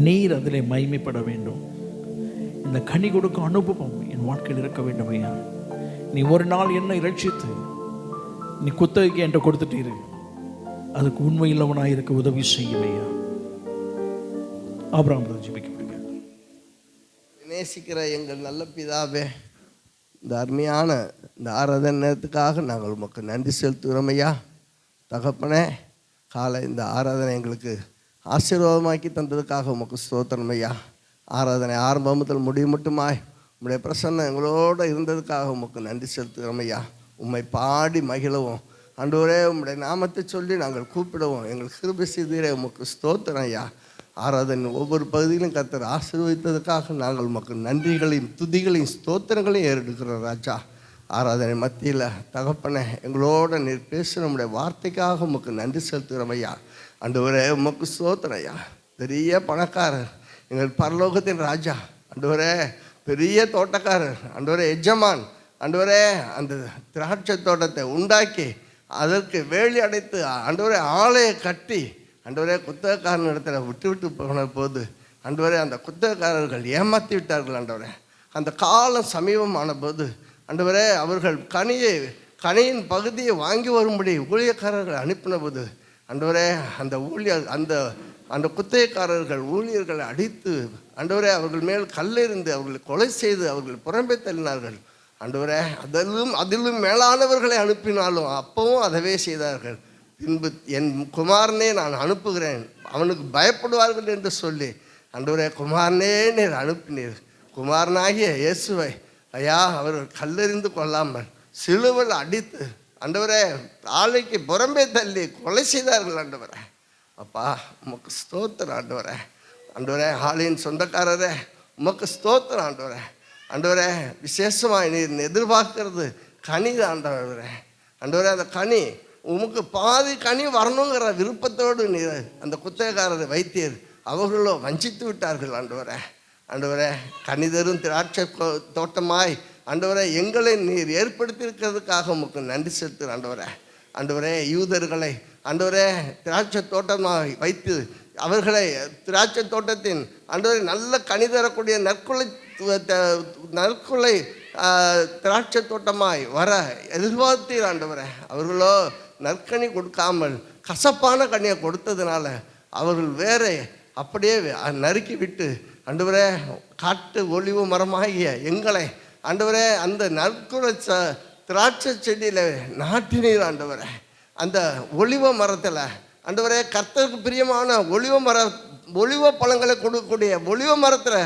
நீர் அதிலே மகிமைப்பட வேண்டும். இந்த கனி கொடுக்கும் அனுபவம் என் வாழ்க்கையில் இருக்க வேண்டும் ஐயா. நீ ஒரு நாள் என்னை ரட்சித்து நீ குத்தகைக்கு என்கிட்ட கொடுத்துட்டீரு, அதுக்கு உண்மை இல்லவனாய் இருக்க உதவி செய்யும் ஐயா. ஆபிரகாம் ஜெபிக்கப்படுங்க. நேசிக்கிற எங்கள் நல்ல பிதாவே, இந்த அருமையான இந்த ஆராதனை நேரத்துக்காக நாங்கள் உமக்கு நன்றி செலுத்துகிறோம் ஐயா. தகப்பனே, காலை இந்த ஆராதனை எங்களுக்கு ஆசீர்வாதமாக்கி தந்ததுக்காக உமக்கு ஸ்தோத்திரம் ஐயா. ஆராதனை ஆரம்பம் முதல் முடிவு மட்டுமாய் உம்முடைய பிரசன்னம் எங்களோடு இருந்ததுக்காக உமக்கு நன்றி செலுத்துகிறோம் ஐயா. உம்மை பாடி மகிழவும் ஆண்டவரே உம்முடைய நாமத்தை சொல்லி நாங்கள் கூப்பிடுவோம். எங்கள் கிருபை செய்தீரே உமக்கு ஸ்தோத்திரம் ஐயா. ஆராதனை ஒவ்வொரு பகுதியிலும் கர்த்தர் ஆசீர்வதித்ததுக்காக நாங்கள் உமக்கு நன்றிகளையும் துதிகளையும் ஸ்தோத்திரங்களையும் ஏறெடுக்கிறோம் ராஜா. ஆராதனை மத்தியில் தகப்பனே எங்களோட நீர் பேசுகிற நம்முடைய வார்த்தைக்காக உமக்கு நன்றி செலுத்துகிறோம் ஐயா. ஆண்டவரே உமக்கு ஸ்தோத்திரம் ஐயா. பெரிய பணக்காரர், எங்கள் பரலோகத்தின் ராஜா ஆண்டவரே, பெரிய தோட்டக்காரர் ஆண்டவரே, எஜமான் ஆண்டவரே, அந்த திராட்சை தோட்டத்தை உண்டாக்கி அதற்கு வேலி அடைத்து ஆண்டவரே ஆலையை கட்டி ஆண்டவரே குத்தகக்காரன் இடத்துல விட்டு போன போது ஆண்டவரே அந்த குத்தகக்காரர்கள் ஏமாற்றி விட்டார்கள் ஆண்டவரே. அந்த காலம் சமீபமான போது ஆண்டவரே அவர்கள் கனியின் பகுதியை வாங்கி வரும்படி ஊழியக்காரர்கள் அனுப்பின போது ஆண்டவரே அந்த குத்தகைக்காரர்கள் ஊழியர்களை அடித்து ஆண்டவரே அவர்கள் மேல் கல்லெறிந்து அவர்களை கொலை செய்து அவர்கள் புறம்பே தள்ளினார்கள் ஆண்டவரே. அதிலும் மேலானவர்களை அனுப்பினாலும் அப்பவும் அதவே செய்தார்கள். பின்பு என் குமாரனே நான் அனுப்புகிறேன், அவனுக்கு பயப்படுவார்கள் என்று சொல்லி ஆண்டவரே குமாரனே நீர் அனுப்பினீர். குமாரனாகிய இயேசுவை ஐயா அவர்கள் கல்லெறிந்து கொள்ளாமல் சிலுவையில் அடித்து ஆண்டவரே ஆலைக்கு புறம்பே தள்ளி கொலை செய்தார்கள் ஆண்டவரே. அப்பா உமக்கு ஸ்தோத்திரம் ஆண்டவரே. ஆண்டவரே ஆலையின் சொந்தக்காரரே உமக்கு ஸ்தோத்திரம் ஆண்டவரே. ஆண்டவரே விசேஷமாக நீர் எதிர்பார்க்கறது கனி தான் ஆண்டவரே. ஆண்டவரே அந்த கனி உமக்கு பாதி கனி வரணுங்கிற விருப்பத்தோடு நீர் அந்த குத்தகைக்காரரை வைத்தீர். அவர்களோ வஞ்சித்து விட்டார்கள் ஆண்டவரே. ஆண்டவரே கனிதரும் திராட்சை தோட்டமாய் ஆண்டவரே எங்களை நீர் ஏற்படுத்தியிருக்கிறதுக்காக உமக்கு நன்றி செலுத்துகிற ஆண்டவரே. ஆண்டவரே யூதர்களை ஆண்டவரே திராட்சை தோட்டமாக வைத்து அவர்களை திராட்சை தோட்டத்தின் ஆண்டவரே நல்ல கனி தரக்கூடிய நற்குலை திராட்சை தோட்டமாய் வர எதிர்பார்த்தீர் ஆண்டவரே. அவர்களோ நற்கனி கொடுக்காமல் கசப்பான கனியை கொடுத்ததுனால அவர்கள் வேற அப்படியே நறுக்கி விட்டு ஆண்டவரே காட்டு ஒலிவு மரமாகிய எங்களை ஆண்டவரே அந்த நற்குலை திராட்சை செடியில் நாட்டினீர் ஆண்டவரே. அந்த ஒலிவ மரத்தில் ஆண்டவரே கர்த்தருக்கு பிரியமான ஒலிவ பழங்களை கொடுக்கக்கூடிய ஒலிவ மரத்தில்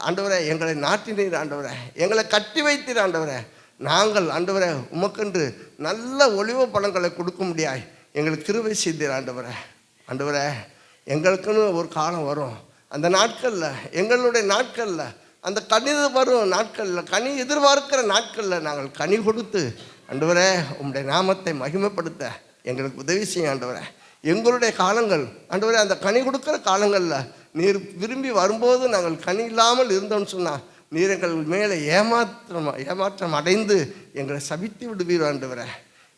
ஆண்டவரே எங்களை நாட்டினீர் ஆண்டவரே. எங்களை கட்டி வைத்தீர் ஆண்டவரே. நாங்கள் ஆண்டவரே உமக்கென்று நல்ல ஒலிவ பழங்களை கொடுக்க முடியாய் எங்களுக்கு கிருபை செய்தீர் ஆண்டவரே. ஆண்டவரே எங்களுக்குன்னு ஒரு காலம் வரும். அந்த நாட்களில் எங்களுடைய நாட்களில் அந்த கனி வரும் நாட்களில் கனி எதிர்பார்க்கிற நாட்களில் நாங்கள் கனி கொடுத்து ஆண்டவரே உம்முடைய நாமத்தை மகிமைப்படுத்த எங்களுக்கு உதவி செய்யும் ஆண்டவரே. எங்களுடைய காலங்கள் ஆண்டவரே அந்த கனி கொடுக்குற காலங்களில் நீர் விரும்பி வரும்போது நாங்கள் கனி இல்லாமல் இருந்தோம்னு சொன்னால் நீர் எங்கள் மேலே ஏமாற்றம் அடைந்து எங்களை சபித்து விடுவீர் ஆண்டவரே.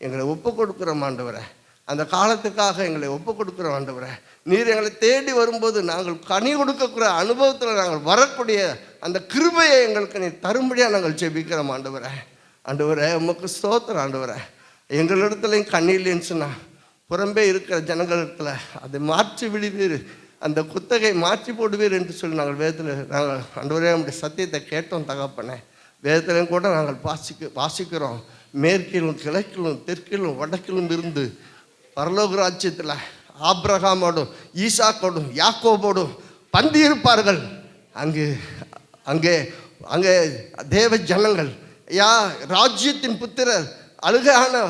எங்களை ஒப்பு கொடுக்குறோம் ஆண்டவரே. அந்த காலத்துக்காக எங்களை ஒப்பு கொடுக்குறோம் ஆண்டவரே. நீர் எங்களை தேடி வரும்போது நாங்கள் கனி கொடுக்கக்கூடிய அனுபவத்தில் நாங்கள் வரக்கூடிய அந்த கிருபையை எங்களுக்கு நீர் தரும்படியாக நாங்கள் ஜெபிக்கிறோம் ஆண்டவரே. ஆண்டவரே உமக்கு ஸ்தோத்திரம் ஆண்டவரே. எங்களிடத்துலையும் கனி இல்லைன்னு சொன்னால் புறம்பே இருக்கிற ஜனங்களிடத்தில் அதை மாற்றி விடுவீர், அந்த குத்தகை மாற்றி போடுவீர் என்று சொல்லி நாங்கள் நாங்கள் ஆண்டவரே நம்முடைய சத்தியத்தை கேட்டோம் தகப்பனே. வேதத்திலையும் கூட நாங்கள் வாசிக்கிறோம். மேற்கிலும் கிழக்கிலும் தெற்கிலும் வடக்கிலும் இருந்து பரலோக ராஜ்யத்தில் ஆபிரகாமோடும் ஈசாக்கோடும் யாக்கோபோடும் பந்தி இருப்பார்கள். அங்கே தேவ ஜனங்கள் ராஜ்யத்தின் புத்திரர் அழுகையான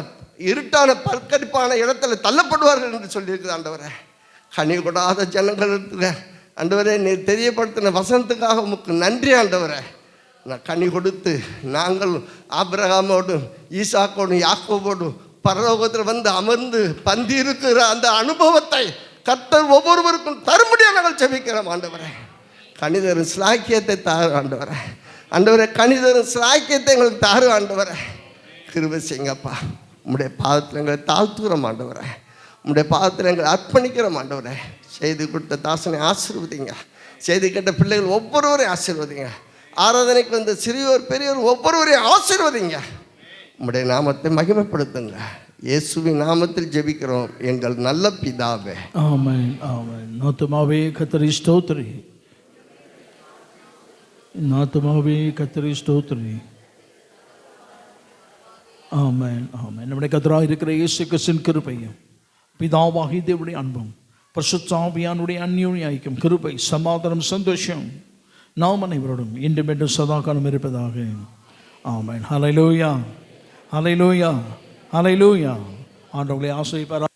இருட்டான பற்கடிப்பான இடத்துல தள்ளப்படுவார்கள் என்று சொல்லியிருக்குது ஆண்டவரே. கனி கொடாத ஜனங்கள் இருக்கிற ஆண்டவரே நீர் தெரியப்படுத்தின வசனத்துக்காக உமக்கு நன்றி ஆண்டவரே. நான் கனி கொடுத்து நாங்கள் ஆபிரகாமோடும் ஈசாக்கோடும் யாக்கோபோடும் பரலோகத்தில் வந்து அமர்ந்து பந்தி இருக்கிற அந்த அனுபவத்தை கர்த்தர் ஒவ்வொருவருக்கும் தரும்படியாக நாங்கள் ஜெபிக்கிறோம் ஆண்டவரே. கனிதரும் சிலாக்கியத்தை தாரு ஆண்டவரே. ஆண்டவரே கனிதரும் சிலாக்கியத்தை எங்களுக்கு தாரு ஆண்டவரே. கிருபை செய்யுங்கப்பா. உம்முடைய பாதத்தில் எங்களை தாழ்த்துக்கிறோம் ஆண்டவரே. உம்முடைய பாதத்தில் எங்களை அர்ப்பணிக்கிறோம் ஆண்டவரே. செய்தி கொடுத்த தாசனை ஆசீர்வதிங்க. செய்தி கேட்ட பிள்ளைகள் ஒவ்வொருவரையும் ஆசீர்வதிங்க. ஆராதனைக்கு வந்த சிறியோர் பெரியோர் ஒவ்வொருவரையும் ஆசீர்வதிங்க. உம்முடைய நாமத்தை மகிமைப்படுத்துங்க. இயேசுவின் நாமத்தில் ஜெபிக்கிறோம் எங்கள் நல்ல பிதாவே. ஆமென் ஆமென். நாத்துமாவே கர்த்தரை ஸ்தோத்திரி, நாத்துமாவே கர்த்தரை ஸ்தோத்திரி. ஆமென் ஆமென். நம்முடைய கர்த்தராக இருக்கிற இயேசு கிறிஸ்துவின் கிருபையும் பிதாவாகிய தேவனுடைய அன்பும் பரிசுத்த ஆவியானவருடைய அந்யோன்ய ஐக்கியம் கிருபை சமாதானம் சந்தோஷம் நாம் அனைவரோடும் இன்றும் என்றும் சதாகாலம் இருப்பதாக. ஆமென். ஹல்லேலூயா, ஹல்லேலூயா, ஹல்லேலூயா. ஆண்டவர்களை ஆசீர்வதிப்பார்.